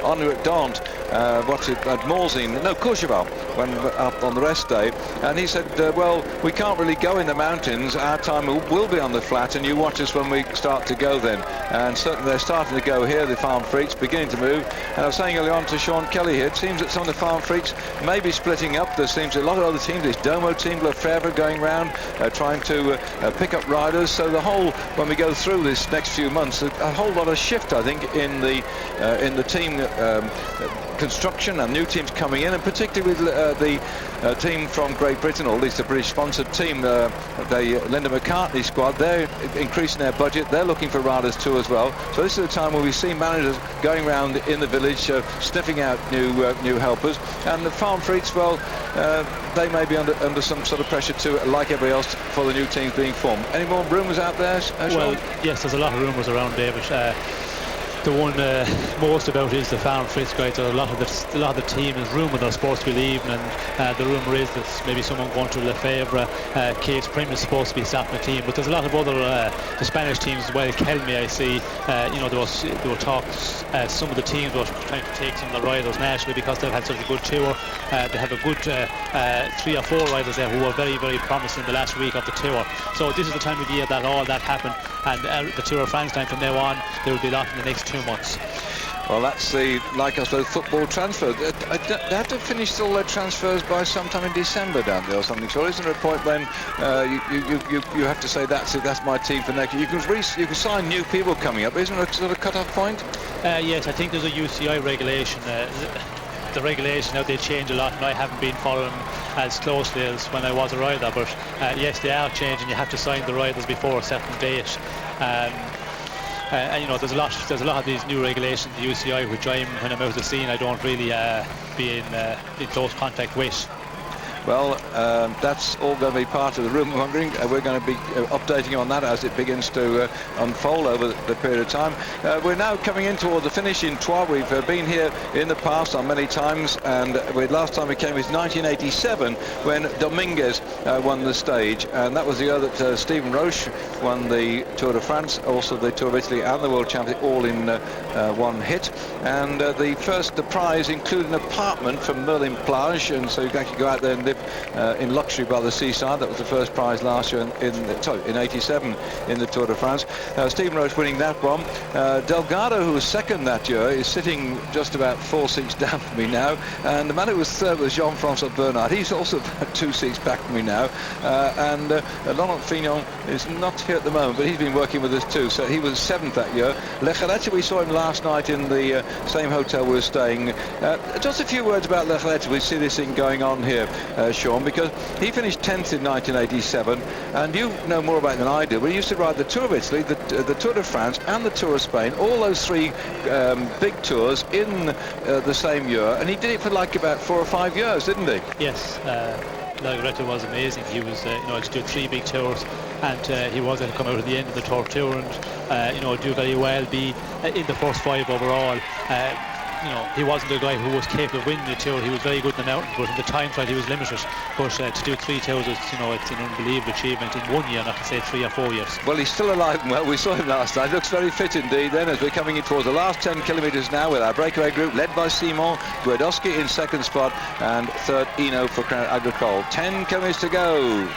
Henri Dant, at Morzine, no, Courchevel, when up on the rest day, and he said, well, we can't really go in the mountains. Our time will be on the flat, and you watch us when we start to go then. And certainly they're starting to go here, the Farm Freaks, beginning to move. And I was saying earlier on to Sean Kelly here, it seems that some of the Farm Freaks may be splitting up. There seems a lot of other teams, this Domo team, Lefebvre going round, trying to pick up riders. So the whole, when we go through this next few months, a whole lot of shift, I think, in the team construction, and new teams coming in, and particularly with the team from Great Britain, or at least the British sponsored team, the Linda McCartney squad. They're increasing their budget. They're looking for riders too as well. So this is a time where we see managers going around in the village, sniffing out new helpers. And the Farm Freaks, well, they may be under some sort of pressure too, like everybody else, for the new teams being formed. Any more rumours out there, Sean?
Well, yes, there's a lot of rumours around, David. The one most about is the Farm Freaks guys. A lot of the team is rumoured they're supposed to be leaving, and the rumour is that maybe someone going to Lefebvre. Case Prim is supposed to be stopping the team, but there's a lot of other the Spanish teams as well. Kelme, I see, there were talks. Some of the teams were trying to take some of the riders nationally because they've had such a good tour. They have a good 3 or 4 riders there who were very, very promising the last week of the tour. So this is the time of year that all that happened, and the Tour of France time from now on, there will be a lot in the next 2 months.
Well, that's like I suppose football transfer. They have to finish all their transfers by sometime in December, don't they, or something? So isn't there a point when you have to say that's it, that's my team for next year? You can sign new people coming up. Isn't there a sort of cut-off point?
Yes, I think there's a UCI regulation. The regulation now, they change a lot, and I haven't been following as closely as when I was a rider, but yes, they are changing. You have to sign the riders before a certain date. And you know, there's a lot of these new regulations, the UCI, which when I'm out of the scene, I don't really be in close contact with.
Well, that's all going to be part of the rumour mongering. We're going to be updating on that as it begins to unfold over the period of time. We're now coming in toward the finish in Troyes. We've been here in the past on many times, and last time we came was 1987 when Dominguez won the stage, and that was the year that Stephen Roche won the Tour de France, also the Tour of Italy and the World Championship, all in one hit. And the prize included an apartment from Merlin Plage, and so you can actually go out there and live in luxury by the seaside. That was the first prize last year in 87 in the Tour de France. Stephen Roche winning that one. Delgado, who was second that year, is sitting just about 4 seats down from me now, and the man who was third was Jean-Francois Bernard. He's also about 2 seats back from me now, and Laurent Fignon is not here at the moment, but he's been working with us too, so he was seventh that year. Lejarreta, we saw him last night in the same hotel we were staying. Just a few words about Lejarreta. We see this thing going on here, Sean, because he finished 10th in 1987, and you know more about it than I do. We used to ride the Tour of Italy, the Tour de France and the Tour of Spain, all those three big tours in the same year, and he did it for like about 4 or 5 years, didn't he?
Yes, Lejarreta was amazing. He was to do 3 big tours, and he was able to come out at the end of the tour and do very well, be in the first 5 overall. He wasn't a guy who was capable of winning the tour. He was very good in the mountains, but in the time trial he was limited. But to do 3 tours, it's an unbelievable achievement in 1 year, not to say 3 or 4 years.
Well, he's still alive and well. We saw him last night. Looks very fit indeed then, as we're coming in towards the last 10 kilometres now with our breakaway group led by Simon Guedowski in second spot, and third Eno for Crown Agricole. 10 kilometres to go.